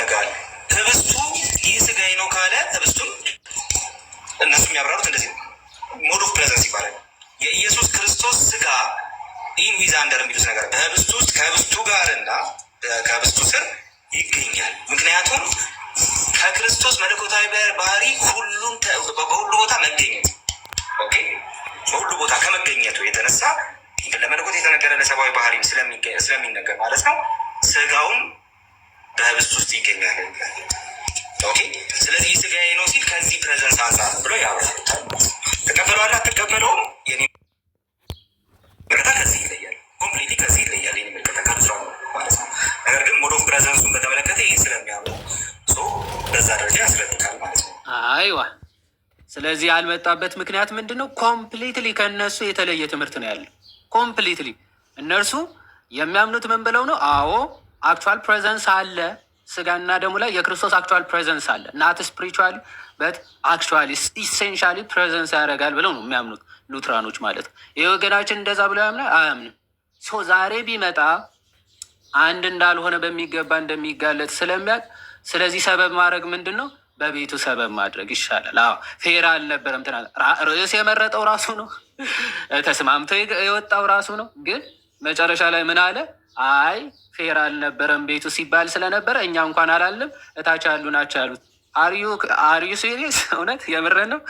ይነገራል። ህብስቱ ይህ ስጋዬ ነው ካለ ህብስቱም እነሱ የሚያብራሩት እንደዚህ ነው። ሞድ ኦፍ ፕሬዘንስ ይባላል። የኢየሱስ ክርስቶስ ስጋ ኢን ዊዝ አንደር የሚሉት ነገር በህብስቱ ውስጥ ከህብስቱ ጋር እና ከህብስቱ ስር ይገኛል። ምክንያቱም ከክርስቶስ መለኮታዊ ባህሪ ሁሉም በሁሉ ቦታ መገኘት በሁሉ ቦታ ከመገኘቱ የተነሳ ለመለኮት የተነገረ ለሰብአዊ ባህሪ ስለሚነገር ማለት ነው። ስጋውም በህብስት ውስጥ ይገኛል። ስለዚህ ስጋዬ ነው ሲል ከዚህ ፕሬዘንስ አንጻር ብሎ ያብራሩታል። ተቀበለዋል አትቀበለውም የኔ ምልከታ ከዚህ ይለያል። ኮምፕሊትሊ ከዚህ ይለያል የኔ ምልከታ ከብስራ ማለት ነው። ነገር ግን ሞድ ኦፍ ፕሬዘንሱን በተመለከተ ይህ ስለሚያምኑ በዛ ደረጃ ያስረዱታል ማለት ነው። አይዋ ስለዚህ ያልመጣበት ምክንያት ምንድን ነው? ኮምፕሊትሊ ከእነሱ የተለየ ትምህርት ነው ያለው። ኮምፕሊትሊ እነርሱ የሚያምኑት ምን ብለው ነው? አዎ አክቹዋል ፕሬዘንስ አለ ስጋና ደሙ ላይ የክርስቶስ አክቹዋል ፕሬዘንስ አለ። ናት ስፒሪቹዋሊ በት አክቹዋሊ ኢሴንሻሊ ፕሬዘንስ ያደርጋል ብለው ነው የሚያምኑት ሉትራኖች ማለት ነው። ይህ ወገናችን እንደዛ ብለው ያምናል? አያምንም። ዛሬ ቢመጣ አንድ እንዳልሆነ በሚገባ እንደሚጋለጥ ስለሚያውቅ ስለዚህ ሰበብ ማድረግ ምንድን ነው? በቤቱ ሰበብ ማድረግ ይሻላል። አዎ ፌር አልነበረም። ርዕስ የመረጠው ራሱ ነው፣ ተስማምቶ የወጣው ራሱ ነው። ግን መጨረሻ ላይ ምን አለ? አይ ፌር አልነበረም ቤቱ ሲባል ስለነበረ እኛ እንኳን አላለም፣ እታች ያሉ ናቸው ያሉት። አርዩ ሲሪየስ? እውነት የምረን ነው?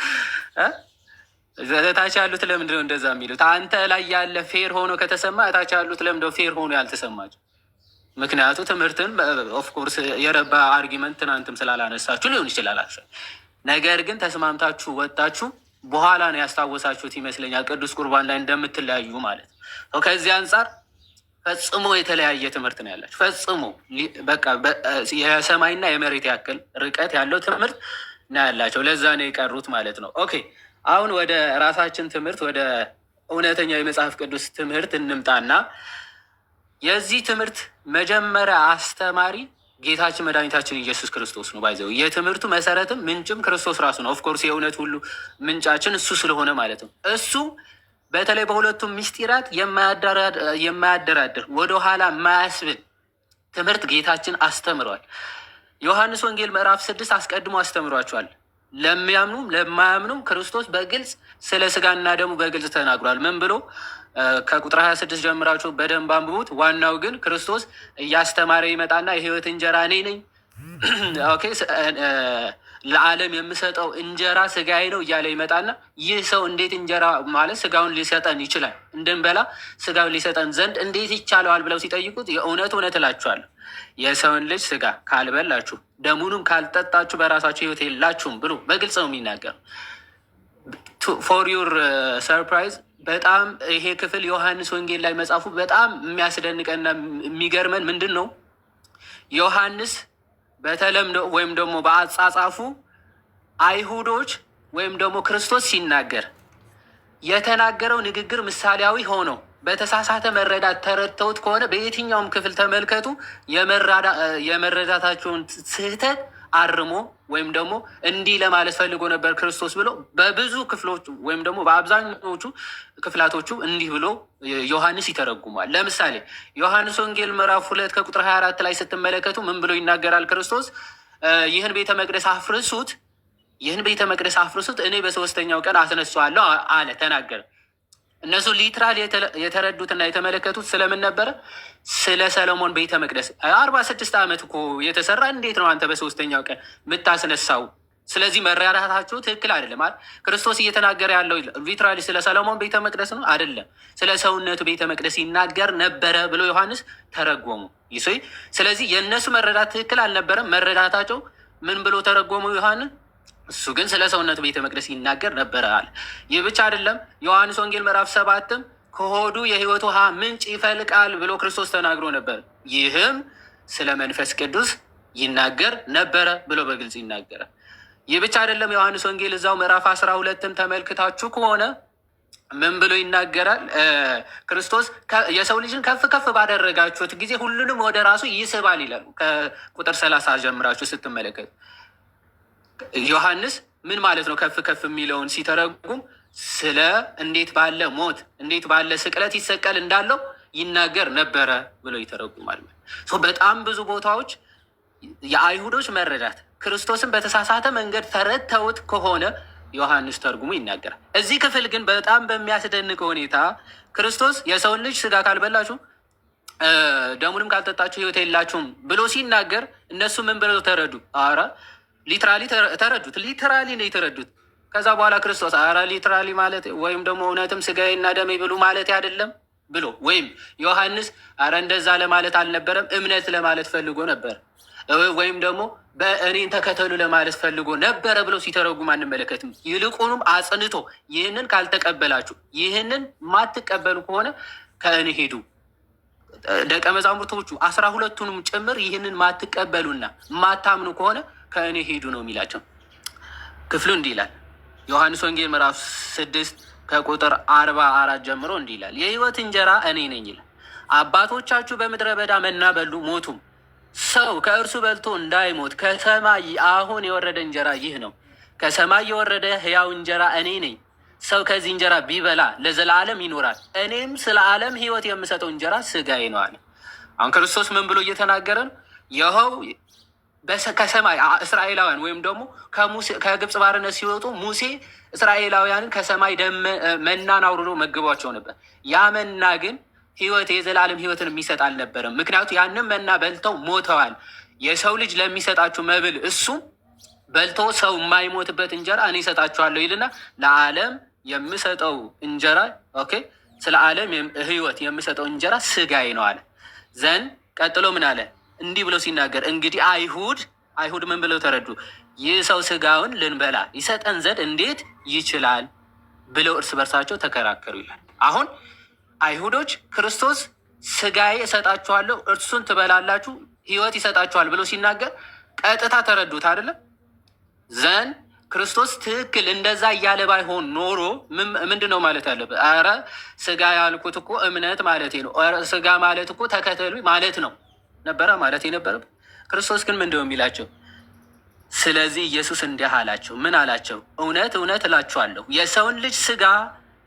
እታች ያሉት ለምንድን ነው እንደዛ የሚሉት? አንተ ላይ ያለ ፌር ሆኖ ከተሰማ እታች ያሉት ለምንድነው ፌር ሆኖ ያልተሰማቸው? ምክንያቱ ትምህርትን ኦፍኮርስ የረባ አርጊመንት ትናንትም ስላላነሳችሁ ሊሆን ይችላል። ነገር ግን ተስማምታችሁ ወጣችሁ በኋላ ነው ያስታወሳችሁት ይመስለኛል ቅዱስ ቁርባን ላይ እንደምትለያዩ ማለት ነው። ከዚህ አንጻር ፈጽሞ የተለያየ ትምህርት ነው ያላችሁ። ፈጽሞ በቃ የሰማይና የመሬት ያክል ርቀት ያለው ትምህርት ነው ያላቸው። ለዛ ነው የቀሩት ማለት ነው። ኦኬ አሁን ወደ ራሳችን ትምህርት ወደ እውነተኛ የመጽሐፍ ቅዱስ ትምህርት እንምጣና የዚህ ትምህርት መጀመሪያ አስተማሪ ጌታችን መድኃኒታችን ኢየሱስ ክርስቶስ ነው። ባይዘው የትምህርቱ መሰረትም ምንጭም ክርስቶስ ራሱ ነው። ኦፍኮርስ የእውነት ሁሉ ምንጫችን እሱ ስለሆነ ማለት ነው። እሱ በተለይ በሁለቱም ምስጢራት የማያደራድር ወደኋላ የማያስብል ትምህርት ጌታችን አስተምረዋል። ዮሐንስ ወንጌል ምዕራፍ 6 አስቀድሞ አስተምሯቸዋል። ለሚያምኑም ለማያምኑም ክርስቶስ በግልጽ ስለ ስጋና ደሙ በግልጽ ተናግሯል። ምን ብሎ? ከቁጥር 26 ጀምራችሁ በደንብ አንብቡት። ዋናው ግን ክርስቶስ እያስተማረ ይመጣና የህይወት እንጀራ እኔ ነኝ፣ ለዓለም የምሰጠው እንጀራ ስጋዬ ነው እያለ ይመጣና ይህ ሰው እንዴት እንጀራ ማለት ስጋውን ሊሰጠን ይችላል? እንድንበላ ስጋውን ሊሰጠን ዘንድ እንዴት ይቻለዋል ብለው ሲጠይቁት የእውነት እውነት እላችኋለሁ የሰውን ልጅ ስጋ ካልበላችሁ ደሙንም ካልጠጣችሁ በራሳችሁ ህይወት የላችሁም ብሎ በግልጽ ነው የሚናገር። ፎር ዩር ሰርፕራይዝ በጣም ይሄ ክፍል ዮሐንስ ወንጌል ላይ መጻፉ በጣም የሚያስደንቀና የሚገርመን ምንድን ነው? ዮሐንስ በተለምዶ ወይም ደግሞ በአጻጻፉ አይሁዶች ወይም ደግሞ ክርስቶስ ሲናገር የተናገረው ንግግር ምሳሌያዊ ሆነው በተሳሳተ መረዳት ተረድተውት ከሆነ በየትኛውም ክፍል ተመልከቱ የመረዳታቸውን ስህተት አርሞ ወይም ደግሞ እንዲህ ለማለት ፈልጎ ነበር ክርስቶስ ብሎ በብዙ ክፍሎች ወይም ደግሞ በአብዛኞቹ ክፍላቶቹ እንዲህ ብሎ ዮሐንስ ይተረጉማል። ለምሳሌ ዮሐንስ ወንጌል ምዕራፍ 2 ከቁጥር 24 ላይ ስትመለከቱ ምን ብሎ ይናገራል ክርስቶስ? ይህን ቤተ መቅደስ አፍርሱት እኔ በሶስተኛው ቀን አስነሳዋለሁ አለ፣ ተናገረ። እነሱ ሊትራል የተረዱትና የተመለከቱት ስለምን ነበረ? ስለ ሰሎሞን ቤተ መቅደስ 46 ዓመት እኮ የተሰራ እንዴት ነው አንተ በሶስተኛው ቀን የምታስነሳው? ስለዚህ መረዳታችሁ ትክክል አይደለም። ክርስቶስ እየተናገረ ያለው ሊትራሊ ስለ ሰሎሞን ቤተ መቅደስ ነው አይደለም፣ ስለ ሰውነቱ ቤተ መቅደስ ይናገር ነበረ ብሎ ዮሐንስ ተረጎሙ። ስለዚህ የእነሱ መረዳት ትክክል አልነበረም። መረዳታቸው ምን ብሎ ተረጎሙ ዮሐንስ? እሱ ግን ስለ ሰውነቱ ቤተ መቅደስ ይናገር ነበረ አለ። ይህ ብቻ አይደለም። ዮሐንስ ወንጌል ምዕራፍ 7 ከሆዱ የሕይወት ውሃ ምንጭ ይፈልቃል ብሎ ክርስቶስ ተናግሮ ነበር። ይህም ስለ መንፈስ ቅዱስ ይናገር ነበረ ብሎ በግልጽ ይናገራል። ይህ ብቻ አይደለም። ዮሐንስ ወንጌል እዛው ምዕራፍ 12 ተመልክታችሁ ከሆነ ምን ብሎ ይናገራል? ክርስቶስ የሰው ልጅን ከፍ ከፍ ባደረጋችሁት ጊዜ ሁሉንም ወደ ራሱ ይስባል ይላሉ። ከቁጥር 30 ጀምራችሁ ስትመለከቱ ዮሐንስ ምን ማለት ነው? ከፍ ከፍ የሚለውን ሲተረጉም ስለ እንዴት ባለ ሞት እንዴት ባለ ስቅለት ይሰቀል እንዳለው ይናገር ነበረ ብሎ ይተረጉማል። በጣም ብዙ ቦታዎች የአይሁዶች መረዳት ክርስቶስን በተሳሳተ መንገድ ተረድተውት ከሆነ ዮሐንስ ተርጉሙ ይናገራል። እዚህ ክፍል ግን በጣም በሚያስደንቅ ሁኔታ ክርስቶስ የሰውን ልጅ ስጋ ካልበላችሁ ደሙንም ካልጠጣችሁ ሕይወት የላችሁም ብሎ ሲናገር እነሱ ምን ብለው ተረዱ? አረ ሊትራሊ ተረዱት። ሊትራሊ ነው የተረዱት። ከዛ በኋላ ክርስቶስ አረ ሊትራሊ ማለት ወይም ደግሞ እውነትም ስጋዬና ደሜ ብሉ ማለት አይደለም ብሎ ወይም ዮሐንስ አረ እንደዛ ለማለት አልነበረም እምነት ለማለት ፈልጎ ነበር ወይም ደግሞ በእኔን ተከተሉ ለማለት ፈልጎ ነበረ ብሎ ሲተረጉም አንመለከትም። ይልቁንም አጽንቶ ይህንን ካልተቀበላችሁ፣ ይህንን ማትቀበሉ ከሆነ ከእኔ ሄዱ። ደቀ መዛሙርቶቹ 12ቱንም ጭምር ይህንን ማትቀበሉና ማታምኑ ከሆነ ከእኔ ሄዱ ነው የሚላቸው። ክፍሉ እንዲህ ይላል። ዮሐንስ ወንጌል ምዕራፍ 6 ከቁጥር 44 ጀምሮ እንዲህ ይላል። የሕይወት እንጀራ እኔ ነኝ ይላል። አባቶቻችሁ በምድረ በዳ መና በሉ ሞቱም። ሰው ከእርሱ በልቶ እንዳይሞት ከሰማይ አሁን የወረደ እንጀራ ይህ ነው። ከሰማይ የወረደ ሕያው እንጀራ እኔ ነኝ። ሰው ከዚህ እንጀራ ቢበላ ለዘላለም ይኖራል። እኔም ስለ ዓለም ሕይወት የምሰጠው እንጀራ ስጋዬ ነው አለ። አሁን ክርስቶስ ምን ብሎ እየተናገረ ነው? ይኸው ከሰማይ እስራኤላውያን ወይም ደግሞ ከግብፅ ባርነት ሲወጡ ሙሴ እስራኤላውያንን ከሰማይ መናን አውርዶ መግቧቸው ነበር። ያ መና ግን ሕይወት የዘላለም ሕይወትን የሚሰጥ አልነበረም። ምክንያቱ ያንን መና በልተው ሞተዋል። የሰው ልጅ ለሚሰጣችሁ መብል እሱ በልቶ ሰው የማይሞትበት እንጀራ እኔ እሰጣችኋለሁ ይልና ለዓለም የምሰጠው እንጀራ ስለ ዓለም ሕይወት የምሰጠው እንጀራ ስጋዬ ነው አለ። ዘንድ ቀጥሎ ምን አለ? እንዲህ ብሎ ሲናገር እንግዲህ አይሁድ ምን ብለው ተረዱ? ይህ ሰው ስጋውን ልንበላ ይሰጠን ዘንድ እንዴት ይችላል ብለው እርስ በርሳቸው ተከራከሩ ይላል። አሁን አይሁዶች ክርስቶስ ስጋዬ እሰጣችኋለሁ እርሱን ትበላላችሁ ሕይወት ይሰጣችኋል ብሎ ሲናገር ቀጥታ ተረዱት አይደለም። ዘንድ ክርስቶስ ትክክል እንደዛ እያለ ባይሆን ኖሮ ምንድን ነው ማለት ያለበት? ኧረ ስጋ ያልኩት እኮ እምነት ማለት ነው፣ ስጋ ማለት እኮ ተከተሉ ማለት ነው ነበረ ማለት የነበረበት። ክርስቶስ ግን ምንድነው የሚላቸው? ስለዚህ ኢየሱስ እንዲህ አላቸው። ምን አላቸው? እውነት እውነት እላችኋለሁ የሰውን ልጅ ስጋ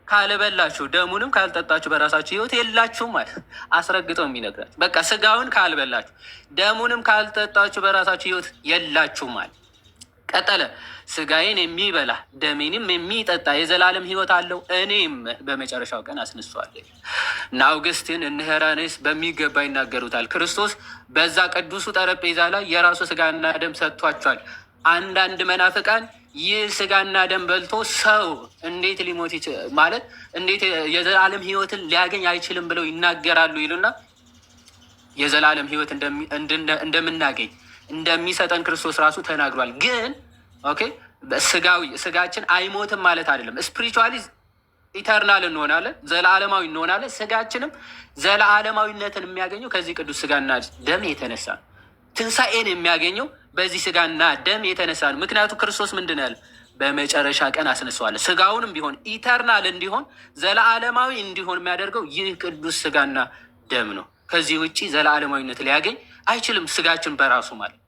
ካልበላችሁ ደሙንም ካልጠጣችሁ በራሳችሁ ሕይወት የላችሁም ማለት አስረግጠው የሚነግራችሁ። በቃ ስጋውን ካልበላችሁ ደሙንም ካልጠጣችሁ በራሳችሁ ሕይወት የላችሁም ማለት። ቀጠለ። ስጋዬን የሚበላ ደሜንም የሚጠጣ የዘላለም ሕይወት አለው፣ እኔም በመጨረሻው ቀን አስነሳዋለሁ። እና አውግስቲን እነ ሄራኔስ በሚገባ ይናገሩታል። ክርስቶስ በዛ ቅዱሱ ጠረጴዛ ላይ የራሱ ስጋና ደም ሰጥቷቸዋል። አንዳንድ መናፍቃን ይህ ስጋና ደም በልቶ ሰው እንዴት ሊሞት ማለት እንዴት የዘላለም ሕይወትን ሊያገኝ አይችልም ብለው ይናገራሉ ይሉና የዘላለም ሕይወት እንደምናገኝ እንደሚሰጠን ክርስቶስ ራሱ ተናግሯል። ግን ስጋችን አይሞትም ማለት አይደለም። ስፒሪቹዋሊ ኢተርናል እንሆናለን፣ ዘላለማዊ እንሆናለን። ስጋችንም ዘላለማዊነትን የሚያገኘው ከዚህ ቅዱስ ስጋና ደም የተነሳ ነው። ትንሣኤን የሚያገኘው በዚህ ስጋና ደም የተነሳ ነው። ምክንያቱም ክርስቶስ ምንድን ያለ በመጨረሻ ቀን አስነሳዋለሁ። ስጋውንም ቢሆን ኢተርናል እንዲሆን ዘላለማዊ እንዲሆን የሚያደርገው ይህ ቅዱስ ስጋና ደም ነው። ከዚህ ውጭ ዘላለማዊነት ሊያገኝ አይችልም ስጋችን በራሱ ማለት።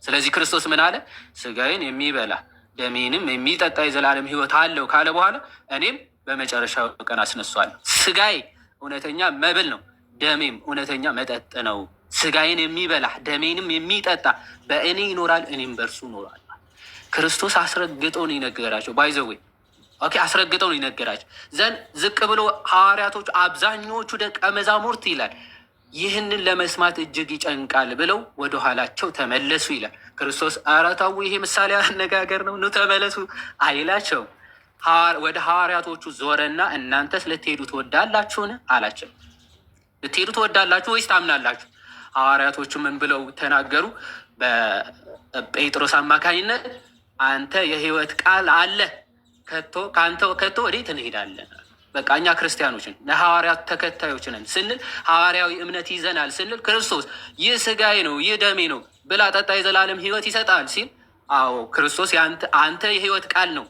ስለዚህ ክርስቶስ ምን አለ? ስጋዬን የሚበላ ደሜንም የሚጠጣ የዘላለም ሕይወት አለው ካለ በኋላ እኔም በመጨረሻው ቀን አስነሳዋለሁ። ስጋዬ እውነተኛ መብል ነው፣ ደሜም እውነተኛ መጠጥ ነው። ስጋዬን የሚበላ ደሜንም የሚጠጣ በእኔ ይኖራል፣ እኔም በእርሱ እኖራለሁ። ክርስቶስ አስረግጠው ነው ይነገራቸው። ባይዘዌ አስረግጠው ነው ይነገራቸው ዘንድ ዝቅ ብሎ ሐዋርያቶቹ አብዛኞቹ ደቀ መዛሙርት ይላል ይህንን ለመስማት እጅግ ይጨንቃል ብለው ወደ ኋላቸው ተመለሱ ይላል። ክርስቶስ ኧረ ተው ይሄ ምሳሌ አነጋገር ነው፣ ኑ ተመለሱ አይላቸው። ወደ ሐዋርያቶቹ ዞረና እናንተስ ልትሄዱ ትወዳላችሁን አላቸው። ልትሄዱ ትወዳላችሁ ወይስ ታምናላችሁ? ሐዋርያቶቹ ምን ብለው ተናገሩ? በጴጥሮስ አማካኝነት አንተ የሕይወት ቃል አለ ከአንተ ከቶ ወዴት እንሄዳለን? በቃ እኛ ክርስቲያኖች ነን፣ ለሐዋርያት ተከታዮች ነን ስንል ሐዋርያዊ እምነት ይዘናል ስንል ክርስቶስ ይህ ስጋዬ ነው ይህ ደሜ ነው ብላ ጠጣ የዘላለም ሕይወት ይሰጣል ሲል፣ አዎ ክርስቶስ አንተ የሕይወት ቃል ነው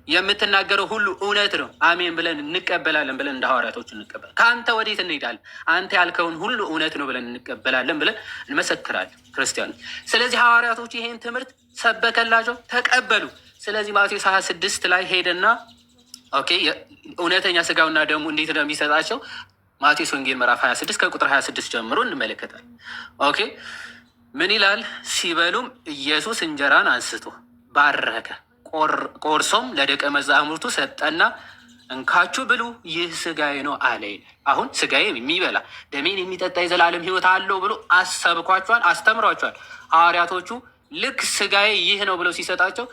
የምትናገረው ሁሉ እውነት ነው፣ አሜን ብለን እንቀበላለን ብለን እንደ ሐዋርያቶች እንቀበላለን። ከአንተ ወዴት እንሄዳለን? አንተ ያልከውን ሁሉ እውነት ነው ብለን እንቀበላለን ብለን እንመሰክራለን ክርስቲያኖች። ስለዚህ ሐዋርያቶች ይሄን ትምህርት ሰበከላቸው፣ ተቀበሉ። ስለዚህ ማቴዎስ 26 ላይ ሄደና እውነተኛ ስጋውና ደሙ እንዴት ነው የሚሰጣቸው? ማቴዎስ ወንጌል ምዕራፍ 26 ከቁጥር 26 ጀምሮ እንመለከታል። ምን ይላል? ሲበሉም ኢየሱስ እንጀራን አንስቶ ባረከ፣ ቆርሶም ለደቀ መዛሙርቱ ሰጠና እንካችሁ ብሉ፣ ይህ ስጋዬ ነው አለ ይላል። አሁን ስጋዬ የሚበላ ደሜን የሚጠጣ የዘላለም ሕይወት አለው ብሎ አሰብኳቸዋል፣ አስተምሯቸዋል። ሐዋርያቶቹ ልክ ስጋዬ ይህ ነው ብለው ሲሰጣቸው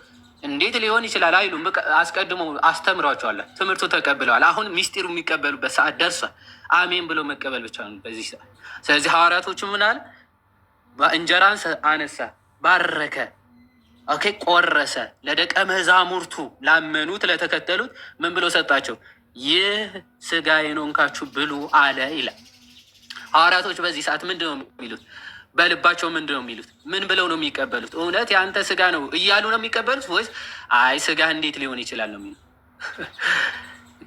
እንዴት ሊሆን ይችላል አይሉም። አስቀድሞ አስተምሯቸዋል፣ ትምህርቱ ተቀብለዋል። አሁን ሚስጢሩ የሚቀበሉበት ሰዓት ደርሷል። አሜን ብሎ መቀበል ብቻ ነው በዚህ ሰዓት። ስለዚህ ሐዋርያቶቹ ምን አለ? እንጀራን አነሳ፣ ባረከ፣ ኦኬ፣ ቆረሰ፣ ለደቀ መዛሙርቱ ላመኑት ለተከተሉት ምን ብሎ ሰጣቸው? ይህ ስጋዬ ነው እንካችሁ ብሉ አለ ይላል። ሐዋርያቶች በዚህ ሰዓት ምንድን ነው የሚሉት? በልባቸው ምንድን ነው የሚሉት? ምን ብለው ነው የሚቀበሉት? እውነት የአንተ ስጋ ነው እያሉ ነው የሚቀበሉት ወይስ አይ ስጋ እንዴት ሊሆን ይችላል ነው የሚሉት?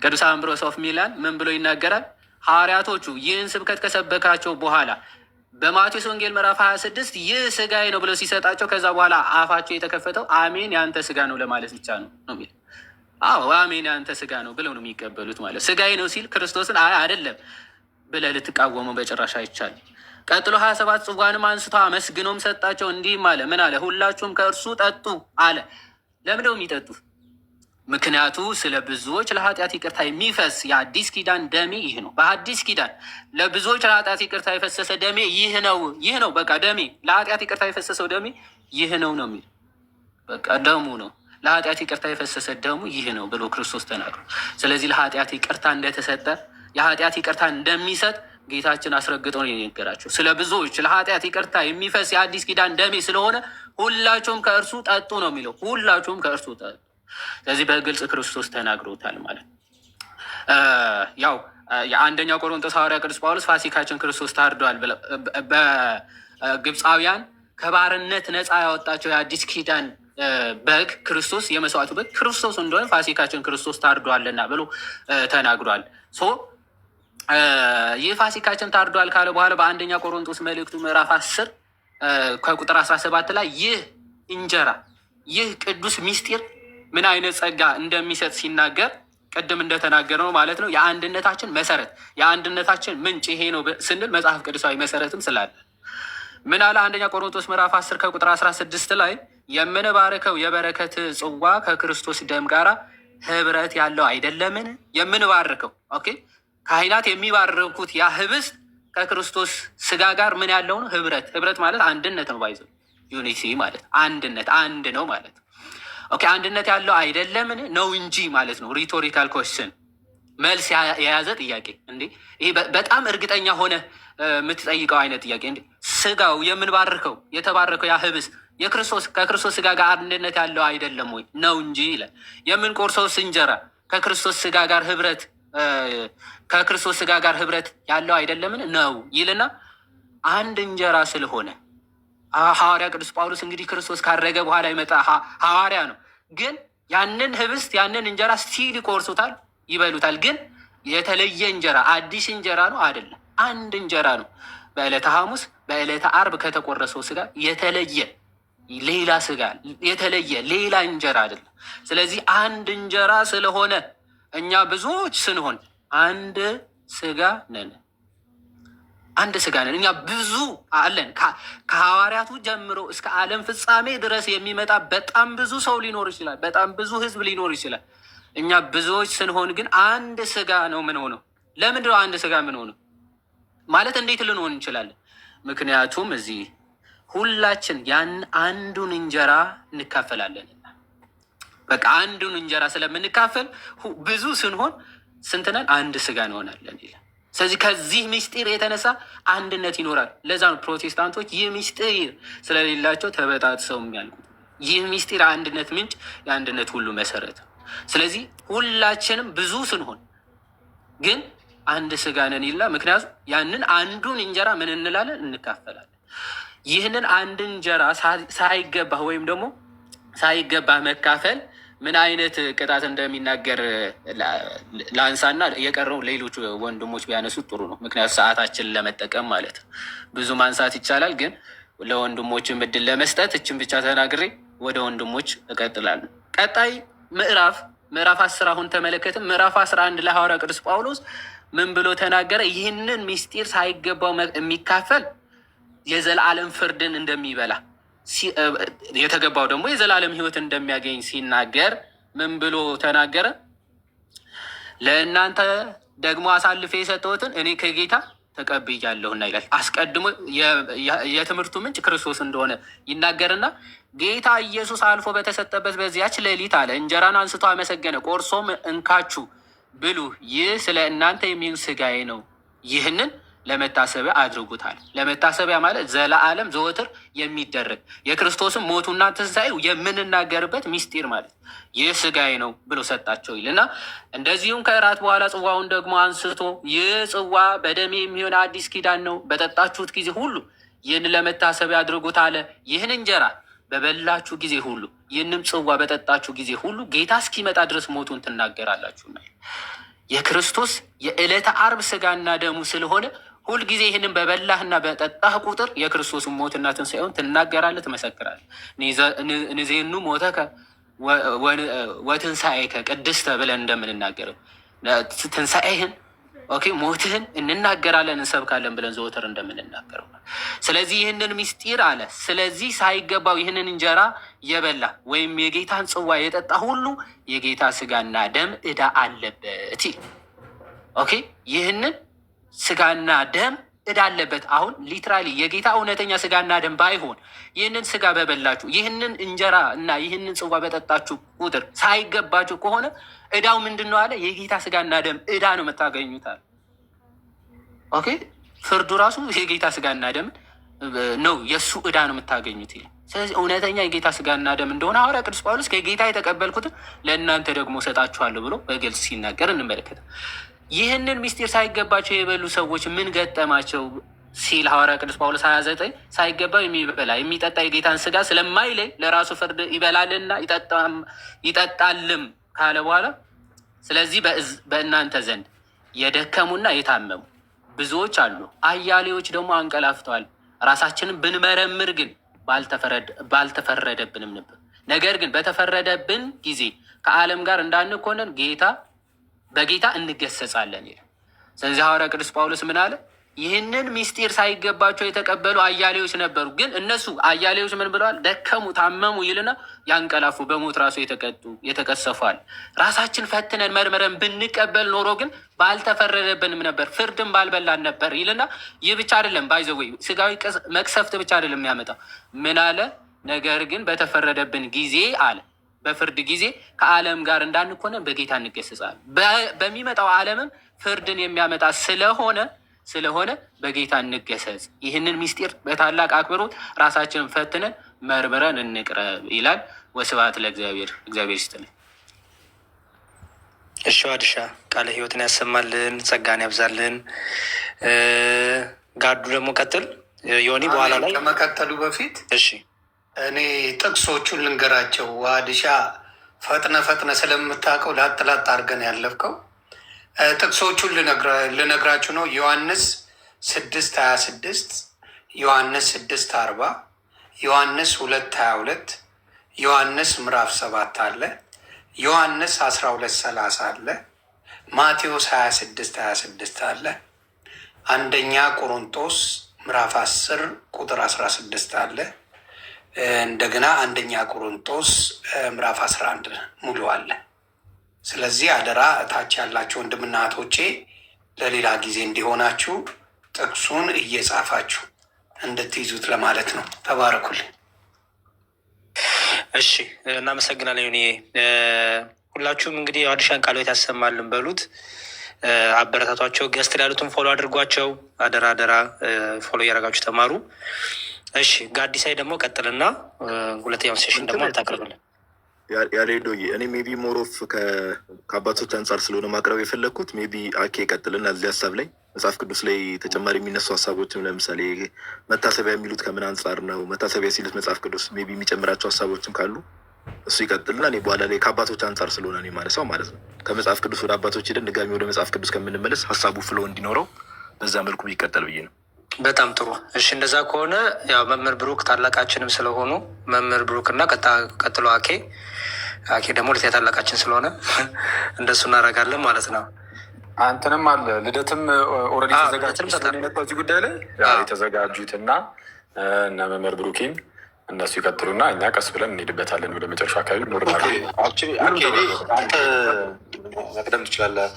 ቅዱስ አምብሮስ ኦፍ ሚላን ምን ብሎ ይናገራል? ሐዋርያቶቹ ይህን ስብከት ከሰበካቸው በኋላ በማቴዎስ ወንጌል ምዕራፍ 26 ይህ ስጋዬ ነው ብለው ሲሰጣቸው ከዛ በኋላ አፋቸው የተከፈተው አሜን የአንተ ስጋ ነው ለማለት ብቻ ነው ነው የሚለው። አዎ አሜን የአንተ ስጋ ነው ብለው ነው የሚቀበሉት። ማለት ስጋዬ ነው ሲል ክርስቶስን አይ አይደለም ብለህ ልትቃወመው በጭራሽ አይቻልም። ቀጥሎ 27 ጽዋንም አንስቶ አመስግኖም ሰጣቸው፣ እንዲህም አለ። ምን አለ? ሁላችሁም ከእርሱ ጠጡ አለ። ለምን ነው የሚጠጡት? ምክንያቱ ስለ ብዙዎች ለኃጢአት ይቅርታ የሚፈስ የአዲስ ኪዳን ደሜ ይህ ነው። በአዲስ ኪዳን ለብዙዎች ለኃጢአት ይቅርታ የፈሰሰ ደሜ ይህ ነው። ይህ ነው በቃ ደሜ፣ ለኃጢአት ይቅርታ የፈሰሰው ደሜ ይህ ነው ነው የሚል በቃ ደሙ ነው። ለኃጢአት ይቅርታ የፈሰሰ ደሙ ይህ ነው ብሎ ክርስቶስ ተናግሯል። ስለዚህ ለኃጢአት ይቅርታ እንደተሰጠ የኃጢአት ይቅርታ እንደሚሰጥ ጌታችን አስረግጦ ነው የነገራቸው። ስለ ብዙዎች ለኃጢአት ይቅርታ የሚፈስ የአዲስ ኪዳን ደሜ ስለሆነ ሁላችሁም ከእርሱ ጠጡ ነው የሚለው። ሁላችሁም ከእርሱ ጠጡ። ስለዚህ በግልጽ ክርስቶስ ተናግሮታል ማለት ነው። ያው የአንደኛው ቆሮንቶስ ሐዋርያ ቅዱስ ጳውሎስ ፋሲካችን ክርስቶስ ታርዷል ብለው በግብፃውያን ከባርነት ነፃ ያወጣቸው የአዲስ ኪዳን በግ ክርስቶስ የመስዋዕቱ በግ ክርስቶስ እንደሆነ ፋሲካችን ክርስቶስ ታርዷልና ብሎ ተናግሯል። ይህ ፋሲካችን ታርዷል ካለ በኋላ በአንደኛ ቆሮንቶስ መልእክቱ ምዕራፍ 10 ከቁጥር 17 ላይ ይህ እንጀራ ይህ ቅዱስ ምስጢር ምን አይነት ጸጋ እንደሚሰጥ ሲናገር ቅድም እንደተናገረው ማለት ነው። የአንድነታችን መሰረት የአንድነታችን ምንጭ ይሄ ነው ስንል መጽሐፍ ቅዱሳዊ መሰረትም ስላለ ምን አለ? አንደኛ ቆሮንቶስ ምዕራፍ 10 ከቁጥር 16 ላይ የምንባርከው የበረከት ጽዋ ከክርስቶስ ደም ጋራ ህብረት ያለው አይደለምን? የምንባርከው ኦኬ፣ ካህናት የሚባርኩት ያ ህብስት ከክርስቶስ ስጋ ጋር ምን ያለው ነው? ህብረት ማለት አንድነት ነው። ባይዘው ዩኒቲ ማለት አንድነት፣ አንድ ነው ማለት ነው። ኦኬ፣ አንድነት ያለው አይደለምን? ነው እንጂ ማለት ነው። ሪቶሪካል ኮስችን መልስ የያዘ ጥያቄ እንዴ! ይሄ በጣም እርግጠኛ ሆነ የምትጠይቀው አይነት ጥያቄ እንዴ! ስጋው የምንባርከው የተባረከው ያ ህብስት ከክርስቶስ ስጋ ጋር አንድነት ያለው አይደለም ወይ? ነው እንጂ ይላል። የምንቆርሰውስ እንጀራ ከክርስቶስ ስጋ ጋር ህብረት ያለው አይደለምን? ነው ይልና አንድ እንጀራ ስለሆነ ሐዋርያ ቅዱስ ጳውሎስ እንግዲህ ክርስቶስ ካረገ በኋላ ይመጣ ሐዋርያ ነው። ግን ያንን ህብስት ያንን እንጀራ ስቲል ይቆርሱታል፣ ይበሉታል። ግን የተለየ እንጀራ አዲስ እንጀራ ነው አይደለም፣ አንድ እንጀራ ነው። በዕለተ ሐሙስ በዕለተ አርብ ከተቆረሰው ስጋ የተለየ ሌላ ስጋ የተለየ ሌላ እንጀራ አይደለም። ስለዚህ አንድ እንጀራ ስለሆነ እኛ ብዙዎች ስንሆን አንድ ስጋ ነን። አንድ ስጋ ነን። እኛ ብዙ አለን። ከሐዋርያቱ ጀምሮ እስከ ዓለም ፍጻሜ ድረስ የሚመጣ በጣም ብዙ ሰው ሊኖር ይችላል። በጣም ብዙ ህዝብ ሊኖር ይችላል። እኛ ብዙዎች ስንሆን ግን አንድ ስጋ ነው ምን ሆነው። ለምንድን ነው አንድ ስጋ ምን ሆነው ማለት? እንዴት ልንሆን እንችላለን? ምክንያቱም እዚህ ሁላችን ያን አንዱን እንጀራ እንካፈላለን። በቃ አንዱን እንጀራ ስለምንካፈል ብዙ ስንሆን ስንት ነን? አንድ ስጋ እንሆናለን ይላል። ስለዚህ ከዚህ ምስጢር የተነሳ አንድነት ይኖራል። ለዛ ነው ፕሮቴስታንቶች ይህ ምስጢር ስለሌላቸው ተበጣጥሰው የሚያልቁት። ይህ ምስጢር አንድነት ምንጭ፣ የአንድነት ሁሉ መሰረት ነው። ስለዚህ ሁላችንም ብዙ ስንሆን ግን አንድ ስጋ ነን ይላል። ምክንያቱም ያንን አንዱን እንጀራ ምን እንላለን? እንካፈላለን። ይህንን አንድ እንጀራ ሳይገባህ ወይም ደግሞ ሳይገባህ መካፈል ምን አይነት ቅጣት እንደሚናገር ላንሳና የቀረው ሌሎች ወንድሞች ቢያነሱት ጥሩ ነው። ምክንያቱም ሰዓታችንን ለመጠቀም ማለት ነው። ብዙ ማንሳት ይቻላል፣ ግን ለወንድሞች እድል ለመስጠት እችን ብቻ ተናግሬ ወደ ወንድሞች እቀጥላለሁ። ቀጣይ ምዕራፍ 10 አሁን ተመለከትም። ምዕራፍ 11 ላይ ሐዋርያ ቅዱስ ጳውሎስ ምን ብሎ ተናገረ? ይህንን ምስጢር ሳይገባው የሚካፈል የዘላለም ፍርድን እንደሚበላ የተገባው ደግሞ የዘላለም ሕይወት እንደሚያገኝ ሲናገር ምን ብሎ ተናገረ? ለእናንተ ደግሞ አሳልፌ የሰጠሁትን እኔ ከጌታ ተቀብያለሁና ይላል። አስቀድሞ የትምህርቱ ምንጭ ክርስቶስ እንደሆነ ይናገርና ጌታ ኢየሱስ አልፎ በተሰጠበት በዚያች ሌሊት አለ እንጀራን አንስቶ አመሰገነ፣ ቆርሶም እንካችሁ ብሉ፣ ይህ ስለ እናንተ የሚሆን ሥጋዬ ነው፣ ይህንን ለመታሰቢያ አድርጉታል። ለመታሰቢያ ማለት ዘለዓለም ዘወትር የሚደረግ የክርስቶስን ሞቱና ትንሣኤው የምንናገርበት ሚስጢር ማለት ይህ ሥጋዬ ነው ብሎ ሰጣቸው ይልና እንደዚሁም ከእራት በኋላ ጽዋውን ደግሞ አንስቶ ይህ ጽዋ በደሜ የሚሆን አዲስ ኪዳን ነው፣ በጠጣችሁት ጊዜ ሁሉ ይህን ለመታሰቢያ አድርጉት አለ። ይህን እንጀራ በበላችሁ ጊዜ ሁሉ ይህንም ጽዋ በጠጣችሁ ጊዜ ሁሉ ጌታ እስኪመጣ ድረስ ሞቱን ትናገራላችሁና የክርስቶስ የዕለተ ዓርብ ሥጋና ደሙ ስለሆነ ሁልጊዜ ይህንን በበላህና በጠጣህ ቁጥር የክርስቶስን ሞትና ትንሣኤውን ትናገራለህ፣ ትመሰክራለህ። ንዜኑ ሞተከ ወትንሣኤከ ቅድስተ ብለን እንደምንናገረው ትንሣኤህን ሞትህን እንናገራለን እንሰብካለን ብለን ዘወትር እንደምንናገረው። ስለዚህ ይህንን ምስጢር አለ። ስለዚህ ሳይገባው ይህንን እንጀራ የበላ ወይም የጌታን ጽዋ የጠጣ ሁሉ የጌታ ሥጋና ደም ዕዳ አለበት። ይህንን ሥጋና ደም ዕዳ አለበት። አሁን ሊትራሊ የጌታ እውነተኛ ሥጋና ደም ባይሆን ይህንን ሥጋ በበላችሁ ይህንን እንጀራ እና ይህንን ጽዋ በጠጣችሁ ቁጥር ሳይገባችሁ ከሆነ ዕዳው ምንድን ነው አለ? የጌታ ሥጋና ደም ዕዳ ነው የምታገኙታል። ፍርዱ ራሱ የጌታ ሥጋና ደም ነው፣ የእሱ ዕዳ ነው የምታገኙት ይላል። ስለዚህ እውነተኛ የጌታ ሥጋና ደም እንደሆነ ሐዋርያ ቅዱስ ጳውሎስ ከጌታ የተቀበልኩትን ለእናንተ ደግሞ እሰጣችኋለሁ ብሎ በግልጽ ሲናገር እንመለከታል። ይህንን ምስጢር ሳይገባቸው የበሉ ሰዎች ምን ገጠማቸው ሲል ሐዋርያ ቅዱስ ጳውሎስ 29 ሳይገባው የሚበላ የሚጠጣ የጌታን ሥጋ ስለማይለይ ለራሱ ፍርድ ይበላልና ይጠጣልም ካለ በኋላ ስለዚህ በእናንተ ዘንድ የደከሙና የታመሙ ብዙዎች አሉ፣ አያሌዎች ደግሞ አንቀላፍተዋል። ራሳችንን ብንመረምር ግን ባልተፈረደብንም ነበር። ነገር ግን በተፈረደብን ጊዜ ከዓለም ጋር እንዳንኮነን በጌታ እንገሰጻለን ይላል። ስለዚህ ሐዋርያ ቅዱስ ጳውሎስ ምን አለ? ይህንን ምስጢር ሳይገባቸው የተቀበሉ አያሌዎች ነበሩ። ግን እነሱ አያሌዎች ምን ብለዋል? ደከሙ፣ ታመሙ ይልና ያንቀላፉ፣ በሞት ራሱ የተቀሰፏል። ራሳችን ፈትነን መርምረን ብንቀበል ኖሮ ግን ባልተፈረደብንም ነበር፣ ፍርድም ባልበላን ነበር ይልና ይህ ብቻ አይደለም፣ ባይዘወይ ስጋዊ መቅሰፍት ብቻ አይደለም የሚያመጣው። ምን አለ? ነገር ግን በተፈረደብን ጊዜ አለ በፍርድ ጊዜ ከዓለም ጋር እንዳንኮነን በጌታ እንገሰጻለን። በሚመጣው ዓለምም ፍርድን የሚያመጣ ስለሆነ በጌታ እንገሰጽ። ይህንን ምስጢር በታላቅ አክብሮት ራሳችንን ፈትነን መርምረን እንቅረብ ይላል። ወስብሐት ለእግዚአብሔር። እግዚአብሔር ይስጥልን። እሺ ዋድሻ ቃለ ሕይወትን ያሰማልን፣ ጸጋን ያብዛልን። ጋዱ ደግሞ ቀጥል ዮኒ። በኋላ ላይ ከመቀጠሉ በፊት እሺ እኔ ጥቅሶቹን ልንገራቸው። ዋድሻ ፈጥነ ስለምታውቀው ላጥላጥ አድርገን ያለፍከው ጥቅሶቹን ልነግራችሁ ነው። ዮሐንስ 6:26፣ ዮሐንስ 6:40፣ ዮሐንስ 2:22፣ ዮሐንስ ምዕራፍ 7 አለ፣ ዮሐንስ 12:30 አለ፣ ማቴዎስ 26:26 አለ፣ አንደኛ ቆሮንጦስ ምዕራፍ 10 ቁጥር 16 አለ፣ እንደገና አንደኛ ቆሮንጦስ ምዕራፍ 11 ሙሉ አለ። ስለዚህ አደራ እታች ያላችሁ ወንድምና እህቶቼ ለሌላ ጊዜ እንዲሆናችሁ ጥቅሱን እየጻፋችሁ እንድትይዙት ለማለት ነው። ተባረኩልኝ። እሺ እናመሰግናለን። እኔ ሁላችሁም እንግዲህ አዲሻን ቃል ቤት ያሰማልን በሉት፣ አበረታቷቸው። ገስት ያሉትን ፎሎ አድርጓቸው። አደራ ፎሎ እያደረጋችሁ ተማሩ። እሺ ጋዲሳይ ደግሞ ቀጥልና ሁለተኛውን ሴሽን ደግሞ ታቀርብልን። ያሬዶ እኔ ሜቢ ሞሮፍ ከአባቶች አንጻር ስለሆነ ማቅረብ የፈለግኩት ሜቢ አኬ ቀጥልና እዚህ ሀሳብ ላይ መጽሐፍ ቅዱስ ላይ ተጨማሪ የሚነሱ ሀሳቦችም ለምሳሌ መታሰቢያ የሚሉት ከምን አንጻር ነው? መታሰቢያ ሲሉት መጽሐፍ ቅዱስ ሜቢ የሚጨምራቸው ሀሳቦችም ካሉ እሱ ይቀጥልና እኔ በኋላ ላይ ከአባቶች አንጻር ስለሆነ እኔ ማነሳው ማለት ነው። ከመጽሐፍ ቅዱስ ወደ አባቶች ሄደን ድጋሚ ወደ መጽሐፍ ቅዱስ ከምንመለስ ሀሳቡ ፍሎ እንዲኖረው በዛ መልኩ ይቀጠል ብዬ ነው። በጣም ጥሩ። እሺ እንደዛ ከሆነ ያው መምህር ብሩክ ታላቃችንም ስለሆኑ መምህር ብሩክ እና ቀጥሎ አኬ ደግሞ ልት ታላቃችን ስለሆነ እንደሱ እናደርጋለን ማለት ነው። አንተንም አለ ልደትም ኦልሬዲ ተዘጋጁት እዚህ ጉዳይ ላይ የተዘጋጁት እና እና መምህር ብሩኪን እነሱ ይቀጥሉና እኛ ቀስ ብለን እንሄድበታለን ወደ መጨረሻ አካባቢ ኖርማል። አንተ መቅደም ትችላለህ።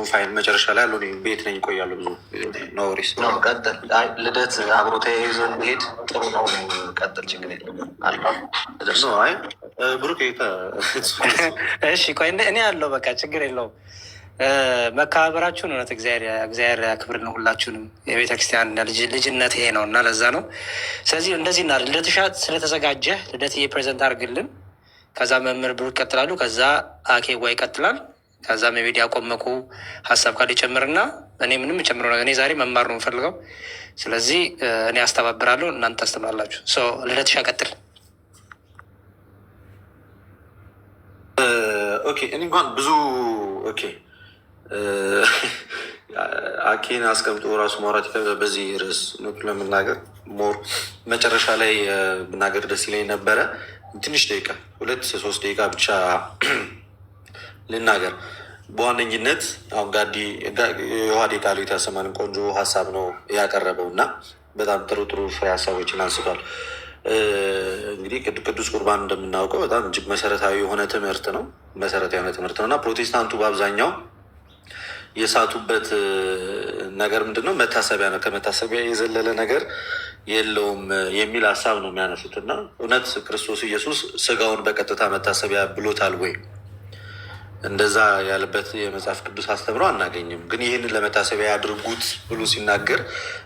ፋይል መጨረሻ ላይ ያለ ቤት ነኝ ይቆያሉ። ብዙ ኖሪስ ቀጥል። ልደት አብሮ ተያይዞ ሄድ ጥሩ ነው። ቀጥል፣ ችግር የለም። ብሩክ እሺ ቆይ እኔ ያለው በቃ ችግር የለውም። መከባበራችሁን እውነት እግዚአብሔር ያክብርን ሁላችሁንም። የቤተክርስቲያን ልጅነት ይሄ ነው እና ለዛ ነው። ስለዚህ እንደዚህ እና ልደትሻ ስለተዘጋጀ ልደት ፕሬዘንት አድርግልን። ከዛ መምህር ብሩክ ይቀጥላሉ። ከዛ አኬዋ ይቀጥላል። ከዛም የሚዲያ ቆመኩ ሀሳብ ካለ ይጨምርና እኔ ምንም ጨምረው ነገር እኔ ዛሬ መማር ነው የምፈልገው። ስለዚህ እኔ አስተባብራለሁ፣ እናንተ ታስተምራላችሁ። ልደትሻ ቀጥል። ኦኬ እኔ እንኳን ብዙ ኦኬ አኬን አስቀምጦ ራሱ ማውራት ይከብዳል በዚህ ርዕስ ለመናገር ሞር መጨረሻ ላይ ብናገር ደስ ይለኝ ነበረ። ትንሽ ደቂቃ 2-3 ደቂቃ ብቻ ልናገር። በዋነኝነት አሁን የውሃዴ ቃሉ የታሰማንን ቆንጆ ሀሳብ ነው ያቀረበው እና በጣም ጥሩ ፍሬ ሀሳቦችን አንስቷል። እንግዲህ ቅዱስ ቁርባን እንደምናውቀው በጣም እጅግ መሰረታዊ የሆነ ትምህርት ነው እና ፕሮቴስታንቱ በአብዛኛው የሳቱበት ነገር ምንድን ነው? መታሰቢያ ነው። ከመታሰቢያ የዘለለ ነገር የለውም የሚል ሀሳብ ነው የሚያነሱት እና እውነት ክርስቶስ ኢየሱስ ስጋውን በቀጥታ መታሰቢያ ብሎታል ወይ? እንደዛ ያለበት የመጽሐፍ ቅዱስ አስተምሮ አናገኝም። ግን ይህንን ለመታሰቢያ ያድርጉት ብሎ ሲናገር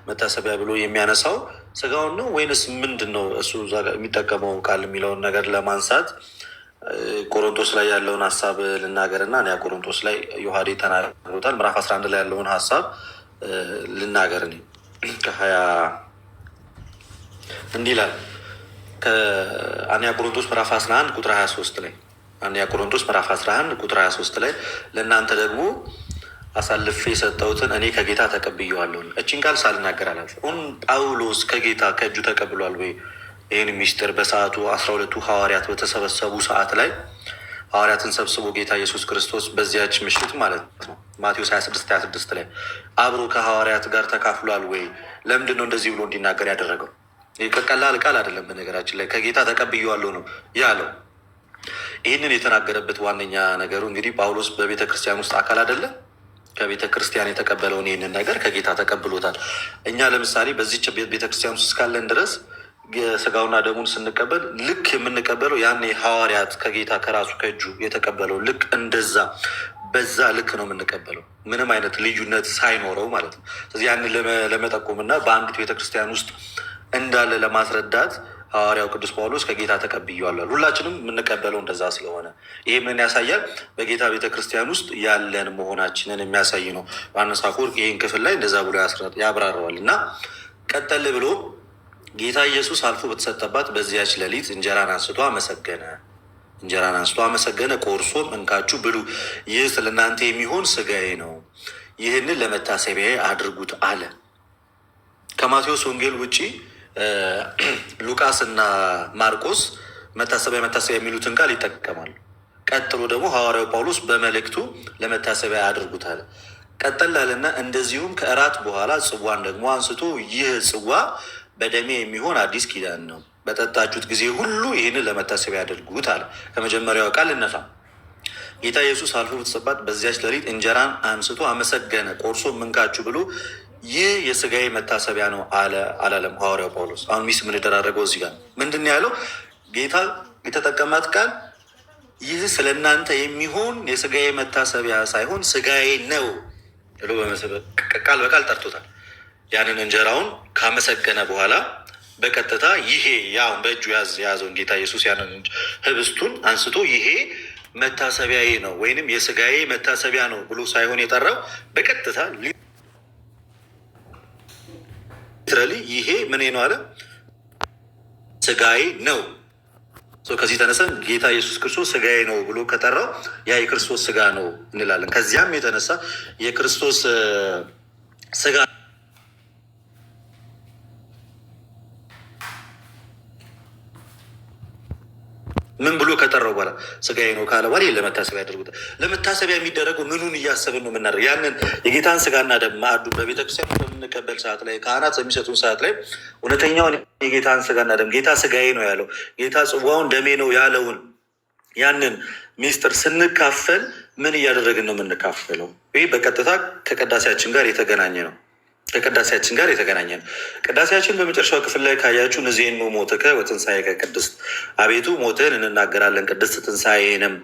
መታሰቢያ ብሎ የሚያነሳው ስጋውን ነው ወይንስ ምንድን ነው? እሱ የሚጠቀመው ቃል የሚለውን ነገር ለማንሳት ቆሮንቶስ ላይ ያለውን ሀሳብ ልናገርና እኔ ቆሮንቶስ ላይ ዮሐዴ ተናግሮታል። ምዕራፍ 11 ላይ ያለውን ሀሳብ ልናገር። እኔ ከ20 እንዲህ ይላል ከአንያ ቆሮንቶስ ምዕራፍ 11 ቁጥር 23 ላይ አንያ ቆሮንቶስ ምዕራፍ 11 ቁጥር 23 ላይ ለእናንተ ደግሞ አሳልፌ የሰጠሁትን እኔ ከጌታ ተቀብዬዋለሁ። እችን ቃል ሳልናገር አላልፍም። አሁን ጳውሎስ ከጌታ ከእጁ ተቀብሏል ወይ? ይህን ሚስጥር በሰዓቱ 12ቱ ሐዋርያት በተሰበሰቡ ሰዓት ላይ ሐዋርያትን ሰብስቦ ጌታ ኢየሱስ ክርስቶስ በዚያች ምሽት ማለት ነው ማቴዎስ 26 ላይ አብሮ ከሐዋርያት ጋር ተካፍሏል ወይ? ለምንድን ነው እንደዚህ ብሎ እንዲናገር ያደረገው? ቀላል ቃል አይደለም። በነገራችን ላይ ከጌታ ተቀብዬዋለሁ ነው ያለው። ይህንን የተናገረበት ዋነኛ ነገሩ እንግዲህ ጳውሎስ በቤተ ክርስቲያን ውስጥ አካል አይደለም። ከቤተ ክርስቲያን የተቀበለውን ይህንን ነገር ከጌታ ተቀብሎታል። እኛ ለምሳሌ በዚች ቤተ ክርስቲያን ውስጥ እስካለን ድረስ ስጋውና ደሙን ስንቀበል ልክ የምንቀበለው ያኔ ሐዋርያት ከጌታ ከራሱ ከእጁ የተቀበለው ልክ እንደዛ በዛ ልክ ነው የምንቀበለው፣ ምንም አይነት ልዩነት ሳይኖረው ማለት ነው። ስለዚህ ያንን ለመጠቆምና በአንዲት ቤተክርስቲያን ውስጥ እንዳለ ለማስረዳት ሐዋርያው ቅዱስ ጳውሎስ ከጌታ ተቀብዬዋለሁ። ሁላችንም የምንቀበለው እንደዛ ስለሆነ ይህ ምን ያሳያል? በጌታ ቤተክርስቲያን ውስጥ ያለን መሆናችንን የሚያሳይ ነው። ዮሐንስ አፈወርቅ ይህን ክፍል ላይ እንደዛ ብሎ ያብራረዋል እና ቀጠል ብሎ ጌታ ኢየሱስ አልፎ በተሰጠባት በዚያች ሌሊት እንጀራን አንስቶ አመሰገነ፣ ቆርሶም እንካችሁ ብሉ፣ ይህ ስለ እናንተ የሚሆን ስጋዬ ነው፣ ይህንን ለመታሰቢያ አድርጉት አለ። ከማቴዎስ ወንጌል ውጪ ሉቃስ እና ማርቆስ መታሰቢያ የሚሉትን ቃል ይጠቀማሉ። ቀጥሎ ደግሞ ሐዋርያው ጳውሎስ በመልእክቱ ለመታሰቢያ አድርጉት አለ። ቀጠል አለና እንደዚሁም ከእራት በኋላ ጽዋን ደግሞ አንስቶ ይህ ጽዋ በደሜ የሚሆን አዲስ ኪዳን ነው፣ በጠጣችሁት ጊዜ ሁሉ ይህንን ለመታሰቢያ ያደርጉት አለ። ከመጀመሪያው ቃል እነሳ ጌታ ኢየሱስ አልፎ በተሰጠባት በዚያች ሌሊት እንጀራን አንስቶ አመሰገነ፣ ቆርሶ እንካችሁ ብሎ ይህ የስጋዬ መታሰቢያ ነው አላለም ሐዋርያው ጳውሎስ። አሁን ሚስ የምንደራረገው እዚህ ጋር ምንድን ነው ያለው? ጌታ የተጠቀማት ቃል ይህ ስለ እናንተ የሚሆን የስጋዬ መታሰቢያ ሳይሆን ስጋዬ ነው ብሎ ቃል በቃል ጠርቶታል። ያንን እንጀራውን ካመሰገነ በኋላ በቀጥታ ይሄ ያውን በእጁ የያዘውን ጌታ ኢየሱስ ያንን ህብስቱን አንስቶ ይሄ መታሰቢያዬ ነው ወይንም የስጋዬ መታሰቢያ ነው ብሎ ሳይሆን የጠራው በቀጥታ ሊትራሊ ይሄ ምን ነው አለ፣ ስጋዬ ነው። ከዚህ ተነሰን ጌታ ኢየሱስ ክርስቶስ ስጋዬ ነው ብሎ ከጠራው ያ የክርስቶስ ስጋ ነው እንላለን። ከዚያም የተነሳ የክርስቶስ ስጋ ምን ብሎ ከጠራው በኋላ ስጋዬ ነው ካለ በኋላ ለመታሰቢያ ያደርጉታል። ለመታሰቢያ የሚደረገው ምኑን እያሰብን ነው የምናደርገው? ያንን የጌታን ስጋና ደም ማዕዱ በቤተክርስቲያን በምንቀበል ሰዓት ላይ ካህናት በሚሰጡን ሰዓት ላይ እውነተኛውን የጌታን ስጋና ደም ጌታ ስጋዬ ነው ያለው ጌታ ጽዋውን ደሜ ነው ያለውን ያንን ሚስጥር ስንካፈል ምን እያደረግን ነው የምንካፈለው? ይህ በቀጥታ ከቅዳሴያችን ጋር የተገናኘ ነው። ቅዳሴያችን በመጨረሻው ክፍል ላይ ካያችሁ ንዜኑ ሞትከ ወትንሣኤከ ቅድስት፣ አቤቱ ሞትህን እንናገራለን ቅድስት ትንሣኤንም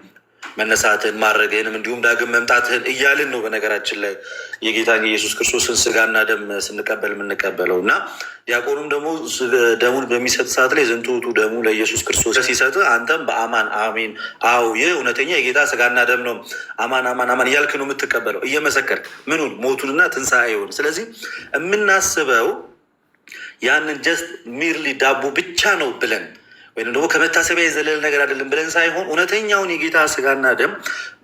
መነሳትህን ማድረግህንም እንዲሁም ዳግም መምጣትህን እያልን ነው። በነገራችን ላይ የጌታን የኢየሱስ ክርስቶስን ስጋና ደም ስንቀበል የምንቀበለው እና ዲያቆኑም ደግሞ ደሙን በሚሰጥ ሰዓት ላይ ዝንቱ ውእቱ ደሙ ለኢየሱስ ክርስቶስ ሲሰጥ አንተም በአማን አሜን፣ አዎ ይህ እውነተኛ የጌታ ስጋና ደም ነው፣ አማን አማን አማን እያልክ ነው የምትቀበለው፣ እየመሰከርክ ምኑን ሞቱንና ትንሣኤውን። ስለዚህ የምናስበው ያንን ጀስት ሚርሊ ዳቦ ብቻ ነው ብለን ወይም ደግሞ ከመታሰቢያ የዘለለ ነገር አይደለም ብለን ሳይሆን እውነተኛውን የጌታ ስጋና ደም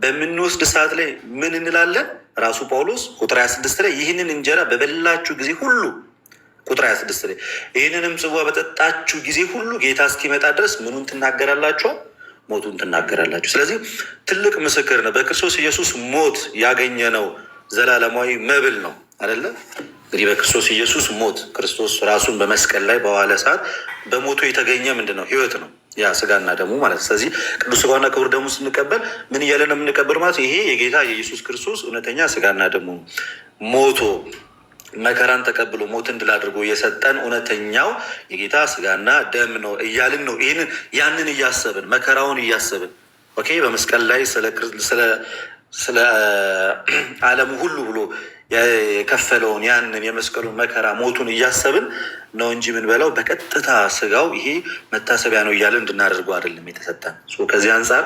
በምንወስድ ሰዓት ላይ ምን እንላለን? ራሱ ጳውሎስ ቁጥር 26 ላይ ይህንን እንጀራ በበላችሁ ጊዜ ሁሉ፣ ቁጥር 26 ላይ ይህንንም ጽዋ በጠጣችሁ ጊዜ ሁሉ ጌታ እስኪመጣ ድረስ ምኑን ትናገራላችሁ? ሞቱን ትናገራላችሁ። ስለዚህ ትልቅ ምስክር ነው። በክርስቶስ ኢየሱስ ሞት ያገኘነው ዘላለማዊ መብል ነው አይደለ? እንግዲህ በክርስቶስ ኢየሱስ ሞት ክርስቶስ ራሱን በመስቀል ላይ በዋለ ሰዓት በሞቱ የተገኘ ምንድን ነው? ህይወት ነው፣ ያ ስጋና ደሙ ማለት። ስለዚህ ቅዱስ ስጋና ክቡር ደሙ ስንቀበል ምን እያለ ነው የምንቀበል ማለት? ይሄ የጌታ የኢየሱስ ክርስቶስ እውነተኛ ስጋና ደሙ ሞቶ መከራን ተቀብሎ ሞትን ድል አድርጎ የሰጠን እውነተኛው የጌታ ስጋና ደም ነው እያልን ነው። ይህንን ያንን እያሰብን መከራውን እያሰብን ኦኬ፣ በመስቀል ላይ ስለ ዓለሙ ሁሉ ብሎ የከፈለውን ያንን የመስቀሉን መከራ ሞቱን እያሰብን ነው እንጂ የምንበላው በቀጥታ ስጋው ይሄ መታሰቢያ ነው እያለን እንድናደርገው አይደለም የተሰጠን። ከዚህ አንጻር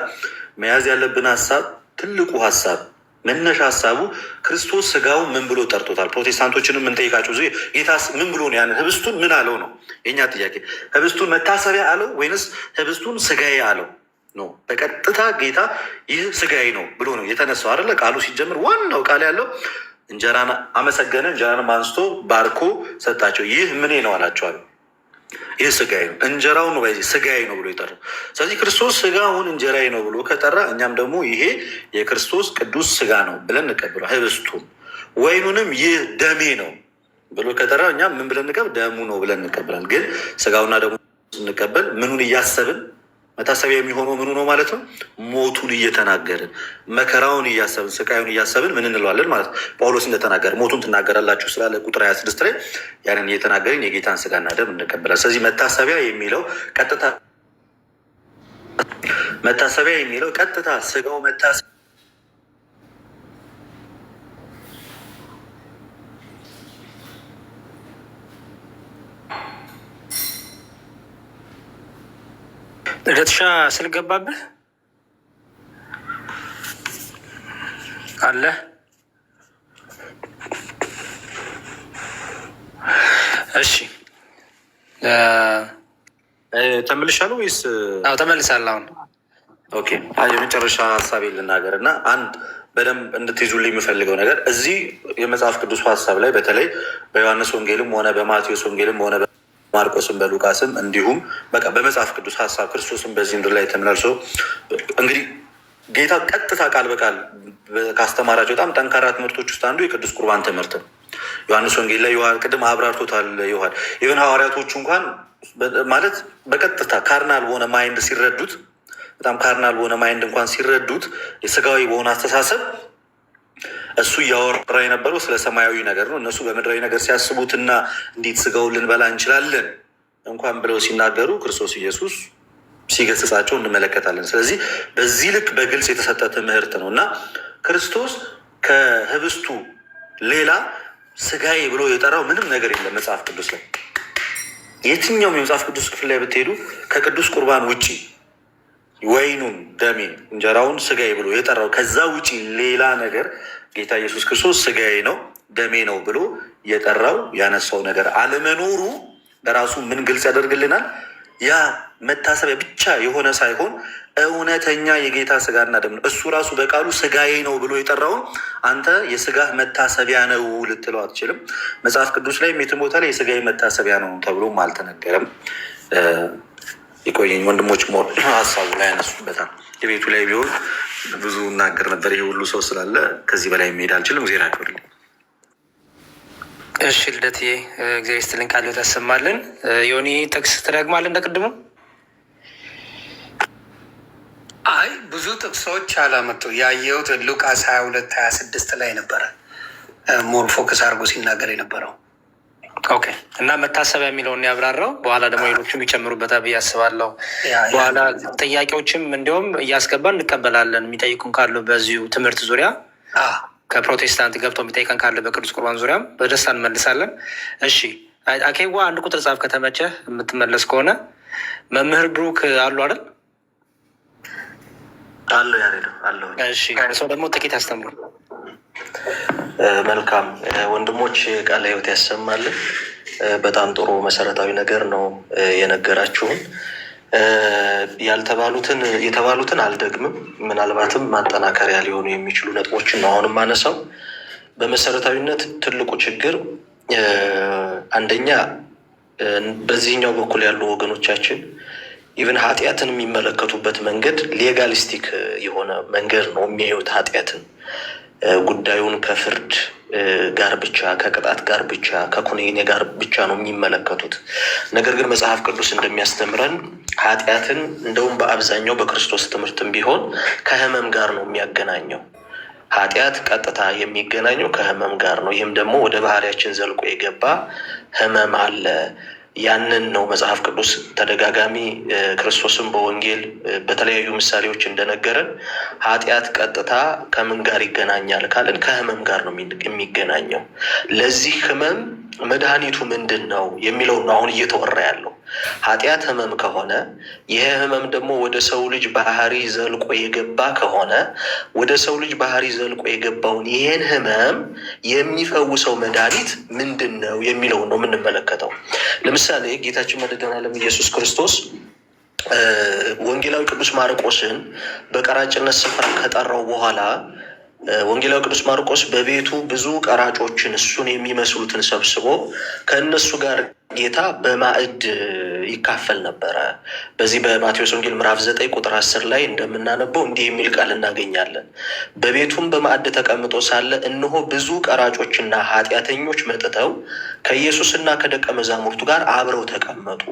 መያዝ ያለብን ሀሳብ ትልቁ ሀሳብ መነሻ ሀሳቡ ክርስቶስ ስጋው ምን ብሎ ጠርቶታል? ፕሮቴስታንቶችንም የምንጠይቃቸው ጌታ ምን ብሎ ነው ያንን ህብስቱን ምን አለው ነው የኛ ጥያቄ። ህብስቱን መታሰቢያ አለው ወይንስ ህብስቱን ስጋዬ አለው ነው? በቀጥታ ጌታ ይህ ስጋዬ ነው ብሎ ነው የተነሳው አይደለ? ቃሉ ሲጀምር ዋናው ቃል ያለው እንጀራን አመሰገነ፣ እንጀራንም አንስቶ ባርኮ ሰጣቸው። ይህ ምኔ ነው አላቸዋል። ይህ ስጋዬ ነው። እንጀራው ነው በዚህ ስጋዬ ነው ብሎ የጠራው። ስለዚህ ክርስቶስ ስጋውን እንጀራዬ ነው ብሎ ከጠራ እኛም ደግሞ ይሄ የክርስቶስ ቅዱስ ስጋ ነው ብለን እንቀበለው። ህብስቱን ወይኑንም ይህ ደሜ ነው ብሎ ከጠራ እኛም ምን ብለን እንቀበል? ደሙ ነው ብለን እንቀበላለን። ግን ስጋውና ደሙ ስንቀበል ምኑን እያሰብን መታሰቢያ የሚሆነው ምኑ ነው ማለት ነው? ሞቱን እየተናገርን መከራውን እያሰብን ስቃዩን እያሰብን ምን እንለዋለን ማለት ነው? ጳውሎስ እንደተናገረ ሞቱን ትናገራላችሁ ስላለ ቁጥር 26 ላይ ያንን እየተናገርን የጌታን ስጋና ደም እንቀበላለን። ስለዚህ መታሰቢያ የሚለው ቀጥታ ስጋው መታሰቢያ ልደትሻ ስልገባብህ አለ። እሺ ተመልሻለሁ ወይስ? አዎ ተመልሳለሁ። አሁን ኦኬ። የመጨረሻ ሀሳቤ ልናገር እና አንድ በደንብ እንድትይዙልኝ የምፈልገው ነገር እዚህ የመጽሐፍ ቅዱስ ሀሳብ ላይ በተለይ በዮሐንስ ወንጌልም ሆነ በማቴዎስ ወንጌልም ሆነ ማርቆስም በሉቃስም እንዲሁም በቃ በመጽሐፍ ቅዱስ ሀሳብ ክርስቶስም በዚህ ምድር ላይ ተመላልሶ እንግዲህ ጌታ ቀጥታ ቃል በቃል ካስተማራቸው በጣም ጠንካራ ትምህርቶች ውስጥ አንዱ የቅዱስ ቁርባን ትምህርት ነው። ዮሐንስ ወንጌል ላይ ቅድም አብራርቶታል ዮሐን። ኢቨን ሐዋርያቶቹ እንኳን ማለት በቀጥታ ካርናል በሆነ ማይንድ ሲረዱት፣ በጣም ካርናል በሆነ ማይንድ እንኳን ሲረዱት የስጋዊ በሆነ አስተሳሰብ እሱ እያወራ የነበረው ስለ ሰማያዊ ነገር ነው። እነሱ በምድራዊ ነገር ሲያስቡትና እንዴት ስጋውን ልንበላ እንችላለን እንኳን ብለው ሲናገሩ ክርስቶስ ኢየሱስ ሲገስጻቸው እንመለከታለን። ስለዚህ በዚህ ልክ በግልጽ የተሰጠ ትምህርት ነው እና ክርስቶስ ከህብስቱ ሌላ ስጋዬ ብሎ የጠራው ምንም ነገር የለም መጽሐፍ ቅዱስ ላይ። የትኛውም የመጽሐፍ ቅዱስ ክፍል ላይ ብትሄዱ ከቅዱስ ቁርባን ውጪ ወይኑን ደሜን እንጀራውን ስጋዬ ብሎ የጠራው ከዛ ውጪ ሌላ ነገር ጌታ ኢየሱስ ክርስቶስ ስጋዬ ነው ደሜ ነው ብሎ የጠራው ያነሳው ነገር አለመኖሩ በራሱ ምን ግልጽ ያደርግልናል? ያ መታሰቢያ ብቻ የሆነ ሳይሆን እውነተኛ የጌታ ስጋና ደም ነው። እሱ ራሱ በቃሉ ስጋዬ ነው ብሎ የጠራውን አንተ የስጋህ መታሰቢያ ነው ልትለው አትችልም። መጽሐፍ ቅዱስ ላይ የትም ቦታ ላይ የስጋዬ መታሰቢያ ነው ተብሎም አልተነገረም። የቆየኝ ወንድሞች ሞር ሀሳቡ ላይ ያነሱበታል። የቤቱ ላይ ቢሆን ብዙ እናገር ነበር። ይሄ ሁሉ ሰው ስላለ ከዚህ በላይ መሄድ አልችልም። ዜና ያክብርልኝ። እሺ ልደትዬ እግዚአብሔር ይስጥልን፣ ቃል ታሰማልን። ዮኒ ጥቅስ ትደግማለህ እንደ ቅድሙ? አይ ብዙ ጥቅሶች አላመጡ። ያየሁት ሉቃስ 22:26 ላይ ነበረ ሞር ፎከስ አድርጎ ሲናገር የነበረው። ኦኬ። እና መታሰቢያ የሚለውን ያብራራው። በኋላ ደግሞ ሌሎችም ይጨምሩበታል ብዬ አስባለሁ። በኋላ ጥያቄዎችም እንዲሁም እያስገባን እንቀበላለን። የሚጠይቁን ካሉ በዚሁ ትምህርት ዙሪያ ከፕሮቴስታንት ገብቶ የሚጠይቀን ካለ በቅዱስ ቁርባን ዙሪያም በደስታ እንመልሳለን። እሺ አኬዋ አንድ ቁጥር ጻፍ ከተመቸ የምትመለስ ከሆነ። መምህር ብሩክ አሉ አይደል? አለው ያሬድ አለው። እሺ ሰው ደግሞ ጥቂት አስተምሩ። መልካም ወንድሞች፣ ቃለ ሕይወት ያሰማልን። በጣም ጥሩ መሰረታዊ ነገር ነው የነገራችሁን። ያልተባሉትን የተባሉትን አልደግምም። ምናልባትም ማጠናከሪያ ሊሆኑ የሚችሉ ነጥቦችን ነው አሁን ማነሳው። በመሰረታዊነት ትልቁ ችግር አንደኛ በዚህኛው በኩል ያሉ ወገኖቻችን ኢቨን ኃጢአትን የሚመለከቱበት መንገድ ሌጋሊስቲክ የሆነ መንገድ ነው የሚያዩት። ኃጢአትን ጉዳዩን ከፍርድ ጋር ብቻ፣ ከቅጣት ጋር ብቻ፣ ከኩነኔ ጋር ብቻ ነው የሚመለከቱት። ነገር ግን መጽሐፍ ቅዱስ እንደሚያስተምረን ኃጢአትን እንደውም በአብዛኛው በክርስቶስ ትምህርትም ቢሆን ከሕመም ጋር ነው የሚያገናኘው። ኃጢአት ቀጥታ የሚገናኘው ከሕመም ጋር ነው። ይህም ደግሞ ወደ ባህሪያችን ዘልቆ የገባ ሕመም አለ። ያንን ነው መጽሐፍ ቅዱስ ተደጋጋሚ ክርስቶስም በወንጌል በተለያዩ ምሳሌዎች እንደነገረን ኃጢአት ቀጥታ ከምን ጋር ይገናኛል ካልን ከሕመም ጋር ነው የሚገናኘው። ለዚህ ሕመም መድኃኒቱ ምንድን ነው የሚለው ነው አሁን እየተወራ ያለው። ኃጢአት ሕመም ከሆነ ይህ ሕመም ደግሞ ወደ ሰው ልጅ ባህሪ ዘልቆ የገባ ከሆነ ወደ ሰው ልጅ ባህሪ ዘልቆ የገባውን ይህን ሕመም የሚፈውሰው መድኃኒት ምንድን ነው የሚለውን ነው የምንመለከተው። ለምሳሌ ጌታችን መድኃኔዓለም ኢየሱስ ክርስቶስ ወንጌላዊ ቅዱስ ማርቆስን በቀራጭነት ስፍራ ከጠራው በኋላ ወንጌላዊ ቅዱስ ማርቆስ በቤቱ ብዙ ቀራጮችን እሱን የሚመስሉትን ሰብስቦ ከእነሱ ጋር ጌታ በማዕድ ይካፈል ነበረ። በዚህ በማቴዎስ ወንጌል ምዕራፍ 9 ቁጥር 10 ላይ እንደምናነበው እንዲህ የሚል ቃል እናገኛለን። በቤቱም በማዕድ ተቀምጦ ሳለ እነሆ ብዙ ቀራጮችና ኃጢአተኞች መጥተው ከኢየሱስና ከደቀ መዛሙርቱ ጋር አብረው ተቀመጡ።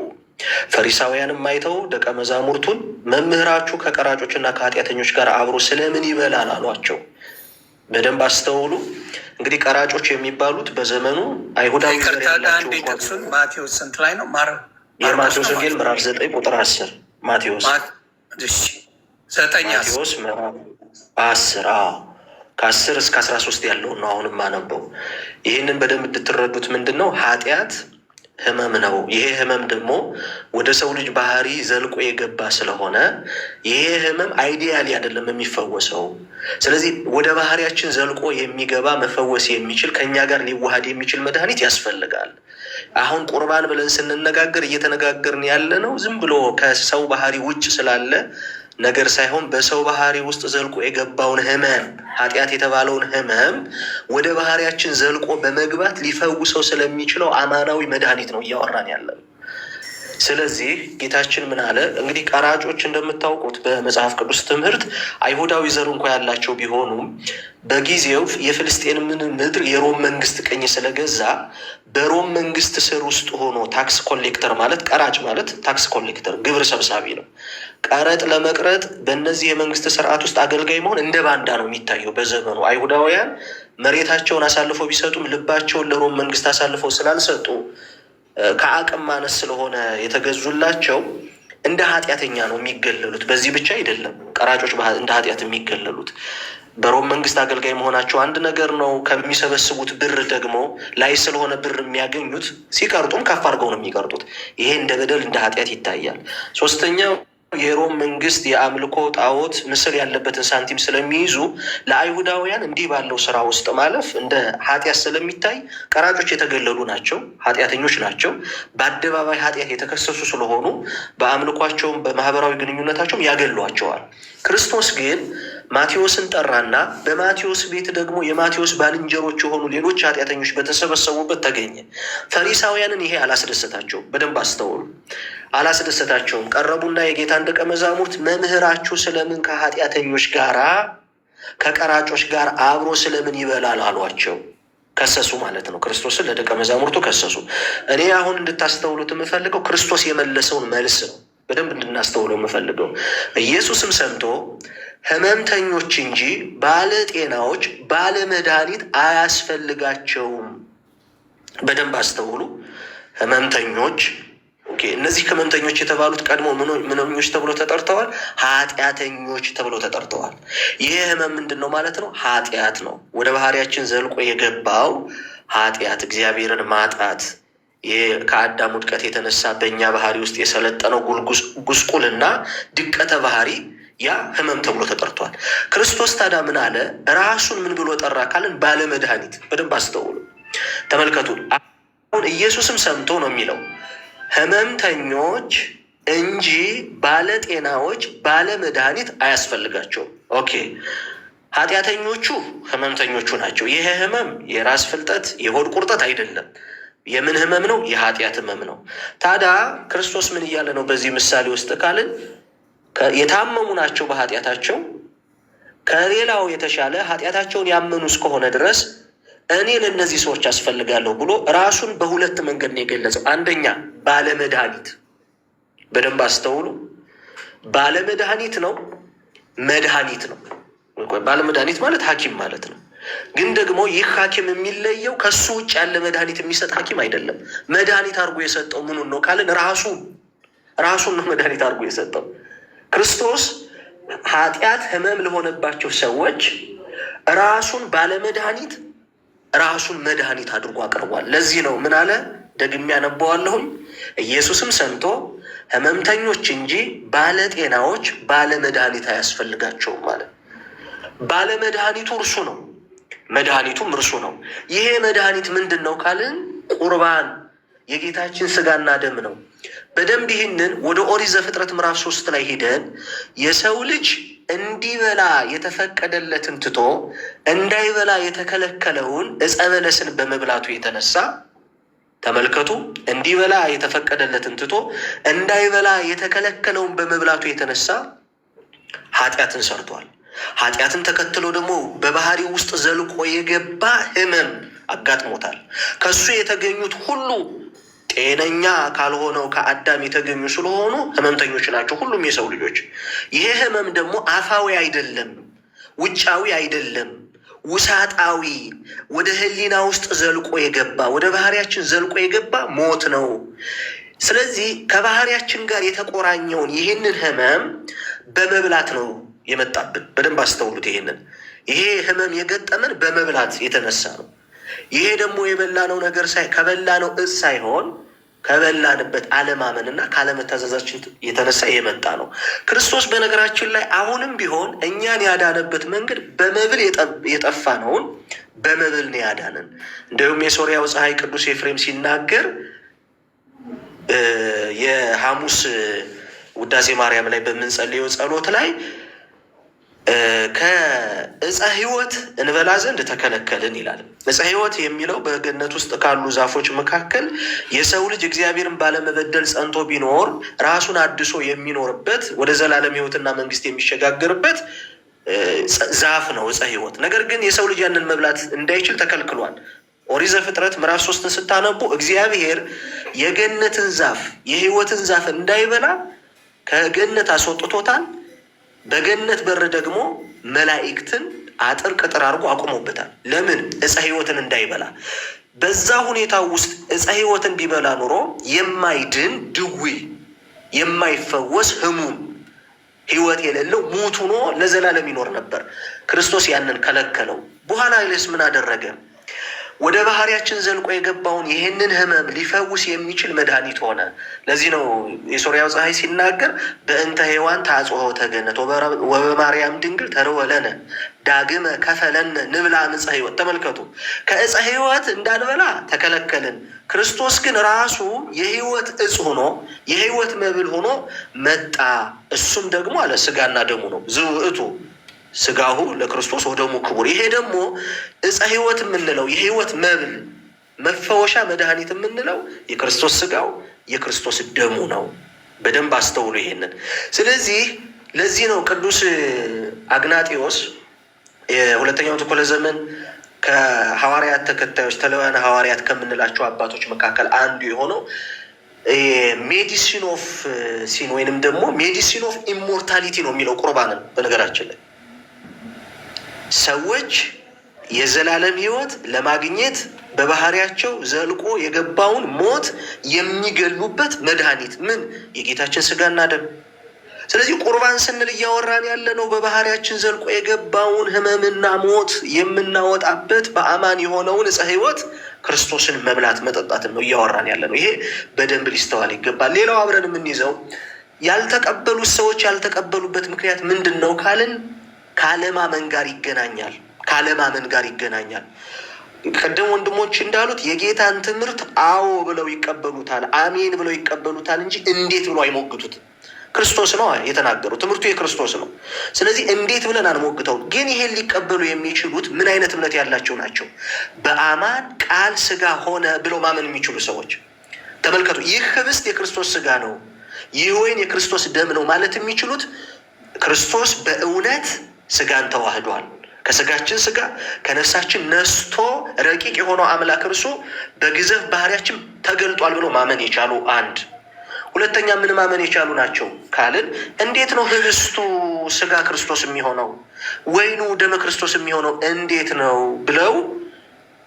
ፈሪሳውያንም አይተው ደቀ መዛሙርቱን መምህራችሁ ከቀራጮችና ከኃጢአተኞች ጋር አብሮ ስለምን ይበላል አሏቸው። በደንብ አስተውሉ። እንግዲህ ቀራጮች የሚባሉት በዘመኑ አይሁዳዊ ዘር ያላቸው ጥቅሱን ማቴዎስ ስንት ላይ ነው? የማቴዎስ ወንጌል ምዕራፍ 9 ቁጥር 10 ማቴዎስ 9 ምዕራፍ 10 ከ10 እስከ 13 ያለውን ነው አሁንም አነበው። ይህንን በደንብ እንድትረዱት ምንድን ነው ኃጢአት ሕመም ነው። ይሄ ሕመም ደግሞ ወደ ሰው ልጅ ባህሪ ዘልቆ የገባ ስለሆነ ይሄ ሕመም አይዲያሊ አይደለም የሚፈወሰው። ስለዚህ ወደ ባህሪያችን ዘልቆ የሚገባ መፈወስ የሚችል ከኛ ጋር ሊዋሃድ የሚችል መድኃኒት ያስፈልጋል። አሁን ቁርባን ብለን ስንነጋገር እየተነጋገርን ያለ ነው ዝም ብሎ ከሰው ባህሪ ውጭ ስላለ ነገር ሳይሆን በሰው ባህሪ ውስጥ ዘልቆ የገባውን ሕመም ኃጢአት የተባለውን ሕመም ወደ ባህሪያችን ዘልቆ በመግባት ሊፈውሰው ስለሚችለው አማናዊ መድኃኒት ነው እያወራን ያለን። ስለዚህ ጌታችን ምን አለ? እንግዲህ ቀራጮች እንደምታውቁት በመጽሐፍ ቅዱስ ትምህርት አይሁዳዊ ዘር እንኳ ያላቸው ቢሆኑም በጊዜው የፍልስጤምን ምድር የሮም መንግስት ቅኝ ስለገዛ በሮም መንግስት ስር ውስጥ ሆኖ ታክስ ኮሌክተር ማለት ቀራጭ ማለት ታክስ ኮሌክተር ግብር ሰብሳቢ ነው። ቀረጥ ለመቅረጥ በእነዚህ የመንግስት ስርዓት ውስጥ አገልጋይ መሆን እንደ ባንዳ ነው የሚታየው። በዘመኑ አይሁዳውያን መሬታቸውን አሳልፈው ቢሰጡም ልባቸውን ለሮም መንግስት አሳልፈው ስላልሰጡ ከአቅም ማነስ ስለሆነ የተገዙላቸው እንደ ኃጢአተኛ ነው የሚገለሉት። በዚህ ብቻ አይደለም ቀራጮች እንደ ኃጢአት የሚገለሉት። በሮም መንግስት አገልጋይ መሆናቸው አንድ ነገር ነው። ከሚሰበስቡት ብር ደግሞ ላይ ስለሆነ ብር የሚያገኙት ሲቀርጡም ከፍ አድርገው ነው የሚቀርጡት። ይሄ እንደ በደል እንደ ኃጢአት ይታያል። ሶስተኛው የሮም መንግስት የአምልኮ ጣዖት ምስል ያለበትን ሳንቲም ስለሚይዙ ለአይሁዳውያን እንዲህ ባለው ስራ ውስጥ ማለፍ እንደ ኃጢአት ስለሚታይ ቀራጮች የተገለሉ ናቸው፣ ኃጢአተኞች ናቸው። በአደባባይ ኃጢአት የተከሰሱ ስለሆኑ በአምልኳቸውም በማህበራዊ ግንኙነታቸውም ያገሏቸዋል። ክርስቶስ ግን ማቴዎስን ጠራና በማቴዎስ ቤት ደግሞ የማቴዎስ ባልንጀሮች የሆኑ ሌሎች ኃጢአተኞች በተሰበሰቡበት ተገኘ። ፈሪሳውያንን ይሄ አላስደሰታቸውም። በደንብ አስተውሉ። አላስደሰታቸውም። ቀረቡና የጌታን ደቀ መዛሙርት መምህራችሁ ስለምን ከኃጢአተኞች ጋራ ከቀራጮች ጋር አብሮ ስለምን ይበላል አሏቸው። ከሰሱ ማለት ነው። ክርስቶስን ለደቀ መዛሙርቱ ከሰሱ። እኔ አሁን እንድታስተውሉት የምፈልገው ክርስቶስ የመለሰውን መልስ ነው። በደንብ እንድናስተውለው የምፈልገው ኢየሱስም ሰምቶ ሕመምተኞች እንጂ ባለጤናዎች ባለመድኃኒት አያስፈልጋቸውም። በደንብ አስተውሉ። ሕመምተኞች እነዚህ ሕመምተኞች የተባሉት ቀድሞ ምኖኞች ተብሎ ተጠርተዋል? ኃጢአተኞች ተብሎ ተጠርተዋል። ይሄ ሕመም ምንድን ነው ማለት ነው? ኃጢአት ነው። ወደ ባህሪያችን ዘልቆ የገባው ኃጢአት፣ እግዚአብሔርን ማጣት፣ ይሄ ከአዳም ውድቀት የተነሳ በእኛ ባህሪ ውስጥ የሰለጠነው ጉስቁልና፣ ድቀተ ባህሪ፣ ያ ሕመም ተብሎ ተጠርቷል። ክርስቶስ ታዲያ ምን አለ? ራሱን ምን ብሎ ጠራ ካልን ባለመድኃኒት። በደንብ አስተውሉ፣ ተመልከቱ። አሁን ኢየሱስም ሰምቶ ነው የሚለው ሕመምተኞች እንጂ ባለጤናዎች ባለመድኃኒት አያስፈልጋቸውም። ኦኬ፣ ኃጢአተኞቹ ሕመምተኞቹ ናቸው። ይሄ ሕመም የራስ ፍልጠት፣ የሆድ ቁርጠት አይደለም። የምን ሕመም ነው? የኃጢአት ሕመም ነው። ታዲያ ክርስቶስ ምን እያለ ነው በዚህ ምሳሌ ውስጥ ካልን የታመሙ ናቸው በኃጢአታቸው፣ ከሌላው የተሻለ ኃጢአታቸውን ያመኑ እስከሆነ ድረስ እኔ ለእነዚህ ሰዎች አስፈልጋለሁ ብሎ ራሱን በሁለት መንገድ ነው የገለጸው። አንደኛ ባለመድኃኒት። በደንብ አስተውሉ። ባለመድኃኒት ነው፣ መድኃኒት ነው። ባለመድኃኒት ማለት ሐኪም ማለት ነው። ግን ደግሞ ይህ ሐኪም የሚለየው ከሱ ውጭ ያለ መድኃኒት የሚሰጥ ሐኪም አይደለም። መድኃኒት አድርጎ የሰጠው ምኑን ነው ካልን ራሱን ነው መድኃኒት አድርጎ የሰጠው። ክርስቶስ ኃጢአት ሕመም ለሆነባቸው ሰዎች ራሱን ባለመድኃኒት ራሱን መድኃኒት አድርጎ አቅርቧል። ለዚህ ነው ምን አለ? ደግሜ ያነበዋለሁኝ። ኢየሱስም ሰምቶ ሕመምተኞች እንጂ ባለጤናዎች ባለመድኃኒት አያስፈልጋቸውም ማለት። ባለመድኃኒቱ እርሱ ነው፣ መድኃኒቱም እርሱ ነው። ይሄ መድኃኒት ምንድን ነው ካልን ቁርባን፣ የጌታችን ስጋና ደም ነው። በደንብ ይህንን ወደ ኦሪት ዘፍጥረት ምዕራፍ 3 ላይ ሄደን የሰው ልጅ እንዲበላ የተፈቀደለትን ትቶ እንዳይበላ የተከለከለውን ዕፀ በለስን በመብላቱ የተነሳ ተመልከቱ፣ እንዲበላ የተፈቀደለትን ትቶ እንዳይበላ የተከለከለውን በመብላቱ የተነሳ ኃጢአትን ሰርቷል። ኃጢአትን ተከትሎ ደግሞ በባህሪ ውስጥ ዘልቆ የገባ ሕመም አጋጥሞታል። ከሱ የተገኙት ሁሉ ጤነኛ ካልሆነው ከአዳም የተገኙ ስለሆኑ ሕመምተኞች ናቸው ሁሉም የሰው ልጆች። ይሄ ሕመም ደግሞ አፋዊ አይደለም፣ ውጫዊ አይደለም፣ ውሳጣዊ፣ ወደ ሕሊና ውስጥ ዘልቆ የገባ ወደ ባህሪያችን ዘልቆ የገባ ሞት ነው። ስለዚህ ከባህሪያችን ጋር የተቆራኘውን ይህንን ሕመም በመብላት ነው የመጣብን። በደንብ አስተውሉት። ይሄ ሕመም የገጠመን በመብላት የተነሳ ነው። ይሄ ደግሞ የበላነው ነገር ከበላነው እጽ ሳይሆን ከበላንበት አለማመንና ካለመታዘዛችን የተነሳ የመጣ ነው። ክርስቶስ በነገራችን ላይ አሁንም ቢሆን እኛን ያዳነበት መንገድ በመብል የጠፋነውን በመብል ነው ያዳነን። እንዲሁም የሶርያው ፀሐይ ቅዱስ ኤፍሬም ሲናገር የሐሙስ ውዳሴ ማርያም ላይ በምንጸልየው ጸሎት ላይ ከዕፀ ሕይወት እንበላ ዘንድ ተከለከልን ይላል። ዕፀ ሕይወት የሚለው በገነት ውስጥ ካሉ ዛፎች መካከል የሰው ልጅ እግዚአብሔርን ባለመበደል ጸንቶ ቢኖር ራሱን አድሶ የሚኖርበት ወደ ዘላለም ሕይወትና መንግስት የሚሸጋገርበት ዛፍ ነው ዕፀ ሕይወት። ነገር ግን የሰው ልጅ ያንን መብላት እንዳይችል ተከልክሏል። ኦሪት ዘፍጥረት ምዕራፍ 3 ስታነቡ እግዚአብሔር የገነትን ዛፍ የሕይወትን ዛፍ እንዳይበላ ከገነት አስወጥቶታል። በገነት በር ደግሞ መላእክትን አጥር ቅጥር አድርጎ አቁሞበታል። ለምን? ዕፀ ሕይወትን እንዳይበላ። በዛ ሁኔታ ውስጥ ዕፀ ሕይወትን ቢበላ ኑሮ የማይድን ድዊ፣ የማይፈወስ ህሙም፣ ሕይወት የሌለው ሙት ሆኖ ለዘላለም ይኖር ነበር። ክርስቶስ ያንን ከለከለው። በኋላ ሌስ ምን አደረገ? ወደ ባህሪያችን ዘልቆ የገባውን ይህንን ህመም ሊፈውስ የሚችል መድኃኒት ሆነ። ለዚህ ነው የሶርያው ፀሐይ ሲናገር በእንተ ሔዋን ታጽሖ ተገነት ወበማርያም ድንግል ተርወለነ ዳግመ ከፈለነ ንብላ ዕፀ ሕይወት። ተመልከቱ፣ ከዕፀ ሕይወት እንዳንበላ ተከለከልን። ክርስቶስ ግን ራሱ የህይወት እጽ ሆኖ የህይወት መብል ሆኖ መጣ። እሱም ደግሞ አለ ስጋና ደሙ ነው። ዝውእቱ ስጋሁ ለክርስቶስ ወደሙ ክቡር። ይሄ ደግሞ ዕፀ ሕይወት የምንለው የህይወት መብል መፈወሻ መድኃኒት የምንለው የክርስቶስ ስጋው የክርስቶስ ደሙ ነው። በደንብ አስተውሉ ይሄንን። ስለዚህ ለዚህ ነው ቅዱስ አግናጢዎስ የሁለተኛው ክፍለ ዘመን ከሐዋርያት ተከታዮች ተለዋና ሐዋርያት ከምንላቸው አባቶች መካከል አንዱ የሆነው ሜዲሲን ኦፍ ሲን ወይንም ደግሞ ሜዲሲን ኦፍ ኢሞርታሊቲ ነው የሚለው ቁርባንን። በነገራችን ላይ ሰዎች የዘላለም ሕይወት ለማግኘት በባህሪያቸው ዘልቆ የገባውን ሞት የሚገሉበት መድኃኒት ምን? የጌታችን ስጋና ደም። ስለዚህ ቁርባን ስንል እያወራን ያለ ነው በባህሪያችን ዘልቆ የገባውን ሕመምና ሞት የምናወጣበት በአማን የሆነውን ዕፀ ሕይወት ክርስቶስን መብላት መጠጣትን ነው እያወራን ያለ ነው። ይሄ በደንብ ሊስተዋል ይገባል። ሌላው አብረን የምንይዘው ያልተቀበሉት ሰዎች ያልተቀበሉበት ምክንያት ምንድን ነው ካልን ከአለማመን ጋር ይገናኛል። ከአለማመን ጋር ይገናኛል። ቀደም ወንድሞች እንዳሉት የጌታን ትምህርት አዎ ብለው ይቀበሉታል፣ አሜን ብለው ይቀበሉታል እንጂ እንዴት ብለው አይሞግቱትም። ክርስቶስ ነው የተናገረው፣ ትምህርቱ የክርስቶስ ነው። ስለዚህ እንዴት ብለን አንሞግተውም። ግን ይሄን ሊቀበሉ የሚችሉት ምን አይነት እምነት ያላቸው ናቸው? በአማን ቃል ስጋ ሆነ ብለው ማመን የሚችሉ ሰዎች። ተመልከቱ፣ ይህ ህብስት የክርስቶስ ስጋ ነው፣ ይህ ወይን የክርስቶስ ደም ነው ማለት የሚችሉት ክርስቶስ በእውነት ስጋን ተዋህዷል፣ ከስጋችን ስጋ ከነፍሳችን ነስቶ ረቂቅ የሆነው አምላክ እርሱ በግዘፍ ባህሪያችን ተገልጧል ብለው ማመን የቻሉ አንድ። ሁለተኛ ምን ማመን የቻሉ ናቸው ካልን እንዴት ነው ህብስቱ ስጋ ክርስቶስ የሚሆነው ወይኑ ደመ ክርስቶስ የሚሆነው እንዴት ነው ብለው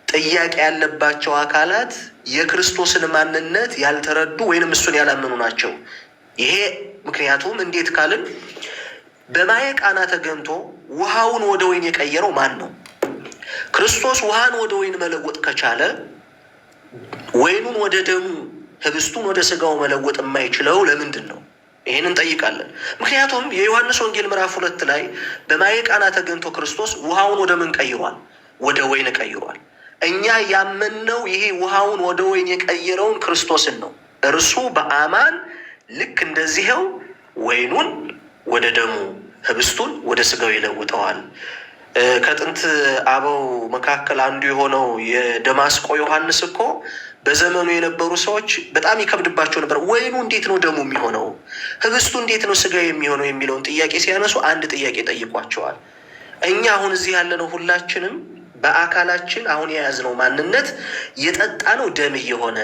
ጥያቄ ያለባቸው አካላት የክርስቶስን ማንነት ያልተረዱ ወይንም እሱን ያላመኑ ናቸው። ይሄ ምክንያቱም እንዴት ካልን በማየ ቃና ተገንቶ ውሃውን ወደ ወይን የቀየረው ማን ነው? ክርስቶስ ውሃን ወደ ወይን መለወጥ ከቻለ ወይኑን ወደ ደሙ ህብስቱን ወደ ስጋው መለወጥ የማይችለው ለምንድን ነው? ይህን እንጠይቃለን። ምክንያቱም የዮሐንስ ወንጌል ምዕራፍ 2 ላይ በማየ ቃና ተገንቶ ክርስቶስ ውሃውን ወደ ምን ቀይሯል? ወደ ወይን ቀይሯል። እኛ ያመንነው ይሄ ውሃውን ወደ ወይን የቀየረውን ክርስቶስን ነው። እርሱ በአማን ልክ እንደዚህው ወይኑን ወደ ደሙ ህብስቱን ወደ ስጋው ይለውጠዋል። ከጥንት አበው መካከል አንዱ የሆነው የደማስቆ ዮሐንስ እኮ በዘመኑ የነበሩ ሰዎች በጣም ይከብድባቸው ነበር። ወይኑ እንዴት ነው ደሙ የሚሆነው? ህብስቱ እንዴት ነው ስጋ የሚሆነው? የሚለውን ጥያቄ ሲያነሱ አንድ ጥያቄ ጠይቋቸዋል። እኛ አሁን እዚህ ያለነው ሁላችንም በአካላችን አሁን የያዝነው ማንነት የጠጣነው ደም እየሆነ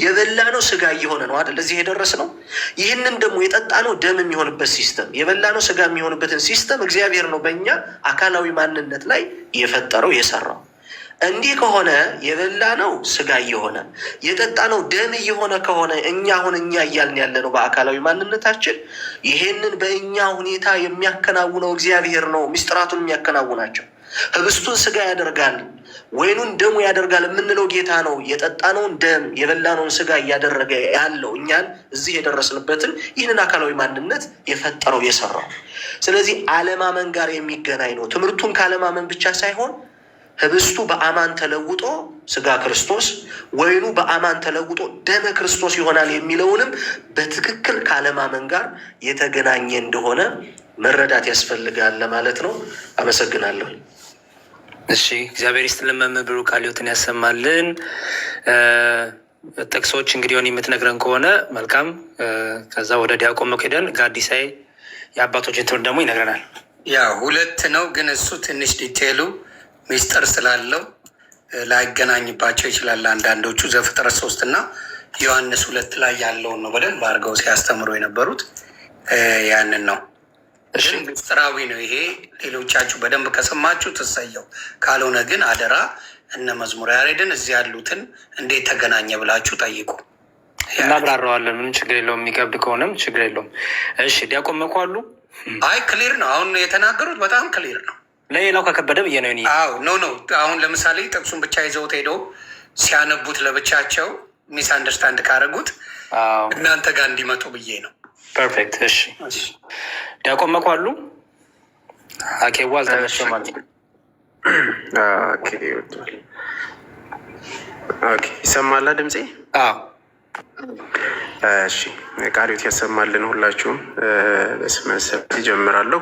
የበላነው ስጋ እየሆነ ነው አይደል? እዚህ የደረስነው። ይህንን ደግሞ የጠጣነው ደም የሚሆንበት ሲስተም የበላነው ስጋ የሚሆንበትን ሲስተም እግዚአብሔር ነው በእኛ አካላዊ ማንነት ላይ የፈጠረው የሰራው። እንዲህ ከሆነ የበላነው ስጋ እየሆነ የጠጣነው ደም እየሆነ ከሆነ እኛ እያልን ያለ ነው በአካላዊ ማንነታችን ይሄንን በእኛ ሁኔታ የሚያከናውነው እግዚአብሔር ነው። ምስጢራቱን የሚያከናውናቸው ህብስቱን ስጋ ያደርጋል፣ ወይኑን ደሙ ያደርጋል የምንለው ጌታ ነው። የጠጣነውን ደም የበላነውን ስጋ እያደረገ ያለው እኛን እዚህ የደረስንበትን ይህንን አካላዊ ማንነት የፈጠረው የሰራው። ስለዚህ አለማመን ጋር የሚገናኝ ነው። ትምህርቱን ካለማመን ብቻ ሳይሆን ህብስቱ በአማን ተለውጦ ስጋ ክርስቶስ፣ ወይኑ በአማን ተለውጦ ደመ ክርስቶስ ይሆናል የሚለውንም በትክክል ካለማመን ጋር የተገናኘ እንደሆነ መረዳት ያስፈልጋል ለማለት ነው። አመሰግናለሁ። እሺ፣ እግዚአብሔር ይስጥልን። መምህር ቃልዮትን ያሰማልን። ጥቅሶች እንግዲህ ሆን የምትነግረን ከሆነ መልካም። ከዛ ወደ ዲያቆን መክደን ጋዲሳይ የአባቶችን ትምህርት ደግሞ ይነግረናል። ያ ሁለት ነው፣ ግን እሱ ትንሽ ዲቴሉ ሚስጥር ስላለው ላይገናኝባቸው ይችላል። አንዳንዶቹ ዘፍጥረት 3 እና ዮሐንስ 2 ላይ ያለውን ነው በደንብ አድርገው ሲያስተምሩ የነበሩት። ያንን ነው። ሚስጥራዊ ነው ይሄ። ሌሎቻችሁ በደንብ ከሰማችሁ ትሰየው፣ ካልሆነ ግን አደራ እነ መዝሙረ ያሬድን እዚህ ያሉትን እንዴት ተገናኘ ብላችሁ ጠይቁ። እናብራራዋለን። ምንም ችግር የለውም። የሚከብድ ከሆነም ችግር የለውም። እሺ፣ ዲያቆን መኳሉ። አይ ክሊር ነው። አሁን የተናገሩት በጣም ክሊር ነው። ለሌላው ከከበደ ብዬ ነው። አዎ ኖ አሁን ለምሳሌ ጥቅሱን ብቻ ይዘውት ሄደው ሲያነቡት ለብቻቸው ሚስ አንደርስታንድ ካደረጉት እናንተ ጋር እንዲመጡ ብዬ ነው። ፐርፌክት። እሺ ዲያቆን መኳሉ አኬዋ አልተመቸም ማለት ነው። ይሰማላ ድምፄ? እሺ፣ ቃልዮት ያሰማልን ሁላችሁም። በስመ አብ ይጀምራለሁ።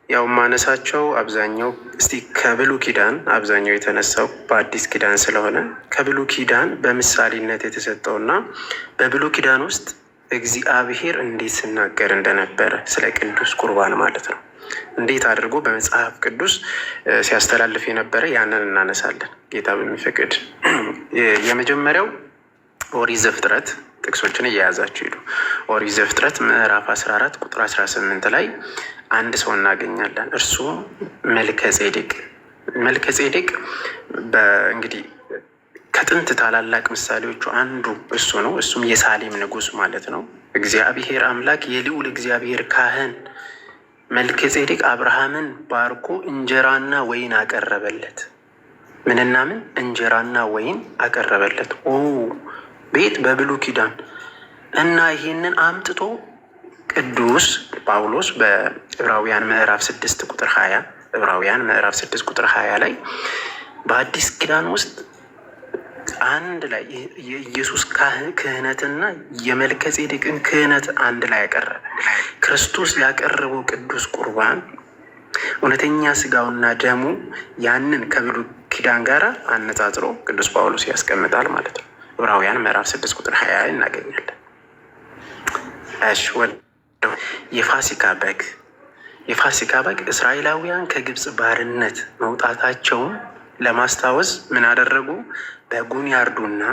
ያው ማነሳቸው አብዛኛው እስቲ ከብሉ ኪዳን አብዛኛው የተነሳው በአዲስ ኪዳን ስለሆነ ከብሉ ኪዳን በምሳሌነት የተሰጠውና በብሉ ኪዳን ውስጥ እግዚአብሔር እንዴት ሲናገር እንደነበረ ስለ ቅዱስ ቁርባን ማለት ነው። እንዴት አድርጎ በመጽሐፍ ቅዱስ ሲያስተላልፍ የነበረ ያንን እናነሳለን ጌታ በሚፈቅድ። የመጀመሪያው ኦሪት ዘፍጥረት ጥቅሶችን እየያዛችሁ ሂዱ። ኦሪት ዘፍጥረት ምዕራፍ 14 ቁጥር 18 ላይ አንድ ሰው እናገኛለን። እርሱም መልከጼዴቅ። መልከጼዴቅ እንግዲህ ከጥንት ታላላቅ ምሳሌዎቹ አንዱ እሱ ነው። እሱም የሳሌም ንጉሥ ማለት ነው። እግዚአብሔር አምላክ የልዑል እግዚአብሔር ካህን መልከጼዴቅ አብርሃምን ባርኮ እንጀራና ወይን አቀረበለት። ምንና ምን? እንጀራና ወይን አቀረበለት። ቤት በብሉይ ኪዳን እና ይህንን አምጥቶ ቅዱስ ጳውሎስ በዕብራውያን ምዕራፍ 6 ቁጥር 20 ዕብራውያን ምዕራፍ 6 ቁጥር 20 ላይ በአዲስ ኪዳን ውስጥ አንድ ላይ የኢየሱስ ክህነትና የመልከጼዴቅን ክህነት አንድ ላይ ያቀረበ ክርስቶስ ያቀረበው ቅዱስ ቁርባን እውነተኛ ስጋውና ደሙ ያንን ከብሉይ ኪዳን ጋር አነጻጽሮ ቅዱስ ጳውሎስ ያስቀምጣል ማለት ነው። ዕብራውያን ምዕራፍ 6 ቁጥር 20 እናገኛለን። የፋሲካ በግ እስራኤላውያን ከግብፅ ባርነት መውጣታቸውን ለማስታወስ ምን አደረጉ? በጉን ያርዱና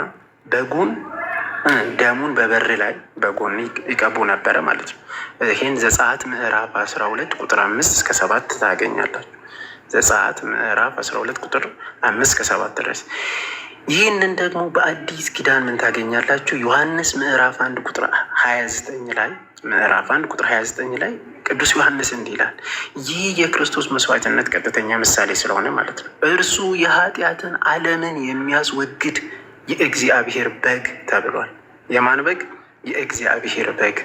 ደሙን በበር ላይ በጎን ይቀቡ ነበረ ማለት ነው። ይህን ዘጸአት ምዕራፍ 12 ቁጥር 5 እስከ 7 ታገኛላችሁ። ዘጸአት ምዕራፍ 12 ቁጥር 5 እስከ 7 ድረስ። ይህንን ደግሞ በአዲስ ኪዳን ምን ታገኛላችሁ? ዮሐንስ ምዕራፍ 1 ቁጥር 29 ላይ ምዕራፍ 1 ቁጥር 29 ላይ ቅዱስ ዮሐንስ እንዲህ ይላል፣ ይህ የክርስቶስ መስዋዕትነት ቀጥተኛ ምሳሌ ስለሆነ ማለት ነው። እርሱ የኃጢአትን ዓለምን የሚያስወግድ የእግዚአብሔር በግ ተብሏል። የማን በግ? የእግዚአብሔር በግ።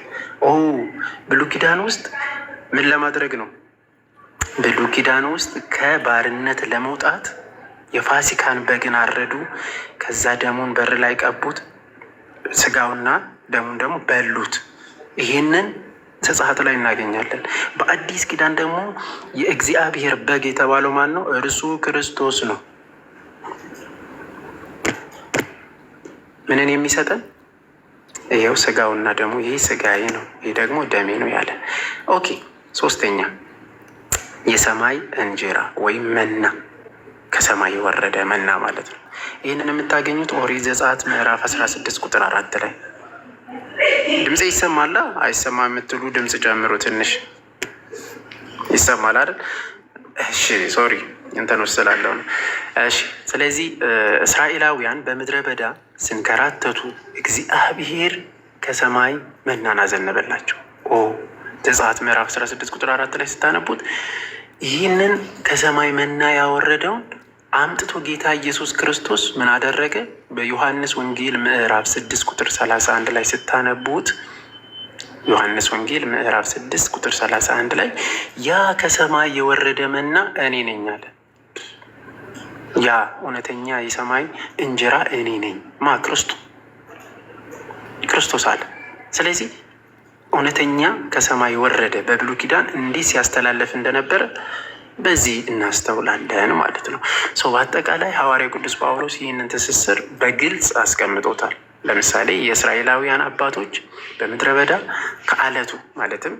ብሉይ ኪዳን ውስጥ ምን ለማድረግ ነው? ብሉይ ኪዳን ውስጥ ከባርነት ለመውጣት የፋሲካን በግን አረዱ። ከዛ ደሙን በር ላይ ቀቡት፣ ስጋውና ደሙን ደግሞ በሉት። ይህንን ዘጸአት ላይ እናገኛለን። በአዲስ ኪዳን ደግሞ የእግዚአብሔር በግ የተባለው ማን ነው? እርሱ ክርስቶስ ነው። ምንን የሚሰጠን? ይኸው ስጋውና ደሙ፣ ይህ ስጋዬ ነው፣ ይህ ደግሞ ደሜ ነው ያለ። ኦኬ። ሶስተኛ የሰማይ እንጀራ ወይም መና፣ ከሰማይ የወረደ መና ማለት ነው። ይህንን የምታገኙት ኦሪት ዘጸአት ምዕራፍ 16 ቁጥር 4 ላይ። ድምፅ ይሰማላ? አይሰማ የምትሉ ድምፅ ጨምሩ ትንሽ። ይሰማል አይደል? እሺ፣ ሶሪ እንትን ውስጥ ስላለው ነው። እሺ፣ ስለዚህ እስራኤላውያን በምድረ በዳ ስንከራተቱ እግዚአብሔር ከሰማይ መናን አዘነበላቸው። ዘጸአት ምዕራፍ 16 ቁጥር 4 ላይ ስታነቡት ይህንን ከሰማይ መና ያወረደውን አምጥቶ ጌታ ኢየሱስ ክርስቶስ ምን አደረገ? በዮሐንስ ወንጌል ምዕራፍ 6 ቁጥር 31 ላይ ስታነቡት ዮሐንስ ወንጌል ምዕራፍ 6 ቁጥር 31 ላይ ያ ከሰማይ የወረደ መና እኔ ነኝ አለ። ያ እውነተኛ የሰማይ እንጀራ እኔ ነኝ። ክርስቶስ አለ። ስለዚህ እውነተኛ ከሰማይ ወረደ በብሉይ ኪዳን እንዲህ ሲያስተላለፍ እንደነበረ በዚህ እናስተውላለን ማለት ነው። በአጠቃላይ ሐዋርያው ቅዱስ ጳውሎስ ይህንን ትስስር በግልጽ አስቀምጦታል። ለምሳሌ የእስራኤላውያን አባቶች በምድረ በዳ ከአለቱ ማለትም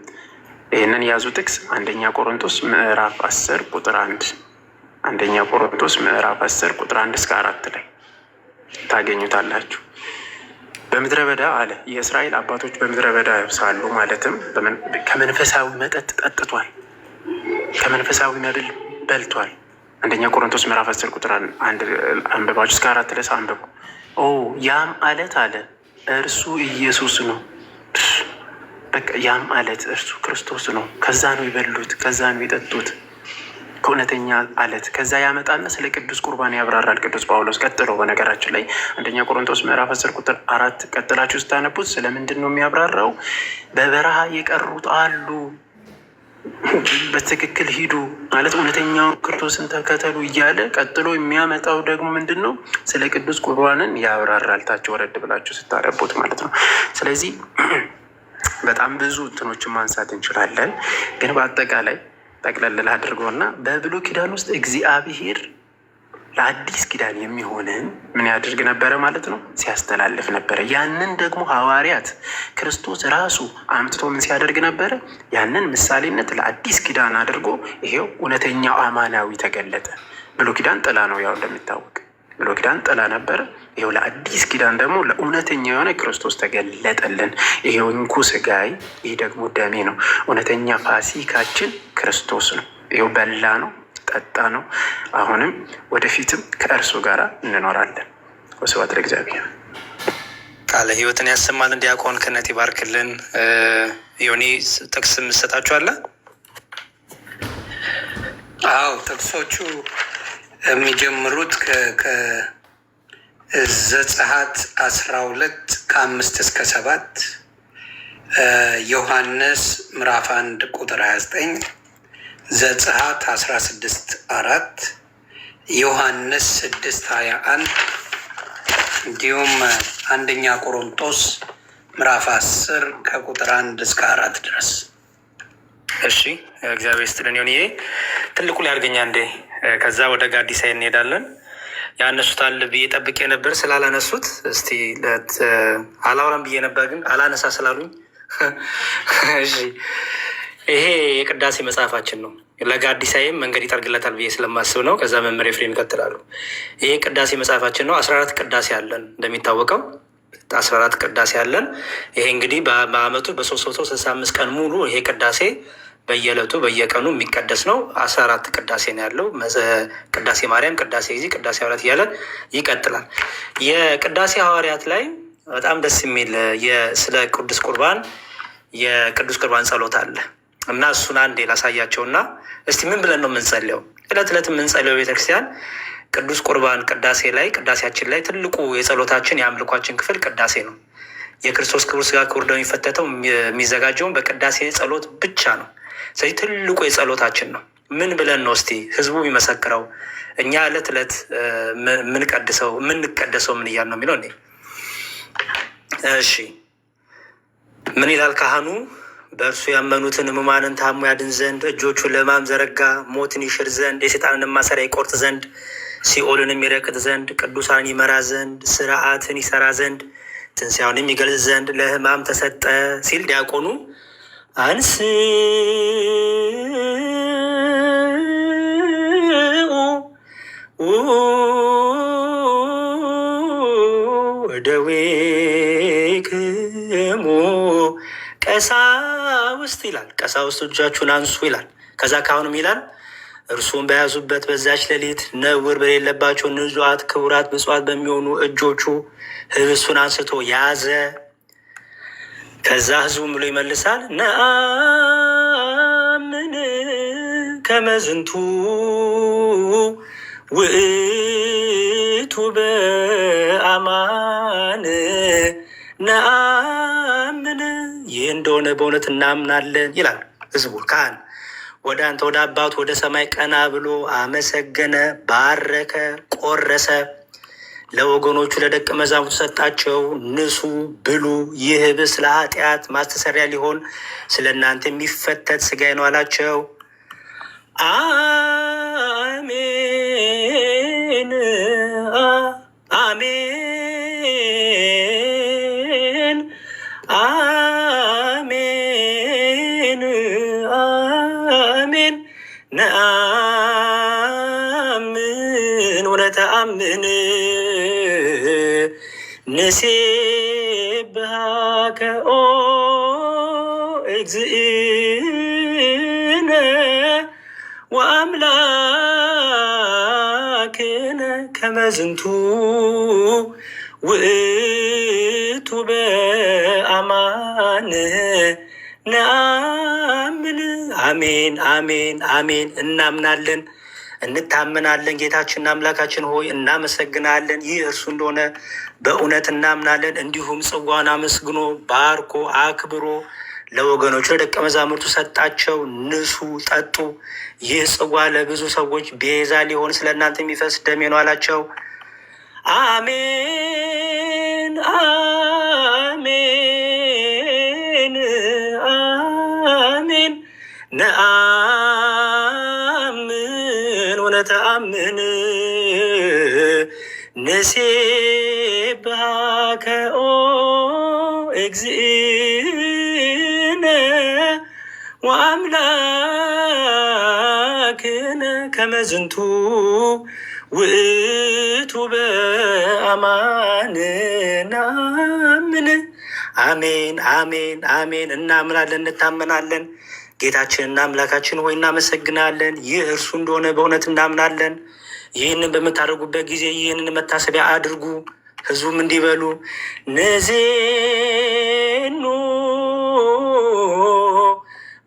ይህንን ያዙ ጥቅስ አንደኛ ቆሮንቶስ ምዕራፍ 10 ቁጥር 1 አንደኛ ቆሮንቶስ ምዕራፍ 10 ቁጥር 1 እስከ 4 ላይ ታገኙታላችሁ። በምድረ በዳ አለ የእስራኤል አባቶች በምድረ በዳ ሳሉ ማለትም ከመንፈሳዊ መጠጥ ጠጥቷል፣ ከመንፈሳዊ መብል በልቷል። አንደኛ ቆሮንቶስ ምዕራፍ 10 ቁጥር 1 አንብባችሁ እስከ 4 ድረስ አንብቡ። ያም አለት አለ እርሱ ኢየሱስ ነው። በቃ ያም አለት እርሱ ክርስቶስ ነው። ከዛ ነው የበሉት፣ ከዛ ነው የጠጡት፣ ከእውነተኛ አለት። ከዛ ያመጣና ስለ ቅዱስ ቁርባን ያብራራል ቅዱስ ጳውሎስ። ቀጥሎ በነገራችን ላይ አንደኛ ቆሮንቶስ ምዕራፍ 10 ቁጥር 4 ቀጥላችሁ ስታነቡት ስለምንድን ነው የሚያብራራው? በበረሃ የቀሩት አሉ፣ በትክክል ሂዱ ማለት እውነተኛውን ክርስቶስን ተከተሉ እያለ ቀጥሎ የሚያመጣው ደግሞ ምንድን ነው? ስለ ቅዱስ ቁርባንን ያብራራል። ታች ወረድ ብላችሁ ስታነቡት ማለት ነው። ስለዚህ በጣም ብዙ እንትኖችን ማንሳት እንችላለን፣ ግን በአጠቃላይ ጠቅለል አድርገውና በብሉይ ኪዳን ውስጥ እግዚአብሔር ለአዲስ ኪዳን የሚሆንን ምን ያደርግ ነበረ ማለት ነው? ሲያስተላልፍ ነበረ። ያንን ደግሞ ሐዋርያት ክርስቶስ ራሱ አምጥቶ ምን ሲያደርግ ነበረ? ያንን ምሳሌነት ለአዲስ ኪዳን አድርጎ ይሄው እውነተኛው አማናዊ ተገለጠ። ብሉይ ኪዳን ጥላ ነው፣ ያው እንደሚታወቅ ብሉይ ኪዳን ጥላ ነበረ። ይሄው ለአዲስ ኪዳን ደግሞ ለእውነተኛ የሆነ ክርስቶስ ተገለጠልን። ይሄው እንኩ ሥጋዬ፣ ይህ ደግሞ ደሜ ነው። እውነተኛ ፋሲካችን ክርስቶስ ነው። ይሄው በላ ነው፣ ጠጣ ነው። አሁንም ወደፊትም ከእርሱ ጋር እንኖራለን። ወስብሐት ለእግዚአብሔር። ቃለ ሕይወትን ያሰማልን። ዲያቆን ክህነት ይባርክልን። ዮኒ ጥቅስ የምሰጣችኋለሁ። አዎ ጥቅሶቹ የሚጀምሩት ከዘጸአት 12 5-7፣ ዮሐንስ ምዕራፍ 1 ቁጥር 29፣ ዘጸአት 16:4፣ ዮሐንስ 6:21 እንዲሁም አንደኛ ቆሮንቶስ ምዕራፍ 10 ከቁጥር 1-4 ድረስ። እሺ እግዚአብሔር ይስጥልን። ሆን ይሄ ትልቁ ላይ አድርገኛ እንዴ። ከዛ ወደ ጋዲሳ እንሄዳለን። ያነሱታል ብዬ ጠብቄ ነበር፣ ስላላነሱት እስቲ አላውራም ብዬ ነበር፣ ግን አላነሳ ስላሉኝ ይሄ የቅዳሴ መጽሐፋችን ነው። ለጋዲሳይም መንገድ ይጠርግለታል ብዬ ስለማስብ ነው። ከዛ መምህር ኤፍሬም ይቀጥላሉ። ይሄ ቅዳሴ መጽሐፋችን ነው። 14 ቅዳሴ አለን እንደሚታወቀው 14 ቅዳሴ አለን። ይሄ እንግዲህ በአመቱ በ365 ቀን ሙሉ ይሄ ቅዳሴ በየዕለቱ በየቀኑ የሚቀደስ ነው። 14 ቅዳሴ ነው ያለው። ቅዳሴ ማርያም፣ ቅዳሴ ጊዜ፣ ቅዳሴ ሐዋርያት እያለን ይቀጥላል። የቅዳሴ ሐዋርያት ላይ በጣም ደስ የሚል ስለ ቅዱስ ቁርባን የቅዱስ ቁርባን ጸሎት አለ እና እሱን አንዴ ላሳያቸውና እስቲ ምን ብለን ነው የምንጸልየው? ዕለት ዕለት የምንጸልየው ቤተክርስቲያን ቅዱስ ቁርባን ቅዳሴ ላይ ቅዳሴያችን ላይ ትልቁ የጸሎታችን የአምልኳችን ክፍል ቅዳሴ ነው። የክርስቶስ ክቡር ሥጋ ክቡር ደሙ የሚፈተተው የሚዘጋጀውን በቅዳሴ ጸሎት ብቻ ነው። ስለዚህ ትልቁ የጸሎታችን ነው። ምን ብለን ነው እስቲ ህዝቡ የሚመሰክረው? እኛ ዕለት ዕለት የምንቀደሰው ምን እያል ነው የሚለው? እሺ ምን ይላል ካህኑ? በእርሱ ያመኑትን ሕሙማንን ታሞ ያድን ዘንድ እጆቹን ለሕማም ዘረጋ። ሞትን ይሽር ዘንድ የሰይጣንን ማሰሪያ ይቆርጥ ዘንድ ሲኦልንም ይረቅጥ ዘንድ ቅዱሳን ይመራ ዘንድ ስርዓትን ይሰራ ዘንድ ትንሣኤውንም ይገልጽ ዘንድ ለሕማም ተሰጠ ሲል ዲያቆኑ አንስኡ እደዌክሙ ቀሳውስት ይላል። ቀሳውስት እጃችሁን አንሱ ይላል። ከዛ ካሁንም ይላል እርሱም በያዙበት በዛች ሌሊት ነውር በሌለባቸው ንጹሐት ክቡራት ብፁዓት በሚሆኑ እጆቹ ህብስቱን አንስቶ ያዘ። ከዛ ህዝቡም ብሎ ይመልሳል ነአምን ከመ ዝንቱ ውእቱ በአማን ነአምን፣ ይህ እንደሆነ በእውነት እናምናለን ይላል ህዝቡ። ካህን ወደ አንተ ወደ አባቱ ወደ ሰማይ ቀና ብሎ አመሰገነ፣ ባረከ፣ ቆረሰ፣ ለወገኖቹ ለደቀ መዛሙርቱ ሰጣቸው። ንሱ ብሉ፣ ይህ ህብስት ለኃጢአት ማስተሰሪያ ሊሆን ስለ እናንተ የሚፈተት ሥጋዬ ነው አላቸው። አሜን አሜን አሜን አሜን ነአምን ወነተአምን ንሴብሐከ ኦ እግዚእነ ወአምላክነ ከመ ዝንቱ ውእቱ በአማን ነአምን። አሜን አሜን አሜን። እናምናለን እንታመናለን። ጌታችንና አምላካችን ሆይ እናመሰግናለን። ይህ እርሱ እንደሆነ በእውነት እናምናለን። እንዲሁም ጽዋን አመስግኖ ባርኮ አክብሮ ለወገኖቹ ለደቀ መዛሙርቱ ሰጣቸው። ንሱ ጠጡ፣ ይህ ጽዋ ለብዙ ሰዎች ቤዛ ሊሆን ስለ እናንተ የሚፈስ ደሜ ነው አላቸው። አሜን አሜን አሜን ነአምን ወነተአምን ንሴብሐከ ኦ እግዚእነ ወአምላክነ ከመ ዝንቱ ውእቱ በአማን ናምን። አሜን አሜን አሜን። እናምናለን እንታመናለን። ጌታችንና አምላካችን ሆይ እናመሰግናለን። ይህ እርሱ እንደሆነ በእውነት እናምናለን። ይህንን በምታደርጉበት ጊዜ ይህንን መታሰቢያ አድርጉ። ህዝቡም እንዲበሉ ንዜኑ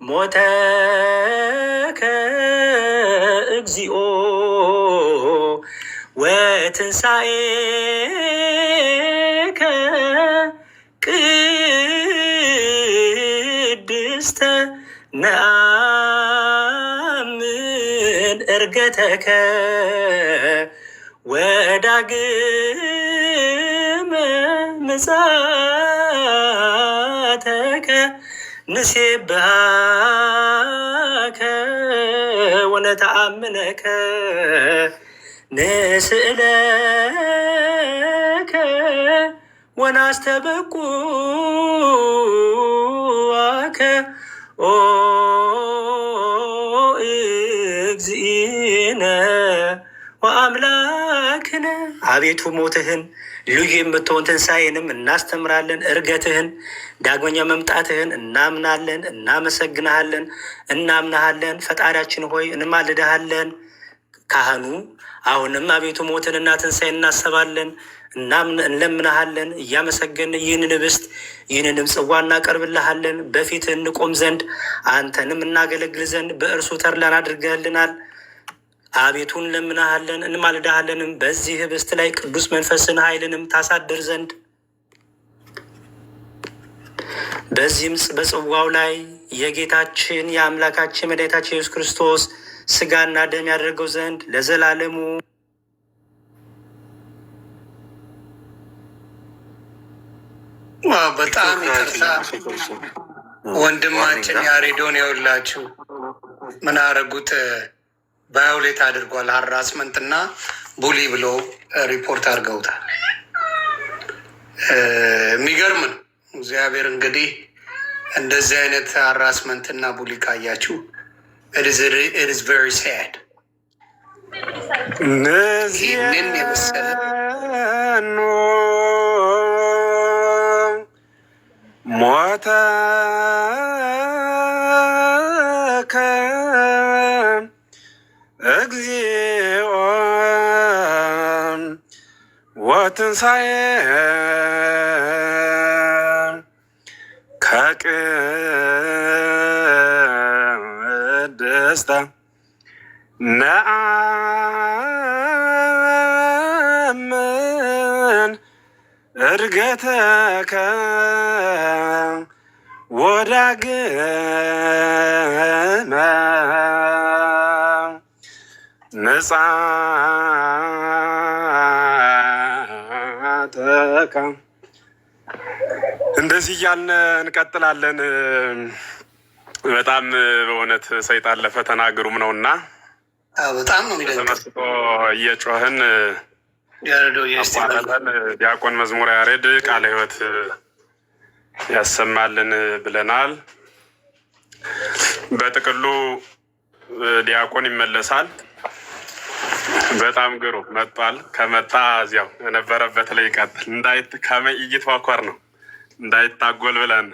ሞተከ እግዚኦ ወትንሣኤከ ቅድስተ ነአምን ዕርገተከ ወዳግመ ምጽአተከ ንሴብሐከ ወነተአምነከ ንስእለከ ወናስተበቁዐከ ኦ እግዚእነ ወአምላክነ። አቤቱ ሞትህን ልዩ የምትሆን ትንሣኤንም እናስተምራለን። ዕርገትህን ዳግመኛ መምጣትህን እናምናለን፣ እናመሰግንሃለን፣ እናምናሃለን። ፈጣሪያችን ሆይ እንማልድሃለን። ካህኑ አሁንም አቤቱ ሞትንና ትንሣኤን እናስባለን፣ እንለምናሃለን። እያመሰገን ይህንን ህብስት ይህንንም ጽዋ እናቀርብልሃለን። በፊትህ እንቆም ዘንድ አንተንም እናገለግል ዘንድ በእርሱ ተድላን አድርገህልናል። አቤቱ እንለምናሃለን፣ እንማልድሃለንም በዚህ ህብስት ላይ ቅዱስ መንፈስን ኃይልንም ታሳድር ዘንድ በዚህም በጽዋው ላይ የጌታችን የአምላካችን መድኃኒታችን ኢየሱስ ክርስቶስ ስጋና ደም ያደርገው ዘንድ ለዘላለሙ በጣም ይቅርታ ወንድማችን ያሬዶን የውላችሁ ምን አረጉት? ቫዮሌት አድርጓል። ሀራስመንት እና ቡሊ ብሎ ሪፖርት አድርገውታል። የሚገርም ነው። እግዚአብሔር እንግዲህ እንደዚህ አይነት ሀራስመንት እና ቡሊ ካያችሁ it is very sad። ይህንን የመሰለ ሞተከ እግዚኦ ወትንሣኤከ ቅድስተ ነአምን ዕርገተከ ወዳግመ ምጽአተከ። እንደዚህ እያልን እንቀጥላለን። በጣም በእውነት ሰይጣን ለፈተና ግሩም ነው እና በጣም ነው ተመስጦ እየጮህን አቋረጠን። ዲያቆን መዝሙረ ያሬድ ቃለ ሕይወት ያሰማልን ብለናል። በጥቅሉ ዲያቆን ይመለሳል። በጣም ግሩም መጥቷል። ከመጣ እዚያው የነበረበት ላይ ይቀጥል። እይትዋኳር ነው እንዳይታጎል ብለን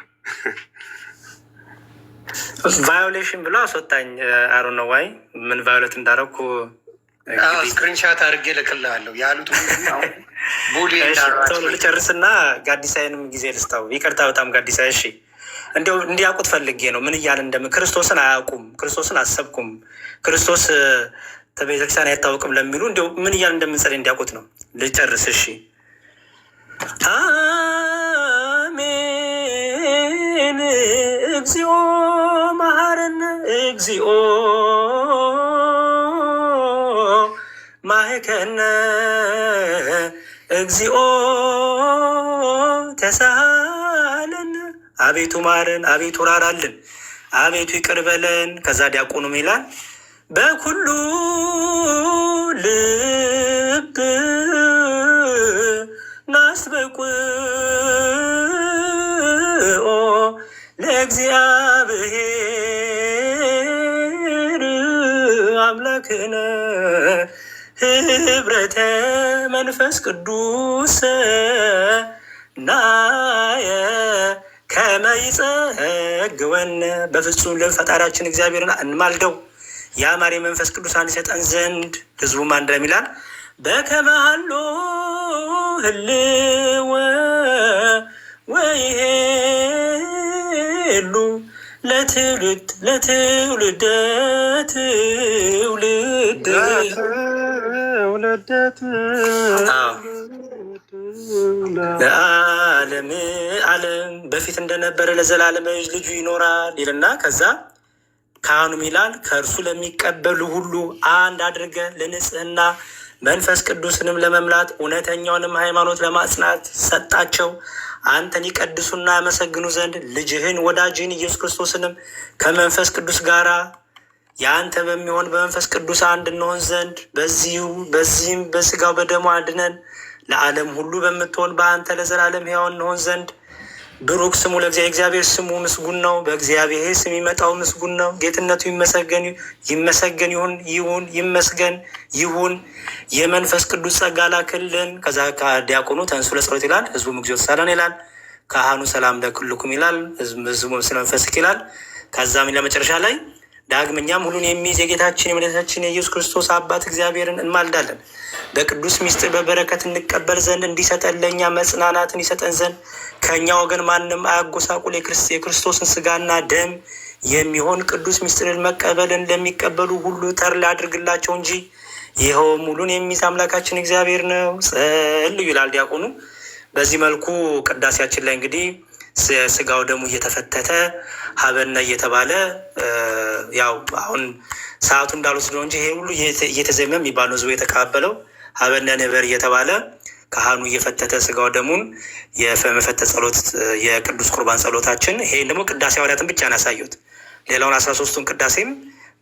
ቫዮሌሽን ብሎ አስወጣኝ። አሮ ነው ዋይ ምን ቫዮሌት እንዳረኩ ስክሪንሻት አድርጌ ልክልሃለሁ ያሉት ቶሎ ልጨርስና ጋዲሳይንም ጊዜ ልስታው። ይቅርታ በጣም ጋዲሳ። እሺ እንዲያው እንዲያውቁት ፈልጌ ነው ምን እያለ ክርስቶስን አያውቁም፣ ክርስቶስን አሰብኩም፣ ክርስቶስ ቤተክርስቲያን አይታወቅም ለሚሉ እንዲያው ምን እያለ እንደምንጸልይ እንዲያውቁት ነው። ልጨርስ። እሺ አሜን። እግዚኦ መሐረነ እግዚኦ ማህከነ እግዚኦ ተሳለን። አቤቱ ማረን፣ አቤቱ ራራልን፣ አቤቱ ይቅር በለን። ከዛ ዲያቆኑም ይላል በኩሉ ልብ ናስተበቁኦ ለእግዚአብሔር አምላክነ ህብረተ መንፈስ ቅዱስ ናየ ከመ ይጸግወነ። በፍጹም ልብ ፈጣሪያችን እግዚአብሔርን እንማልደው ያማረ መንፈስ ቅዱስ ይሰጠን ዘንድ። ህዝቡም አንድ ላይ ይላል በከመ ሀሎ ህልወ ወይሄሉ ለትውልድ ለትውልደ ትውልድ ለዓለም ዓለም በፊት እንደነበረ ለዘላለም ልጁ ይኖራል ይልና ከዛ ካህኑም ይላል ከእርሱ ለሚቀበሉ ሁሉ አንድ አድርገ ለንጽህና መንፈስ ቅዱስንም ለመምላት እውነተኛውንም ሃይማኖት ለማጽናት ሰጣቸው። አንተን ይቀድሱና ያመሰግኑ ዘንድ ልጅህን ወዳጅህን ኢየሱስ ክርስቶስንም ከመንፈስ ቅዱስ ጋራ የአንተ በሚሆን በመንፈስ ቅዱስ አንድ እንሆን ዘንድ በዚህም በስጋው በደሙ አድነን ለዓለም ሁሉ በምትሆን በአንተ ለዘላለም ሕያው እንሆን ዘንድ። ብሩክ ስሙ ለእግዚአብሔር፣ ስሙ ምስጉን ነው። በእግዚአብሔር ስም የሚመጣው ምስጉን ነው። ጌትነቱ ይመሰገን ይሁን። የመንፈስ ቅዱስ ጸጋ ላክልን። ከዛ ከዲያቆኑ ተንሱ ለጸሎት ይላል። ህዝቡ እግዚኦ ተሳለን ይላል። ካህኑ ሰላም ለኩልኩም ይላል። ህዝቡ ስለ መንፈስክ ይላል። ከዛም ለመጨረሻ ላይ ዳግመኛም ሁሉን የሚይዝ የጌታችን የመድኃኒታችን የኢየሱስ ክርስቶስ አባት እግዚአብሔርን እንማልዳለን በቅዱስ ሚስጥር በበረከት እንቀበል ዘንድ እንዲሰጠን ለእኛ መጽናናትን ይሰጠን ዘንድ ከእኛ ወገን ማንም አያጎሳቁል የክርስቶስን ስጋና ደም የሚሆን ቅዱስ ሚስጥርን መቀበልን ለሚቀበሉ ሁሉ ተርላ አድርግላቸው እንጂ ይኸውም ሁሉን የሚይዝ አምላካችን እግዚአብሔር ነው። ጸልዩ ይላል ዲያቆኑ። በዚህ መልኩ ቅዳሴያችን ላይ እንግዲህ ስጋው ደሙ እየተፈተተ ሀበነ እየተባለ ያው አሁን ሰዓቱ እንዳልወስድ ነው እንጂ ይሄ ሁሉ እየተዘመ የሚባል ህዝቡ የተቀበለው ሀበነ ነበር እየተባለ ካህኑ እየፈተተ ስጋው ደሙን የመፈተ ጸሎት የቅዱስ ቁርባን ጸሎታችን። ይሄ ደግሞ ቅዳሴ ሐዋርያትን ብቻ ነው ያሳዩት። ሌላውን 13ቱን ቅዳሴም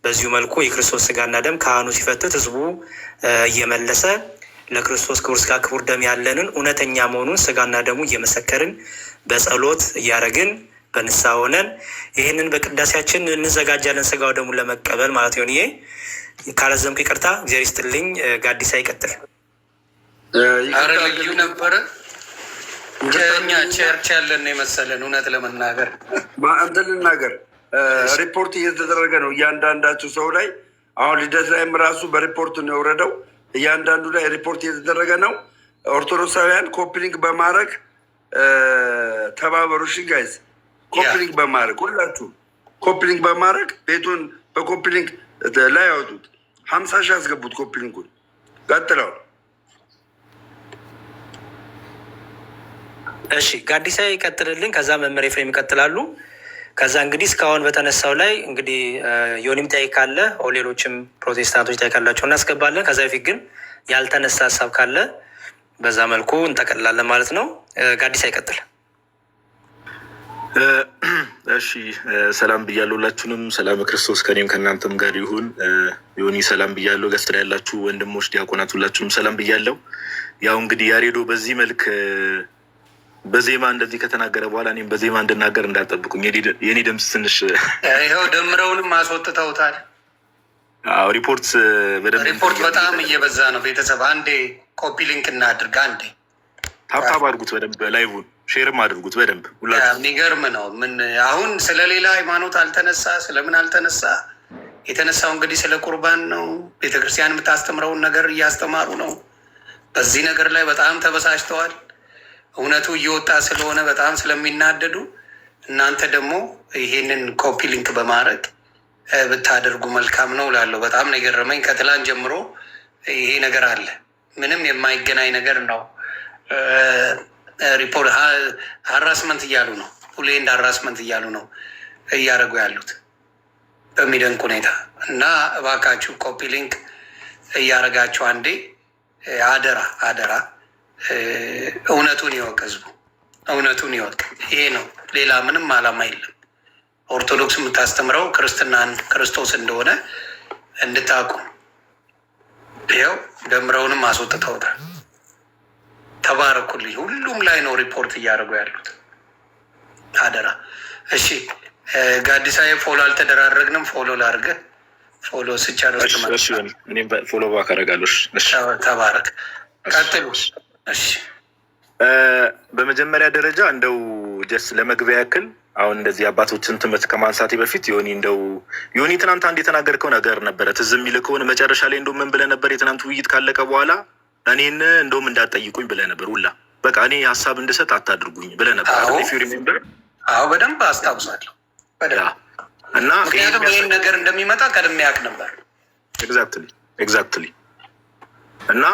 በዚሁ መልኩ የክርስቶስ ስጋና ደም ካህኑ ሲፈትት ህዝቡ እየመለሰ ለክርስቶስ ክቡር ስጋ ክቡር ደም ያለንን እውነተኛ መሆኑን ስጋና ደሙ እየመሰከርን በጸሎት እያደረግን በንስሐ ሆነን ይህንን በቅዳሴያችን እንዘጋጃለን ስጋው ደሙን ለመቀበል ማለት ነው። ይሄ ካለዘምኩ ይቅርታ፣ እግዚአብሔር ይስጥልኝ። ጋዲሳ ይቀጥል። አረ ልዩ ነበረ። እኛ ቸርች ያለን የመሰለን እውነት ለመናገር እንትን ልናገር ሪፖርት እየተደረገ ነው እያንዳንዳቸው ሰው ላይ። አሁን ልደት ላይም ራሱ በሪፖርት ነው የወረደው። እያንዳንዱ ላይ ሪፖርት እየተደረገ ነው። ኦርቶዶክሳውያን ኮፒሊንግ በማድረግ ተባበሩ። እሺ ጋይዝ፣ ኮፒሊንግ በማድረግ ሁላችሁ ኮፒሊንግ በማድረግ ቤቱን በኮፒሊንግ ላይ ያወጡት። 50 ሺህ ያስገቡት ኮፒሊንጉን። ቀጥለው። እሺ ጋዲሳ ይቀጥልልን። ከዛ መምህር ኤፍሬም ይቀጥላሉ። ከዛ እንግዲህ እስካሁን በተነሳው ላይ እንግዲህ ዮኒም ጠይቅ ካለ ሌሎችም ፕሮቴስታንቶች ጠይቅ ካላቸው እናስገባለን። ከዛ በፊት ግን ያልተነሳ ሀሳብ ካለ በዛ መልኩ እንጠቀላለን ማለት ነው። ጋዲሳ ይቀጥል። እሺ ሰላም ብያለሁ ሁላችሁንም። ሰላም ክርስቶስ ከኔም ከእናንተም ጋር ይሁን። ዮኒ ሰላም ብያለሁ። ገስት ላይ ያላችሁ ወንድሞች ዲያቆናት ሁላችሁንም ሰላም ብያለሁ። ያው እንግዲህ ያሬዶ በዚህ መልክ በዜማ እንደዚህ ከተናገረ በኋላ እኔም በዜማ እንድናገር እንዳልጠብቁኝ። የኔ ድምፅ ትንሽ ይኸው ደምረውንም አስወጥተውታል። ሪፖርት በጣም እየበዛ ነው። ቤተሰብ አንዴ ኮፒ ሊንክ እናድርግ። አንዴ ታብታብ አድርጉት በደንብ፣ ላይቡን ሼርም አድርጉት በደንብ ሁላችሁ። የሚገርም ነው። ምን አሁን ስለሌላ ሃይማኖት አልተነሳ፣ ስለምን አልተነሳ። የተነሳው እንግዲህ ስለ ቁርባን ነው። ቤተክርስቲያን የምታስተምረውን ነገር እያስተማሩ ነው። በዚህ ነገር ላይ በጣም ተበሳጭተዋል። እውነቱ እየወጣ ስለሆነ በጣም ስለሚናደዱ እናንተ ደግሞ ይሄንን ኮፒ ሊንክ በማድረግ ብታደርጉ መልካም ነው እላለሁ። በጣም ነው የገረመኝ። ከትላንት ጀምሮ ይሄ ነገር አለ። ምንም የማይገናኝ ነገር ነው። ሪፖርት ሀራስመንት እያሉ ነው። ሁሌንድ ሀራስመንት እያሉ ነው እያደረጉ ያሉት በሚደንቅ ሁኔታ። እና እባካችሁ ኮፒ ሊንክ እያደረጋችሁ አንዴ አደራ እውነቱን ይወቅ፣ ህዝቡ እውነቱን ይወቅ። ይሄ ነው፣ ሌላ ምንም አላማ የለም። ኦርቶዶክስ የምታስተምረው ክርስትናን ክርስቶስ እንደሆነ እንድታውቁ። ይኸው ደምረውንም አስወጥተውታል። ተባረኩልኝ። ሁሉም ላይ ነው ሪፖርት እያደረጉ ያሉት። አደራ። እሺ ጋዲሳዬ ፎሎ አልተደራረግንም። ፎሎ ላድርገህ። ፎሎ ስቻለሁ። ፎሎ ባክ አደርጋለሁ። ተባረክ። ቀጥሉ። እሺ በመጀመሪያ ደረጃ እንደው ጀስ ለመግቢያ ያክል አሁን እንደዚህ አባቶችን ትምህርት ከማንሳቴ በፊት ዮኒ ትናንት አንድ የተናገርከው ነገር ነበረ። ትዝ የሚልህ ከሆነ መጨረሻ ላይ እንደውም ምን ብለህ ነበር? የትናንቱ ውይይት ካለቀ በኋላ እኔን እንደውም እንዳትጠይቁኝ ብለህ ነበር። ሁላ በቃ እኔ ሀሳብ እንድሰጥ አታድርጉኝ ብለህ ነበር። አዎ በደንብ አስታውሳለሁ። እና ምክንያቱም ይህን ነገር እንደሚመጣ ቀድሜ ያውቅ ነበር። ኤግዛክትሊ እና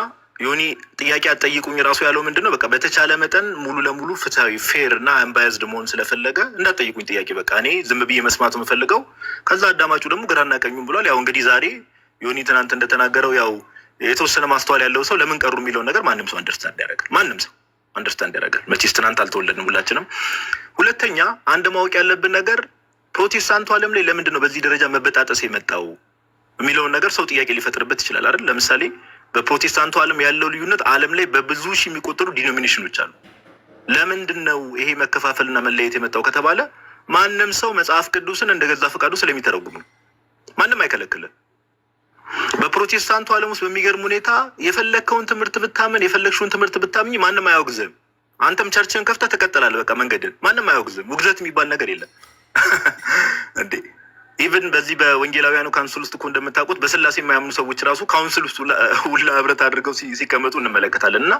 ዮኒ ጥያቄ አትጠይቁኝ ራሱ ያለው ምንድን ነው? በቃ በተቻለ መጠን ሙሉ ለሙሉ ፍትሃዊ ፌር እና አንባያዝድ መሆን ስለፈለገ እንዳትጠይቁኝ ጥያቄ፣ በቃ እኔ ዝም ብዬ መስማት የምፈልገው። ከዛ አዳማጩ ደግሞ ግራና ቀኙም ብሏል። ያው እንግዲህ ዛሬ ዮኒ ትናንት እንደተናገረው ያው የተወሰነ ማስተዋል ያለው ሰው ለምን ቀሩ የሚለውን ነገር ማንም ሰው አንደርስታንድ ያደርጋል። መቼስ ትናንት አልተወለድንም ሁላችንም። ሁለተኛ አንድ ማወቅ ያለብን ነገር ፕሮቴስታንቱ ዓለም ላይ ለምንድን ነው በዚህ ደረጃ መበጣጠስ የመጣው የሚለውን ነገር ሰው ጥያቄ ሊፈጥርበት ይችላል አይደል? ለምሳሌ በፕሮቴስታንቱ ዓለም ያለው ልዩነት ዓለም ላይ በብዙ ሺህ የሚቆጠሩ ዲኖሚኔሽኖች አሉ። ለምንድን ነው ይሄ መከፋፈልና መለየት የመጣው ከተባለ ማንም ሰው መጽሐፍ ቅዱስን እንደገዛ ፈቃዱ ስለሚተረጉም ነው። ማንም አይከለክልም። በፕሮቴስታንቱ ዓለም ውስጥ በሚገርም ሁኔታ የፈለግከውን ትምህርት ብታምን የፈለግሽውን ትምህርት ብታምኝ ማንም አያወግዝም። አንተም ቸርችን ከፍተህ ትቀጥላለህ። በቃ መንገድን ማንም አያወግዝም። ውግዘት የሚባል ነገር የለም እንዴ። ኢቨን በዚህ በወንጌላውያኑ ካውንስል ውስጥ እኮ እንደምታውቁት በስላሴ የማያምኑ ሰዎች ራሱ ካውንስል ውስጥ ሁላ ህብረት አድርገው ሲቀመጡ እንመለከታለን። እና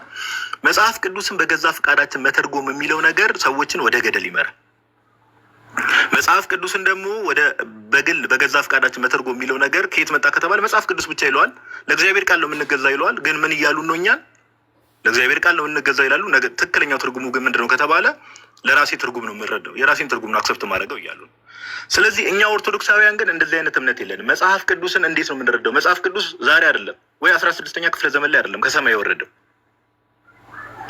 መጽሐፍ ቅዱስን በገዛ ፈቃዳችን መተርጎም የሚለው ነገር ሰዎችን ወደ ገደል ይመራል። መጽሐፍ ቅዱስን ደግሞ በግል በገዛ ፈቃዳችን መተርጎም የሚለው ነገር ከየት መጣ ከተባለ መጽሐፍ ቅዱስ ብቻ ይለዋል። ለእግዚአብሔር ቃል ነው የምንገዛ ይለዋል። ግን ምን እያሉ ነው? እኛን ለእግዚአብሔር ቃል ነው የምንገዛ ይላሉ። ትክክለኛው ትርጉሙ ግን ምንድነው ከተባለ ለራሴ ትርጉም ነው የምንረዳው፣ የራሴን ትርጉም ነው አክሰፕት ማድረገው እያሉ ነው። ስለዚህ እኛ ኦርቶዶክሳውያን ግን እንደዚህ አይነት እምነት የለንም። መጽሐፍ ቅዱስን እንዴት ነው የምንረዳው? መጽሐፍ ቅዱስ ዛሬ አይደለም ወይ 16ኛ ክፍለ ዘመን ላይ አይደለም ከሰማይ የወረደው።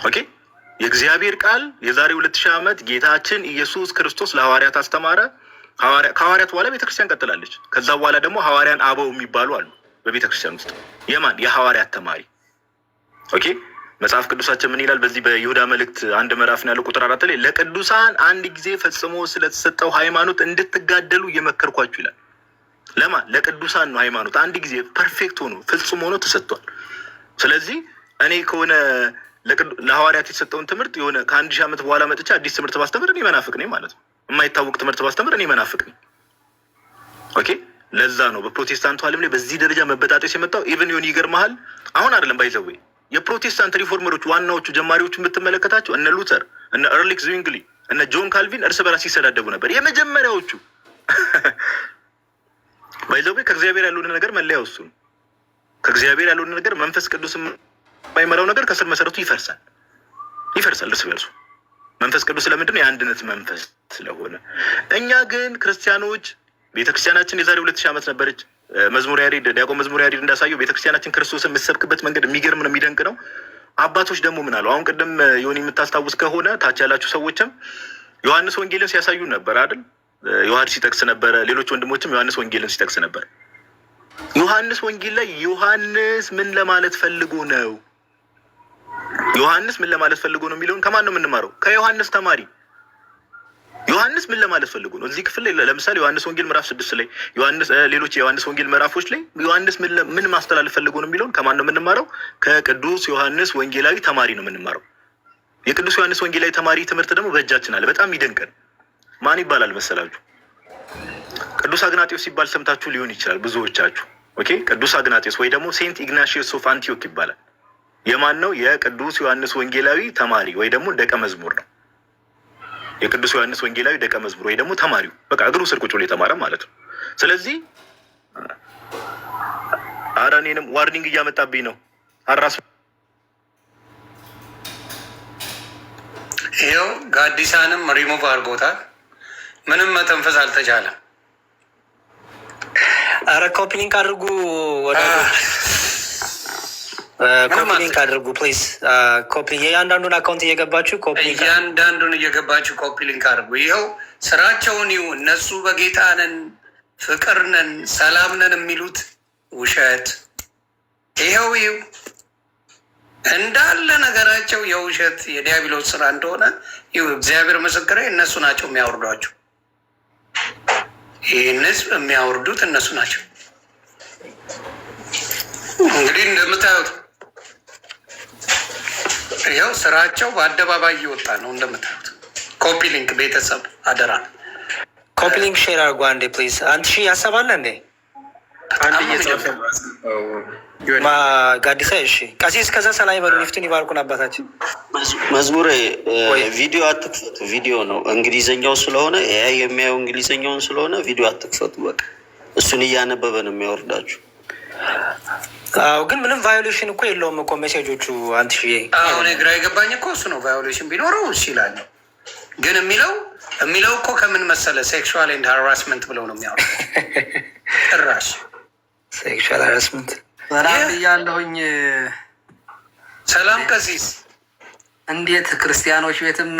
ኦኬ የእግዚአብሔር ቃል የዛሬ 2000 ዓመት ጌታችን ኢየሱስ ክርስቶስ ለሐዋርያት አስተማረ። ከሐዋርያት በኋላ ቤተክርስቲያን ቀጥላለች። ከዛ በኋላ ደግሞ ሐዋርያን አበው የሚባሉ አሉ በቤተክርስቲያን ውስጥ። የማን የሐዋርያት ተማሪ። ኦኬ መጽሐፍ ቅዱሳችን ምን ይላል? በዚህ በይሁዳ መልእክት 1 ምዕራፍ ነው ያለው ቁጥር 4 ላይ ለቅዱሳን አንድ ጊዜ ፈጽሞ ስለተሰጠው ሃይማኖት እንድትጋደሉ እየመከርኳችሁ ይላል። ለማን? ለቅዱሳን ነው ሃይማኖት አንድ ጊዜ ፐርፌክት ሆኖ ፍጹም ሆኖ ተሰጥቷል። ስለዚህ እኔ ከሆነ ለሐዋርያት የተሰጠውን ትምህርት የሆነ ከ1000 ዓመት በኋላ መጥቻ አዲስ ትምህርት ባስተምር እኔ መናፍቅ ነኝ ማለት ነው። የማይታወቅ ትምህርት ባስተምር እኔ መናፍቅ ነኝ። ኦኬ ለዛ ነው በፕሮቴስታንቱ ዓለም ላይ በዚህ ደረጃ መበጣጠስ የመጣው። ኢቨን ዮኒ ይገርምሃል፣ አሁን አይደለም ባይዘዌ የፕሮቴስታንት ሪፎርመሮች ዋናዎቹ ጀማሪዎቹ የምትመለከታቸው እነ ሉተር፣ እነ ኤርሊክ ዝዊንግሊ፣ እነ ጆን ካልቪን እርስ በራስ ሲሰዳደቡ ነበር። የመጀመሪያዎቹ ባይዘዌ ከእግዚአብሔር ያልሆነ ነገር መለያ እሱ ነው። ከእግዚአብሔር ያልሆነ ነገር መንፈስ ቅዱስ የማይመራው ነገር ከስር መሰረቱ ይፈርሳል እርስ በርሱ። መንፈስ ቅዱስ ለምንድን ነው? የአንድነት መንፈስ ስለሆነ። እኛ ግን ክርስቲያኖች ቤተክርስቲያናችን የዛሬ 2000 ዓመት ነበረች። መዝሙረ ያሬድ ዲያቆን መዝሙረ ያሬድ እንዳሳየው ቤተክርስቲያናችን ክርስቶስን የምትሰብክበት መንገድ የሚገርም ነው፣ የሚደንቅ ነው። አባቶች ደግሞ ምን አሉ? አሁን ቅድም ዮኒ የምታስታውስ ከሆነ ታች ያላችሁ ሰዎችም ዮሐንስ ወንጌልን ሲያሳዩ ነበር አይደል? ዮሐንስ ሲጠቅስ ነበረ፣ ሌሎች ወንድሞችም ዮሐንስ ወንጌልን ሲጠቅስ ነበር። ዮሐንስ ወንጌል ላይ ዮሐንስ ምን ለማለት ፈልጎ ነው? ዮሐንስ ምን ለማለት ፈልጎ ነው የሚለውን ከማን ነው የምንማረው? ከዮሐንስ ተማሪ። ዮሐንስ ምን ለማለት ፈልጎ ነው? እዚህ ክፍል ላይ ለምሳሌ ዮሐንስ ወንጌል ምዕራፍ 6 ላይ ሌሎች የዮሐንስ ወንጌል ምዕራፎች ላይ ዮሐንስ ምን ማስተላለፍ ፈልጎ ነው የሚለውን ከማን ነው የምንማረው? ከቅዱስ ዮሐንስ ወንጌላዊ ተማሪ ነው የምንማረው። የቅዱስ ዮሐንስ ወንጌላዊ ተማሪ ትምህርት ደግሞ በእጃችን አለ። በጣም ይደንቀን። ማን ይባላል መሰላችሁ? ቅዱስ አግናጢዮስ ሲባል ሰምታችሁ ሊሆን ይችላል ብዙዎቻችሁ። ኦኬ ቅዱስ አግናጢዮስ ወይ ደግሞ ሴንት ኢግናሺዮስ ኦፍ አንቲዮክ ይባላል። የማን ነው? የቅዱስ ዮሐንስ ወንጌላዊ ተማሪ ወይ ደግሞ ደቀ መዝሙር ነው። የቅዱስ ዮሐንስ ወንጌላዊ ደቀ መዝሙር ወይ ደግሞ ተማሪው፣ በቃ እግሩ ስር ቁጭ ብሎ የተማረ ማለት ነው። ስለዚህ ኧረ እኔንም ዋርኒንግ እያመጣብኝ ነው። አራስ ይኸው ጋዲሳንም ሪሙቭ አድርጎታል። ምንም መተንፈስ አልተቻለም። አረ ኮፒሊንክ አድርጉ ወደ ኮፒሊንክ አድርጉ ፕሊዝ። የእያንዳንዱን አካውንት እየገባችሁ ኮፒሊንክ አድርጉ። ይኸው ስራቸውን ይሁ እነሱ በጌታ ነን፣ ፍቅር ነን፣ ሰላም ነን የሚሉት ውሸት ይኸው እንዳለ ነገራቸው የውሸት የዲያብሎስ ስራ እንደሆነ እግዚአብሔር ምስክሬ፣ እነሱ ናቸው የሚያወርዷቸው። ይህን ህዝብ የሚያወርዱት እነሱ ናቸው። እንግዲህ እንደምታዩት ይኸው ስራቸው በአደባባይ እየወጣ ነው። እንደምታዩት ኮፒ ሊንክ ቤተሰብ አደራ ኮፒ ሊንክ ሼር አድርጎ አንዴ ፕሊዝ። አንድ ሺህ ያሰባለ እንዴ ጋዲሳ? እሺ ቀሲስ፣ ከዛ ሰላይ በሉ ሊፍቱን ይባርኩን አባታችን። መዝሙር ቪዲዮ አትክፈቱ። ቪዲዮ ነው እንግሊዘኛው ስለሆነ የሚያየው እንግሊዘኛውን ስለሆነ ቪዲዮ አትክፈቱ። በቃ እሱን እያነበበ ነው የሚያወርዳችሁ። አዎ ግን ምንም ቫዮሌሽን እኮ የለውም እኮ ሜሴጆቹ። አንድ ሺህ አሁን ግራ የገባኝ እኮ እሱ ነው። ቫዮሌሽን ቢኖረው እሱ ይላል፣ ግን የሚለው እኮ ከምን መሰለ ሴክሹዋል ኤንድ ሃራስመንት ብለው ነው የሚያወሩ። ጭራሽ ሴክሹዋል ሃራስመንት በራብ ያለሁኝ። ሰላም ቀሲስ፣ እንዴት ክርስቲያኖች ቤትም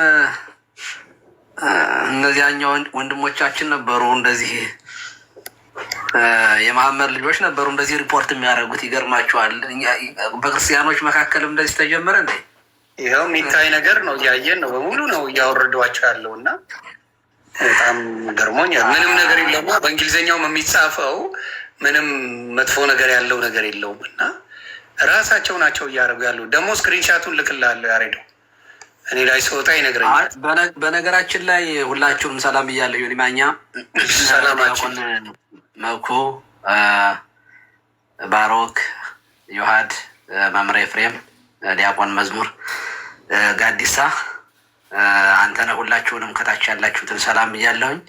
እነዚያኛው ወንድሞቻችን ነበሩ፣ እንደዚህ የመሐመድ ልጆች ነበሩ እንደዚህ ሪፖርት የሚያደርጉት። ይገርማቸዋል። በክርስቲያኖች መካከልም እንደዚህ ተጀመረ እንዴ? ይኸው የሚታይ ነገር ነው፣ እያየን ነው። በሙሉ ነው እያወረዷቸው ያለው እና በጣም ገርሞኛል። ምንም ነገር የለውም በእንግሊዝኛውም የሚጻፈው ምንም መጥፎ ነገር ያለው ነገር የለውም እና ራሳቸው ናቸው እያደረጉ ያለው። ደግሞ ስክሪንሻቱን ልክላለሁ ያሬደው፣ እኔ ላይ ስወጣ ይነግረኛል። በነገራችን ላይ ሁላችሁም ሰላም እያለሁ ዮኒ ማኛ፣ ሰላማችን መኩ፣ ባሮክ፣ ዮሐድ፣ መምሬ ኤፍሬም፣ ዲያቆን መዝሙር፣ ጋዲሳ፣ አንተነህ፣ ሁላችሁንም ከታች ያላችሁትን ሰላም ብያለሁኝ።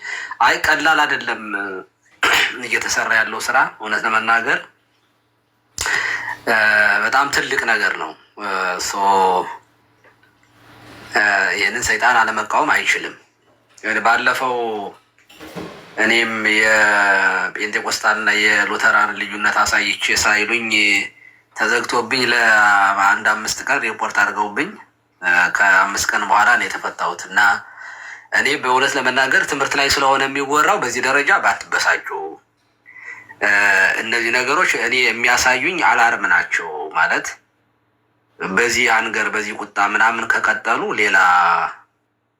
አይ ቀላል አይደለም እየተሰራ ያለው ስራ። እውነት ለመናገር በጣም ትልቅ ነገር ነው። ይህንን ሰይጣን አለመቃወም አይችልም። ባለፈው እኔም የጴንጤቆስታልና የሉተራን ልዩነት አሳይቼ ሳይሉኝ ተዘግቶብኝ ለአንድ 5 ቀን ሪፖርት አድርገውብኝ ከ5 ቀን በኋላ ነው የተፈታሁት። እና እኔ በእውነት ለመናገር ትምህርት ላይ ስለሆነ የሚወራው በዚህ ደረጃ ባትበሳጩ። እነዚህ ነገሮች እኔ የሚያሳዩኝ አላርም ናቸው ማለት በዚህ አንገር በዚህ ቁጣ ምናምን ከቀጠሉ ሌላ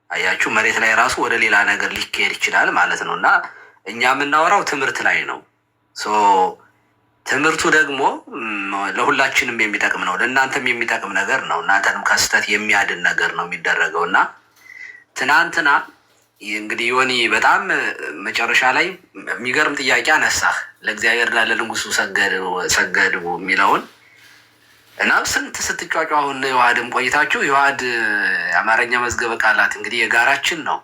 አያችሁ መሬት ላይ ራሱ ወደ ሌላ ነገር ሊካሄድ ይችላል ማለት ነው። እና እኛ የምናወራው ትምህርት ላይ ነው። ትምህርቱ ደግሞ ለሁላችንም የሚጠቅም ነው፣ ለእናንተም የሚጠቅም ነገር ነው። እናንተንም ከስህተት የሚያድን ነገር ነው የሚደረገው። እና ትናንትና እንግዲህ ዮኒ በጣም መጨረሻ ላይ የሚገርም ጥያቄ አነሳህ። ለእግዚአብሔርና ለንጉሱ ሰገዱ የሚለውን እና ስንት ስትጫጫ አሁን ዮሐድም ቆይታችሁ ዮሐድ የአማርኛ መዝገበ ቃላት እንግዲህ የጋራችን ነው።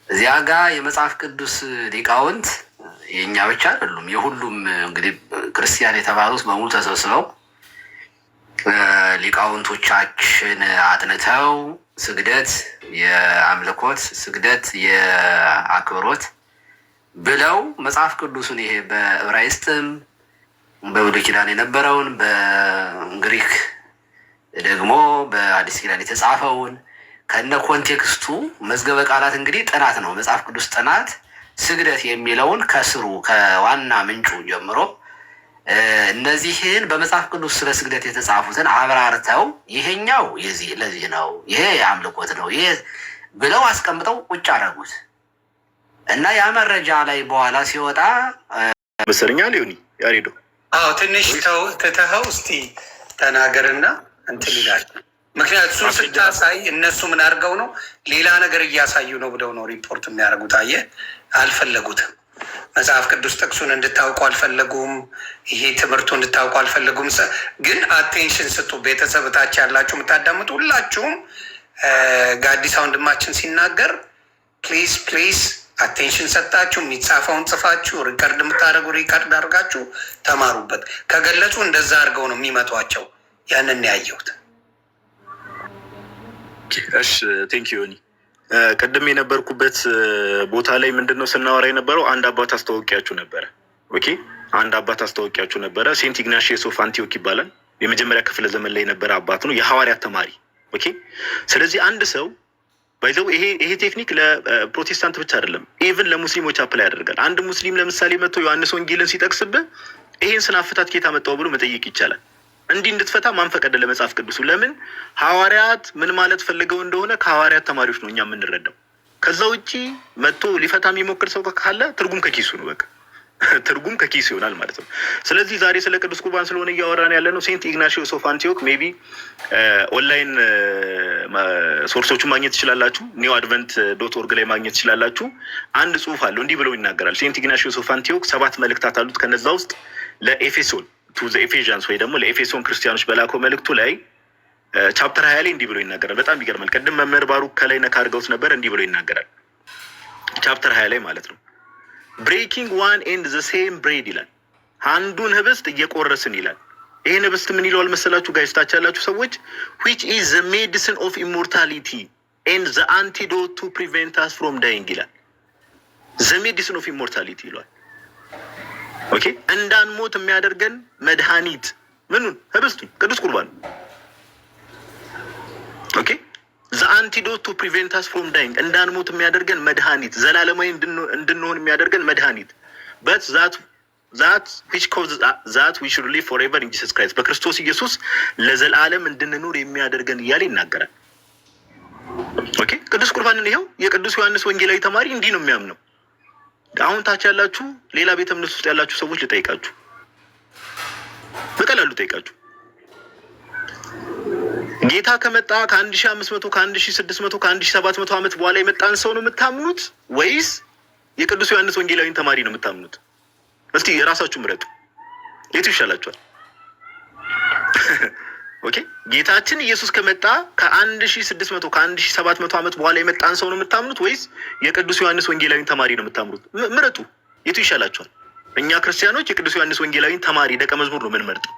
እዚያ ጋር የመጽሐፍ ቅዱስ ሊቃውንት የእኛ ብቻ አይደሉም፣ የሁሉም እንግዲህ ክርስቲያን የተባሉት በሙሉ ተሰብስበው ሊቃውንቶቻችን አጥንተው ስግደት የአምልኮት ስግደት የአክብሮት ብለው መጽሐፍ ቅዱስን ይሄ በዕብራይስጥም በብሉይ ኪዳን የነበረውን በግሪክ ደግሞ በአዲስ ኪዳን የተጻፈውን ከነ ኮንቴክስቱ መዝገበ ቃላት እንግዲህ ጥናት ነው። መጽሐፍ ቅዱስ ጥናት ስግደት የሚለውን ከስሩ ከዋና ምንጩ ጀምሮ እነዚህን በመጽሐፍ ቅዱስ ስለ ስግደት የተጻፉትን አብራርተው ይሄኛው ለዚህ ነው፣ ይሄ የአምልኮት ነው፣ ይሄ ብለው አስቀምጠው ቁጭ አደረጉት እና ያ መረጃ ላይ በኋላ ሲወጣ መሰለኛ ሊሆኒ ያሬዶ ትንሽ ትተኸው እስቲ ተናገርና እንትን ይላል። ምክንያቱ እሱን ስታሳይ እነሱ ምን አድርገው ነው ሌላ ነገር እያሳዩ ነው ብለው ነው ሪፖርት የሚያደርጉት። አየህ፣ አልፈለጉትም። መጽሐፍ ቅዱስ ጥቅሱን እንድታውቁ አልፈለጉም። ይሄ ትምህርቱ እንድታውቁ አልፈለጉም። ግን አቴንሽን ስጡ። ቤተሰብ ታች ያላችሁ የምታዳምጡ ሁላችሁም ጋዲሳ ወንድማችን ሲናገር ፕሊዝ አቴንሽን ሰጣችሁ፣ የሚጻፈውን ጽፋችሁ ሪከርድ የምታደርጉ ሪከርድ አድርጋችሁ ተማሩበት። ከገለጹ እንደዛ አድርገው ነው የሚመቷቸው። ያንን ያየሁት። እሺ ቴንክ ዩ ዮኒ። ቅድም የነበርኩበት ቦታ ላይ ምንድን ነው ስናወራ የነበረው አንድ አባት አስተዋወቂያችሁ ነበረ። ኦኬ፣ አንድ አባት አስተዋወቂያችሁ ነበረ። ሴንት ኢግናሺየስ ኦፍ አንቲዮክ ይባላል። የመጀመሪያ ክፍለ ዘመን ላይ የነበረ አባት ነው፣ የሐዋርያት ተማሪ። ኦኬ፣ ስለዚህ አንድ ሰው ባይዘው ይሄ ቴክኒክ ለፕሮቴስታንት ብቻ አይደለም፣ ኢቭን ለሙስሊሞች አፕላይ ያደርጋል። አንድ ሙስሊም ለምሳሌ መጥቶ ዮሐንስ ወንጌልን ሲጠቅስብህ ይህን ስናፍታት ኬታ መጣው ብሎ መጠየቅ ይቻላል። እንዲህ እንድትፈታ ማን ፈቀደ? ለመጽሐፍ ቅዱሱ። ለምን ሐዋርያት ምን ማለት ፈልገው እንደሆነ ከሐዋርያት ተማሪዎች ነው እኛ የምንረዳው። ከዛ ውጪ መጥቶ ሊፈታ የሚሞክር ሰው ካለ ትርጉም ከኪሱ ነው። በቃ ትርጉም ከኪሱ ይሆናል ማለት ነው። ስለዚህ ዛሬ ስለ ቅዱስ ቁርባን ስለሆነ እያወራን ያለ ነው። ሴንት ኢግናሺዮስ ኦፍ አንቲዮክ ሜቢ ኦንላይን ሶርሶቹን ማግኘት ትችላላችሁ። ኒው አድቨንት .org ላይ ማግኘት ትችላላችሁ። አንድ ጽሁፍ አለው እንዲህ ብለው ይናገራል። ሴንት ኢግናሺዮስ ኦፍ አንቲዮክ 7 መልእክታት አሉት። ከነዛ ውስጥ ለኤፌሶን ቱ ዘ ኤፌዣንስ ወይ ደግሞ ለኤፌሶን ክርስቲያኖች በላከው መልእክቱ ላይ ቻፕተር 20 ላይ እንዲህ ብሎ ይናገራል። በጣም ይገርማል። ቅድም መምህር ባሩክ ከላይ ነካ አድርገውት ነበር። እንዲህ ብሎ ይናገራል ቻፕተር 20 ላይ ማለት ነው። ብሬኪንግ ዋን ኤንድ ዘ ሴም ብሬድ ይላል። አንዱን ህብስት እየቆረስን ይላል። ይህን ህብስት ምን ይለዋል መሰላችሁ ጋይስ? ታች ያላችሁ ሰዎች which is the medicine of immortality and the antidote to prevent us from dying ይላል። the medicine of immortality ይለዋል። ኦኬ፣ እንዳንሞት የሚያደርገን መድኃኒት ምኑን? ህብስቱን፣ ቅዱስ ቁርባን። ኦኬ፣ the antidote to prevent us from dying እንዳንሞት የሚያደርገን መድኃኒት፣ ዘላለማዊ እንድንሆን የሚያደርገን መድኃኒት but that which causes that we should live forever in Jesus Christ በክርስቶስ ኢየሱስ ለዘላለም እንድንኖር የሚያደርገን እያለ ይናገራል። ኦኬ፣ ቅዱስ ቁርባንን ይኸው የቅዱስ ዮሐንስ ወንጌላዊ ተማሪ እንዲህ ነው የሚያምነው። አሁን ታች ያላችሁ ሌላ ቤተ እምነት ውስጥ ያላችሁ ሰዎች ልጠይቃችሁ፣ በቀላሉ ልጠይቃችሁ፣ ጌታ ከመጣ ከ1500 ከ1600 ከ1700 ዓመት በኋላ የመጣን ሰው ነው የምታምኑት ወይስ የቅዱስ ዮሐንስ ወንጌላዊን ተማሪ ነው የምታምኑት? እስቲ የራሳችሁ ምረጡ። የቱ ይሻላችኋል? ኦኬ፣ ጌታችን ኢየሱስ ከመጣ ከ1600 ከ1700 ዓመት በኋላ የመጣን ሰው ነው የምታምኑት ወይስ የቅዱስ ዮሐንስ ወንጌላዊን ተማሪ ነው የምታምኑት? ምረጡ። የቱ ይሻላችኋል? እኛ ክርስቲያኖች የቅዱስ ዮሐንስ ወንጌላዊን ተማሪ ደቀ መዝሙር ነው የምንመርጠው።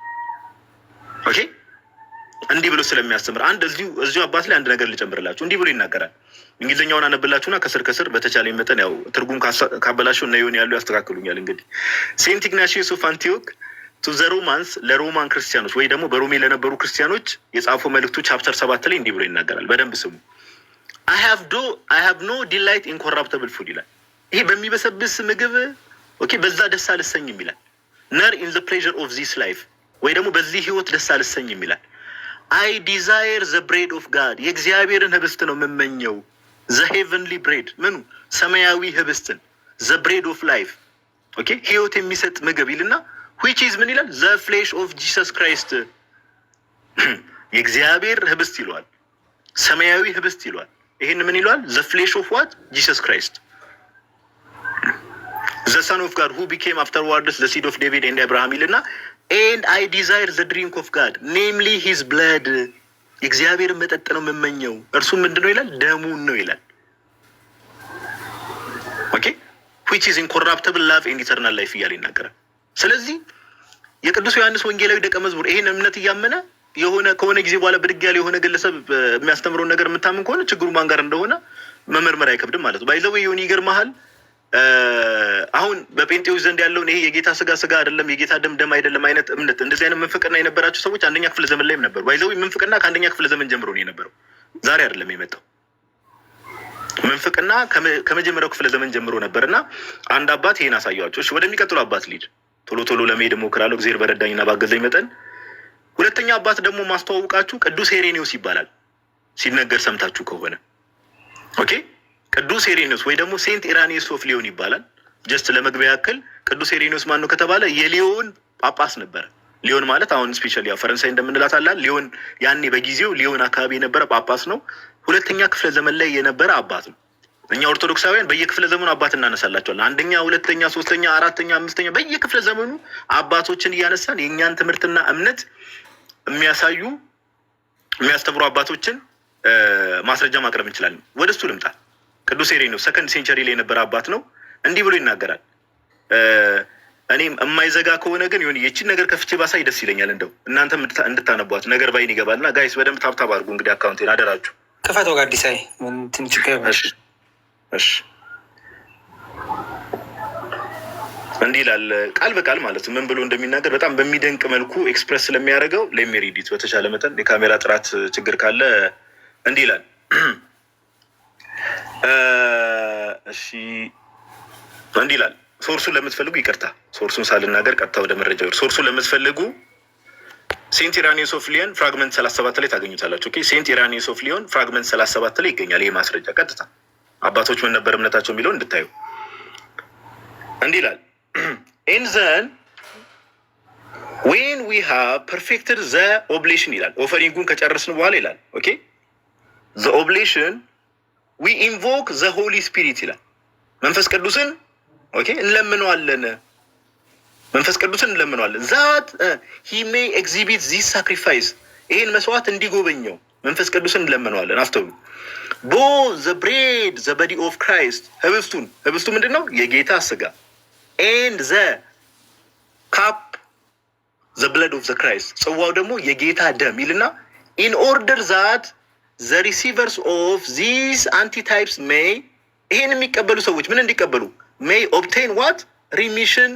ኦኬ፣ እንዲህ ብሎ ስለሚያስተምር አንድ እዚሁ አባት ላይ አንድ ነገር ልጨምርላችሁ። እንዲህ ብሎ ይናገራል። እንግሊዝኛውን አነብላችሁና ከስር ከስር በተቻለ መጠን ያው ትርጉም ካበላሸው እና ይሆን ያሉ ያስተካክሉኛል። እንግዲህ ሴንት ኢግናሺዮስ ኦፍ አንቲዮክ ቱ ዘ ሮማንስ ለሮማን ክርስቲያኖች ወይ ደግሞ በሮሜ ለነበሩ ክርስቲያኖች የጻፈው መልእክቱ ቻፕተር 7 ላይ እንዲህ ብሎ ይናገራል። በደንብ ስሙ። I have no delight in corruptible food ይላል። ይሄ በሚበሰብስ ምግብ ኦኬ በዛ ደስ አልሰኝም ይላል። nor in the pleasure of this life ወይ ደግሞ በዚህ ህይወት ደስ አልሰኝም ይላል። I desire the bread of God የእግዚአብሔርን ህብስት ነው የምመኘው። the heavenly bread ምኑ? ሰማያዊ ህብስትን the bread of life ኦኬ ህይወት የሚሰጥ ምግብ ይልና which is ምን ይላል? the flesh of Jesus Christ የእግዚአብሔር ህብስት ይለዋል። ሰማያዊ ህብስት ይለዋል። ይሄን ምን ይለዋል? the flesh of what? Jesus Christ the son of God who became afterwards the seed of David and Abraham ይልና and I desire the drink of God namely his blood የእግዚአብሔር መጠጥ ነው የምመኘው እርሱ ምንድነው ይላል? ደሙን ነው ይላል። ኦኬ which is incorruptible love and eternal life እያለ ይናገራል። ስለዚህ የቅዱስ ዮሐንስ ወንጌላዊ ደቀ መዝሙር ይሄን እምነት እያመነ ከሆነ ጊዜ በኋላ ብድግ ያለ የሆነ ግለሰብ የሚያስተምረውን ነገር የምታምን ከሆነ ችግሩ ማን ጋር እንደሆነ መመርመር አይከብድም ማለት ነው። ባይዘው ይሁን ይገርምሃል። አሁን በጴንጤዎች ዘንድ ያለውን ይሄ የጌታ ስጋ አይደለም የጌታ ደም አይደለም አይነት እምነት እንደዚህ አይነት ምንፍቅና የነበራቸው ሰዎች አንደኛ ክፍለ ዘመን ላይም ነበሩ። ባይዘው ምንፍቅና ከአንደኛ ክፍለ ዘመን ጀምሮ ነው የነበረው፣ ዛሬ አይደለም የመጣው። ምንፍቅና ከመጀመሪያው ክፍለ ዘመን ጀምሮ ነበርና አንድ አባት ይሄን አሳያቸው። እሺ ወደሚቀጥሉ አባት ሊድ ቶሎ ለመሄድ እሞክራለሁ እግዚአብሔር በረዳኝና ባገዘኝ መጠን። ሁለተኛ አባት ደግሞ ማስተዋወቃችሁ ቅዱስ ሄሬኔዎስ ይባላል። ሲነገር ሰምታችሁ ከሆነ ኦኬ ቅዱስ ሄሬኔዎስ ወይ ደግሞ ሴንት ኢራኒዮስ ኦፍ ሊዮን ይባላል። ጀስት ለመግቢያ ያክል ቅዱስ ሄሬኔዎስ ማን ነው ከተባለ የሊዮን ጳጳስ ነበር። ሊዮን ማለት አሁን ስፔሻሊ ያው ፈረንሳይ እንደምንላት አላ ሊዮን ያኔ በጊዜው ሊዮን አካባቢ የነበረ ጳጳስ ነው። ሁለተኛ ክፍለ ዘመን ላይ የነበረ አባት ነው። እኛ ኦርቶዶክሳውያን በየክፍለ ዘመኑ አባት እናነሳላቸዋለን። አንደኛ፣ ሁለተኛ፣ ሶስተኛ፣ አራተኛ፣ አምስተኛ በየክፍለ ዘመኑ አባቶችን እያነሳን የእኛን ትምህርትና እምነት የሚያስተምሩ አባቶችን ማስረጃ ማቅረብ እንችላለን። ወደ እሱ ልምጣ። ቅዱስ ሄሬኔዎስ ሰከንድ ሴንቸሪ ላይ የነበረ አባት ነው። እንዲህ ብሎ ይናገራል። እኔም የማይዘጋ ከሆነ ግን ይሁን የቺን ነገር ከፍቼ ባሳይ ደስ ይለኛል። እንደው እናንተም እንድታነቧት ነገር ባይን ይገባልና ጋይስ በደንብ ታብታብ አድርጉ። እንግዲህ አካውንቴን አደራችሁ ክፈተው። ጋዲሳይ ትንሽ እሺ እንዲህ ይላል ቃል በቃል ማለት ምን ብሎ እንደሚናገር በጣም በሚደንቅ መልኩ ኤክስፕረስ ስለሚያደርገው ለሜሪዲት በተቻለ መጠን የካሜራ ጥራት ችግር ካለ እንዲህ ይላል። እሺ እንዲህ ይላል ሶርሱን ለምትፈልጉ ይቅርታ፣ ሶርሱን ሳልናገር ቀጥታ ወደ መረጃው። ሶርሱን ለምትፈልጉ ሴንት ኢራኒዮስ ኦፍ ሊዮን ፍራግመንት 37 ላይ ታገኙታላችሁ። ኦኬ፣ ሴንት ኢራኒዮስ ኦፍ ሊዮን ፍራግመንት 37 ላይ ይገኛል። ይህ ማስረጃ ቀጥታ አባቶች ምን ነበር እምነታቸው የሚለው እንድታዩ እንዲህ ይላል። ኤን ዘን ዌን ዊ ሃቭ ፐርፌክትድ ዘ ኦብሌሽን ይላል። ኦፈሪንጉን ከጨረስን በኋላ ይላል። ኦኬ ዘ ኦብሌሽን ዊ ኢንቮክ ዘ ሆሊ ስፒሪት ይላል። መንፈስ ቅዱስን ኦኬ እንለምነዋለን፣ መንፈስ ቅዱስን እንለምነዋለን። ዛት ሂ ሜይ ኤግዚቢት ዚስ ሳክሪፋይስ፣ ይህን መስዋዕት እንዲጎበኘው መንፈስ ቅዱስን እንለምነዋለን። አስተውሉ። ቦ ዘ ብሬድ ዘ በዲ ኦፍ ክራይስት፣ ህብስቱ ምንድን ነው? የጌታ ስጋ። ኤንድ ዘ ካፕ ዘ ብለድ ኦፍ ዘ ክራይስት፣ ጽዋው ደግሞ የጌታ ደም ይልና ኢን ኦርደር ዛት ዘ ሪሲቨርስ ኦፍ ዚስ አንቲታይፕስ ሜይ፣ ይሄን የሚቀበሉ ሰዎች ምን እንዲቀበሉ? ሜይ ኦብቴን ዋት ሪሚሽን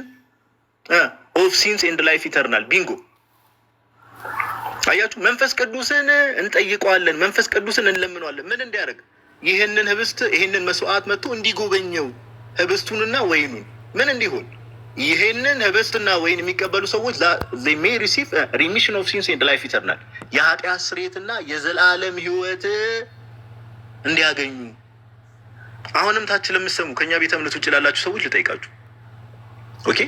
ኦፍ ሲንስ ኤንድ ላይፍ ኢተርናል። ቢንጎ አያችሁ፣ መንፈስ ቅዱስን እንጠይቀዋለን፣ መንፈስ ቅዱስን እንለምነዋለን። ምን እንዲያደርግ? ይህንን ህብስት ይህንን መስዋዕት መጥቶ እንዲጎበኘው፣ ህብስቱንና ወይኑን ምን እንዲሆን? ይህንን ህብስትና ወይን የሚቀበሉ ሰዎች ሜይ ሪሲቭ ሪሚሽን ኦፍ ሲንስ ኤንድ ላይፍ ኢተርናል፣ የኃጢአት ስርየትና የዘላለም ህይወት እንዲያገኙ። አሁንም ታች ለምትሰሙ ከእኛ ቤተ እምነት ውጭ ላላችሁ ሰዎች ልጠይቃችሁ። ኦኬ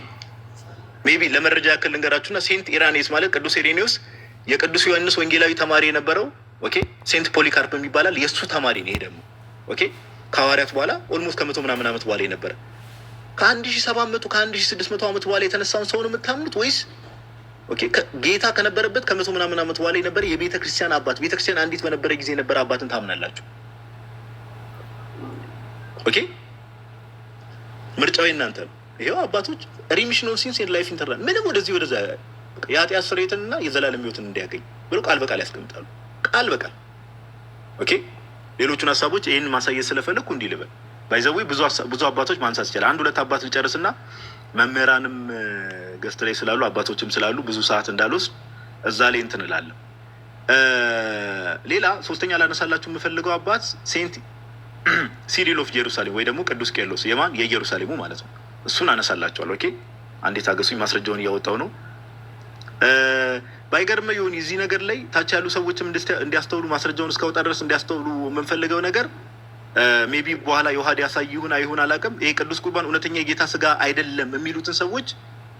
ሜይ ቢ ለመረጃ ያክል ልንገራችሁና ሴንት ኢራኔስ ማለት ቅዱስ ኢሬኔዎስ የቅዱስ ዮሐንስ ወንጌላዊ ተማሪ የነበረው ኦኬ ሴንት ፖሊካርፕ የሚባላል የእሱ ተማሪ ነው። ይሄ ደግሞ ኦኬ ከሐዋርያት በኋላ ኦልሞስት ከ100 ምናምን ዓመት በኋላ የነበረ ከ1700 ከ1600 ዓመት በኋላ የተነሳውን ሰው ነው የምታምኑት ወይስ ኦኬ ጌታ ከነበረበት ከ100 ምናምን ዓመት በኋላ የነበረ የቤተ ክርስቲያን አባት፣ ቤተ ክርስቲያን አንዲት በነበረ ጊዜ የነበረ አባትን ታምናላችሁ? ኦኬ ምርጫው እናንተ ነው። ይሄው አባቶች ሪሚሽን ኦፍ ሲንስ ኤንድ ላይፍ ኢተርናል ምንም ወደዚህ ወደዛ የኃጢአት ስርየትንና የዘላለም ህይወትን እንዲያገኝ ብሎ ቃል በቃል ያስቀምጣሉ። ቃል በቃል ኦኬ። ሌሎቹን ሀሳቦች ይህን ማሳየት ስለፈለግኩ እንዲህ ልበል። ባይዘዌ ብዙ አባቶች ማንሳት ይቻላል። አንድ ሁለት አባት ልጨርስና መምህራንም ገስት ላይ ስላሉ አባቶችም ስላሉ ብዙ ሰዓት እንዳልወስድ እዛ ላይ እንትን እላለሁ። ሌላ ሶስተኛ ላነሳላችሁ የምፈልገው አባት ሴንት ሲሪል ኦፍ ጄሩሳሌም ወይ ደግሞ ቅዱስ ቄርሎስ የማን የኢየሩሳሌሙ ማለት ነው። እሱን አነሳላችኋል። ኦኬ አንዴ ታገሱኝ፣ ማስረጃውን እያወጣው ነው። ባይገርም ይሁን እዚህ ነገር ላይ ታች ያሉ ሰዎችም እንዲያስተውሉ ማስረጃውን እስካወጣ ድረስ እንዲያስተውሉ የምንፈልገው ነገር ሜቢ በኋላ የውሃድ ያሳይ ይሁን አይሁን አላውቅም። ይሄ ቅዱስ ቁርባን እውነተኛ የጌታ ስጋ አይደለም የሚሉትን ሰዎች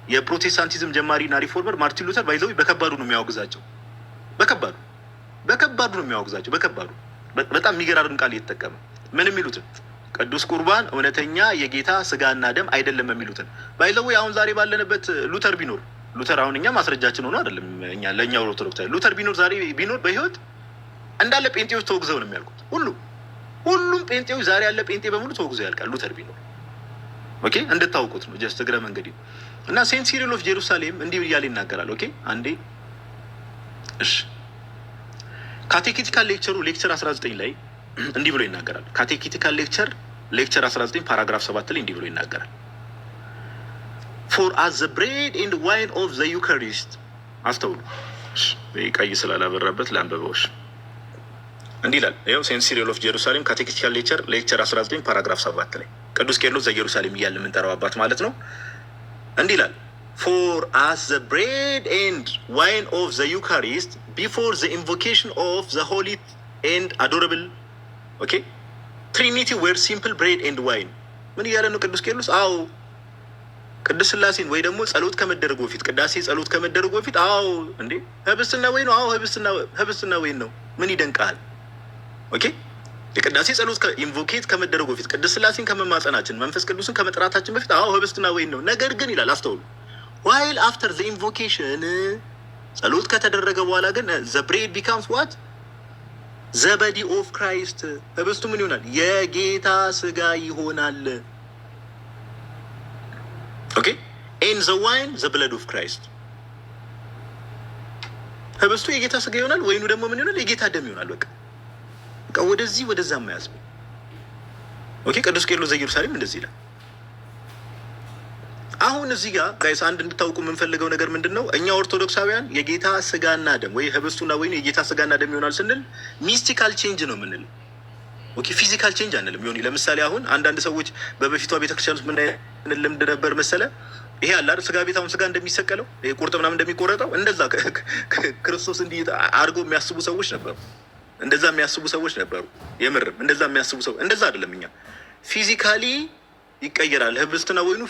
የፕሮቴስታንቲዝም ጀማሪና ሪፎርመር ማርቲን ሉተር ባይዘው በከባዱ ነው የሚያወግዛቸው። በከባዱ ነው የሚያወግዛቸው። በከባዱ በጣም የሚገራርም ቃል እየተጠቀመ ምን የሚሉትን ቅዱስ ቁርባን እውነተኛ የጌታ ስጋና ደም አይደለም የሚሉትን ባይዘው አሁን ዛሬ ባለንበት ሉተር አሁን እኛ ማስረጃችን ሆኖ አይደለም እኛ ለእኛ ኦርቶዶክስ ሉተር ቢኖር ዛሬ ቢኖር በህይወት እንዳለ ጴንጤዎች ተወግዘው ነው የሚያልቁት። ሁሉም ጴንጤዎች ዛሬ ያለ ጴንጤ በሙሉ ተወግዘው ያልቃል ሉተር ቢኖር። ኦኬ እንድታውቁት ነው ጀስት እግረ መንገድ እና ሴንት ሲሪል ኦፍ ጄሩሳሌም እንዲህ እያለ ይናገራል። ኦኬ አንዴ እሺ ካቴኪቲካል ሌክቸር 19 ላይ እንዲህ ብሎ ይናገራል። ካቴኪቲካል ሌክቸር 19 ፓራግራፍ 7 ላይ እንዲህ ብሎ ይናገራል። For as the bread and wine of the Eucharist, አስተውሉ። ቀይ ስላላበራበት ለአንበባዎች እንዲህ ይላል። ይኸው ሴንት ሲሪል ኦፍ ጄሩሳሌም ካቴኪቲካል ሌክቸር 19 ፓራግራፍ 7 ላይ ቅዱስ ቄርሎስ ዘኢየሩሳሌም እያለ የምንጠራው አባት ማለት ነው። እንዲህ ይላል For as the bread and wine of the Eucharist before the invocation of the holy and adorable okay Trinity were simple bread and wine። ምን እያለ ነው ቅዱስ ቄርሎስ? አዎ ቅዱስ ሥላሴን ወይ ደግሞ ጸሎት ከመደረጉ በፊት ቅዳሴ ጸሎት ከመደረጉ በፊት አዎ እንዴ ህብስትና ወይን ነው። አዎ ህብስትና ወይን ነው። ምን ይደንቃል? ኦኬ የቅዳሴ ጸሎት ኢንቮኬት ከመደረጉ በፊት ቅዱስ ሥላሴን ከመማጸናችን መንፈስ ቅዱስን ከመጥራታችን በፊት አዎ ህብስትና ወይን ነው። ነገር ግን ይላል አስተውሉ፣ while after the invocation ጸሎት ከተደረገ በኋላ ግን the bread becomes what the body of Christ ህብስቱ ምን ይሆናል? የጌታ ስጋ ይሆናል። ኦኬ and the wine the blood of Christ ህብስቱ የጌታ ስጋ ይሆናል፣ ወይኑ ደግሞ ምን ይሆናል? የጌታ ደም ይሆናል። በቃ ወደዚህ ወደዛ ማያዝ። ኦኬ ቅዱስ ቄርሎስ ዘኢየሩሳሌም እንደዚህ ይላል። አሁን እዚህ ጋር ጋይስ አንድ እንድታውቁ የምንፈልገው ነገር ምንድን ነው? እኛ ኦርቶዶክሳውያን የጌታ ስጋና ደም ወይ ህብስቱና ወይኑ የጌታ ስጋና ደም ይሆናል ስንል ሚስቲካል ቼንጅ ነው የምንለው። ኦኬ ፊዚካል ቼንጅ አንልም። ዮኒ ለምሳሌ አሁን አንዳንድ ሰዎች በበፊቷ ቤተክርስቲያን ውስጥ ምን አይነት ልምድ ነበር መሰለ? ይሄ አለ አይደል ስጋ ቤት አሁን ስጋ እንደሚሰቀለው ይሄ ቁርጥ ምናምን እንደሚቆረጠው እንደዛ ክርስቶስ እንዲህ አድርገው የሚያስቡ ሰዎች ነበሩ። እንደዛ የሚያስቡ ሰዎች ነበሩ። የምርም እንደዛ የሚያስቡ ሰው እንደዛ አይደለም። እኛ ፊዚካሊ ይቀየራል ህብስትና ወይኑ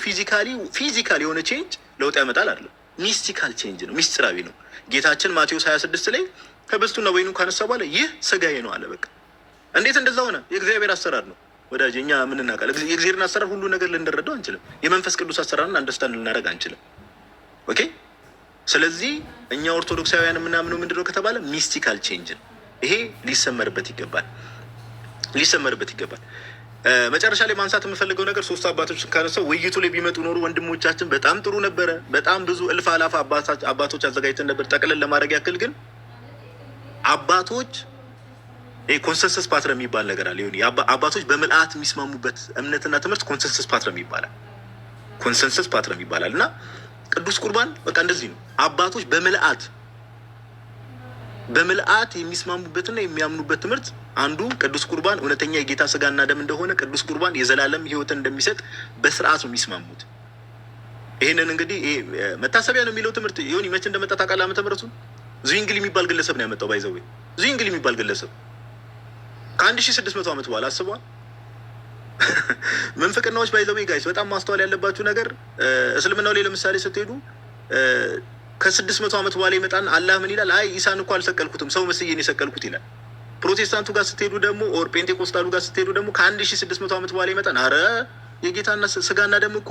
ፊዚካሊ የሆነ ቼንጅ ለውጥ ያመጣል አይደለም። ሚስቲካል ቼንጅ ነው፣ ሚስጥራዊ ነው። ጌታችን ማቴዎስ 26 ላይ ህብስቱና ወይኑ ካነሳ በኋላ ይህ ስጋዬ ነው አለ። በቃ እንዴት እንደዛ ሆነ? የእግዚአብሔር አሰራር ነው ወዳጅ። እኛ ምን እናውቃለን? የእግዚአብሔርን አሰራር ሁሉ ነገር ልንረዳው አንችልም። የመንፈስ ቅዱስ አሰራርን አንደርስታንድ ልናደርግ አንችልም። ኦኬ። ስለዚህ እኛ ኦርቶዶክሳውያን የምናምነው ምንድነው ከተባለ ሚስቲካል ቼንጅ ነው። ይሄ ሊሰመርበት ይገባል። መጨረሻ ላይ ማንሳት የምፈልገው ነገር 3 አባቶችን ካነሳው ውይይቱ ላይ ቢመጡ ኖሮ ወንድሞቻችን በጣም ጥሩ ነበረ። በጣም ብዙ እልፍ አላፍ አባቶች አዘጋጅተን ነበር። ጠቅለን ለማድረግ ያክል ግን አባቶች ኮንሰንሰስ ፓትር የሚባል ነገር አለ። አባቶች በምልአት የሚስማሙበት እምነትና ትምህርት ኮንሰንሰስ ፓትር ይባላል እና ቅዱስ ቁርባን በቃ እንደዚህ ነው። አባቶች በምልአት የሚስማሙበትና የሚያምኑበት ትምህርት አንዱ ቅዱስ ቁርባን እውነተኛ የጌታ ስጋና ደም እንደሆነ፣ ቅዱስ ቁርባን የዘላለም ሕይወትን እንደሚሰጥ በስርዓት ነው የሚስማሙት። ይህንን እንግዲህ መታሰቢያ ነው የሚለው ትምህርት ይሁን መቼ እንደመጣ ታውቃለህ? ዓመተ ምሕረቱን ዙይንግል የሚባል ግለሰብ ነው ያመጣው። ባይዘዌ ዙይንግል የሚባል ግለሰብ ከ1600 ዓመት በኋላ አስበዋል። መንፍቅናዎች ባይዘዌ ጋይስ በጣም ማስተዋል ያለባችሁ ነገር እስልምናው ላይ ለምሳሌ ስትሄዱ ከ600 ዓመት በኋላ ይመጣን አላህ ምን ይላል? አይ ኢሳን እኮ አልሰቀልኩትም ሰው መስዬን የሰቀልኩት ይላል። ፕሮቴስታንቱ ጋር ስትሄዱ ደግሞ ኦር ፔንቴኮስታሉ ጋር ስትሄዱ ደግሞ ከ1600 ዓመት በኋላ ይመጣን አረ የጌታና ስጋና ደም እኮ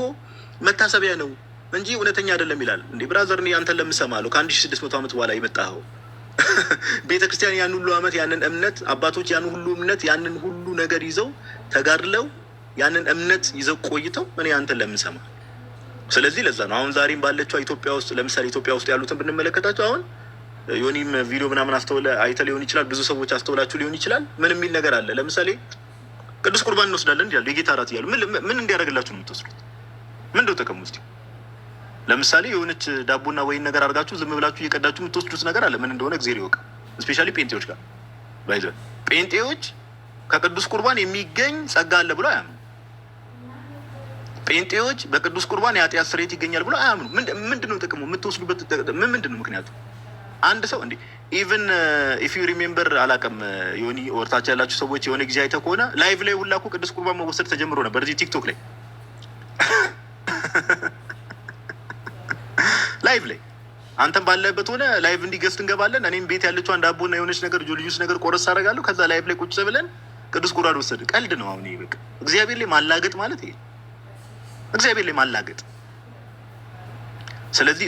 መታሰቢያ ነው እንጂ እውነተኛ አይደለም ይላል። እንዴ ብራዘር እኔ አንተን ለምሰማለሁ ከ1600 ዓመት በኋላ ይመጣኸው ቤተክርስቲያን ያን ሁሉ ዓመት ያንን እምነት አባቶች ያን ሁሉ እምነት ያንን ሁሉ ነገር ይዘው ተጋድለው ያንን እምነት ይዘው ቆይተው እኔ አንተን ለምሰማ። ስለዚህ ለዛ ነው አሁን ዛሬም ባለችው ኢትዮጵያ ውስጥ ለምሳሌ ኢትዮጵያ ውስጥ ያሉትን ብንመለከታቸው አሁን ዮኒም ቪዲዮ ምናምን አስተውለ አይተህ ሊሆን ይችላል። ብዙ ሰዎች አስተውላችሁ ሊሆን ይችላል። ምን የሚል ነገር አለ? ለምሳሌ ቅዱስ ቁርባን እንወስዳለን እንዲያሉ የጌታ እራት እያሉ ምን እንዲያደርግላችሁ ነው የምትወስዱት? ምን እንደው ጥቅሙ እስኪ ለምሳሌ የሆነች ዳቦና ወይን ነገር አድርጋችሁ ዝም ብላችሁ እየቀዳችሁ የምትወስዱት ነገር አለ። ምን እንደሆነ እግዚአብሔር ይወቅ። ስፔሻሊ ጴንጤዎች ጋር ባይዘ ጴንጤዎች ከቅዱስ ቁርባን የሚገኝ ጸጋ አለ ብሎ አያምኑ። ጴንጤዎች በቅዱስ ቁርባን የኃጢአት ስርየት ይገኛል ብሎ አያምኑ። ምንድነው ጥቅሙ? የምትወስዱበት ምንድነው ምክንያቱ? አንድ ሰው እንዴ ኢቭን ኢፍ ዩ ሪሜምበር አላውቅም ዮኒ ወርታች ያላችሁ ሰዎች የሆነ ጊዜ አይተህ ከሆነ ላይቭ ላይ ሁላ እኮ ቅዱስ ቁርባን መወሰድ ተጀምሮ ነበር እዚህ ቲክቶክ ላይ ላይቭ ላይ አንተም ባለበት ሆነ ላይቭ እንዲገስት እንገባለን። እኔም ቤት ያለችው አንድ አቦና የሆነች ነገር ጆልጁስ ነገር ቆረስ አደርጋለሁ። ከዛ ላይቭ ላይ ቁጭ ብለን ቅዱስ ቁርባን ወሰድ። ቀልድ ነው። አሁን ይሄ በቃ እግዚአብሔር ላይ ማላገጥ ማለት ይሄ እግዚአብሔር ላይ ማላገጥ። ስለዚህ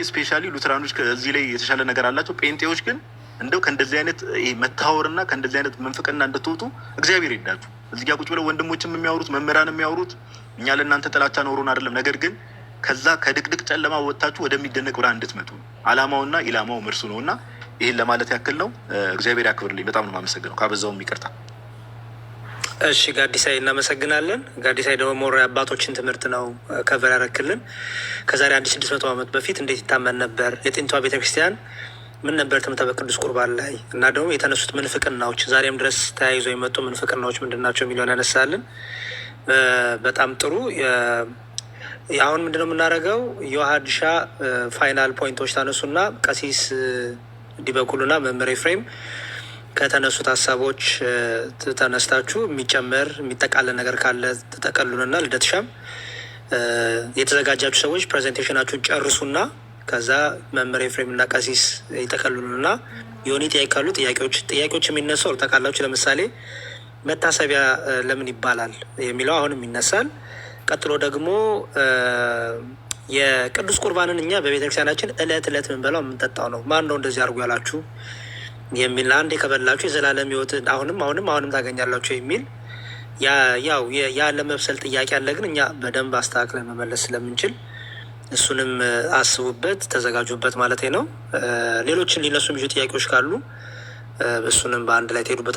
ስፔሻሊ ሉተራኖች ከዚህ ላይ የተሻለ ነገር አላቸው። ጴንጤዎች ግን እንደው ከእንደዚህ አይነት መታወርና ከእንደዚህ አይነት መንፍቅና እንድትወጡ እግዚአብሔር ይርዳችሁ። እዚህ ጋር ቁጭ ብለው ወንድሞችም የሚያወሩት መምህራን የሚያወሩት እኛ ለእናንተ ጥላቻ ኖሮን አይደለም። ነገር ግን ከዛ ከድቅድቅ ጨለማ ወጥታችሁ ወደሚደነቅ ብርሃን እንድትመጡ አላማውና ኢላማው እርሱ ነው እና ይህን ለማለት ያክል ነው። እግዚአብሔር ያክብርልኝ። በጣም ነው የማመሰግነው። ካበዛውም ይቅርታ። እሺ ጋዲሳይ እናመሰግናለን። ጋዲሳይ ደግሞ ሞራ አባቶችን ትምህርት ነው ከቨር ያረክልን። ከዛሬ 1600 ዓመት በፊት እንዴት ይታመን ነበር? የጥንቷ ቤተክርስቲያን ምን ነበር ትምህርተ በቅዱስ ቁርባን ላይ እና ደግሞ የተነሱት ምንፍቅናዎች ዛሬም ድረስ ተያይዞ የመጡ ምንፍቅናዎች ምንድን ናቸው የሚለውን ያነሳልን። በጣም ጥሩ። አሁን ምንድነው የምናደርገው? የውሃድሻ ፋይናል ፖይንቶች ታነሱና ቀሲስ ዲበኩሉና መምህር ኤፍሬም ከተነሱት ሀሳቦች ተነስታችሁ የሚጨመር የሚጠቃለን ነገር ካለ ተጠቀሉንና ልደትሻም የተዘጋጃችሁ ሰዎች ፕሬዘንቴሽናችሁን ጨርሱና ከዛ መምህር ኤፍሬም እና ቀሲስ ይጠቀሉንና የሆነ ጥያቄ ካሉ ጥያቄዎች የሚነሱ አልጠቃላችሁ። ለምሳሌ መታሰቢያ ለምን ይባላል የሚለው አሁንም ይነሳል። ቀጥሎ ደግሞ የቅዱስ ቁርባንን እኛ በቤተክርስቲያናችን እለት ምንበላው የምንጠጣው ነው። ማን ነው እንደዚህ አድርጉ ያላችሁ የሚል አንዴ ከበላችሁ የዘላለም ሕይወት አሁንም ታገኛላችሁ የሚል ያው ያለ መብሰል ጥያቄ አለ። ግን እኛ በደንብ አስተካክለን መመለስ ስለምንችል እሱንም አስቡበት፣ ተዘጋጁበት ማለት ነው። ሌሎችን ሊነሱ የሚችሉ ጥያቄዎች ካሉ እሱንም በአንድ ላይ ትሄዱበት።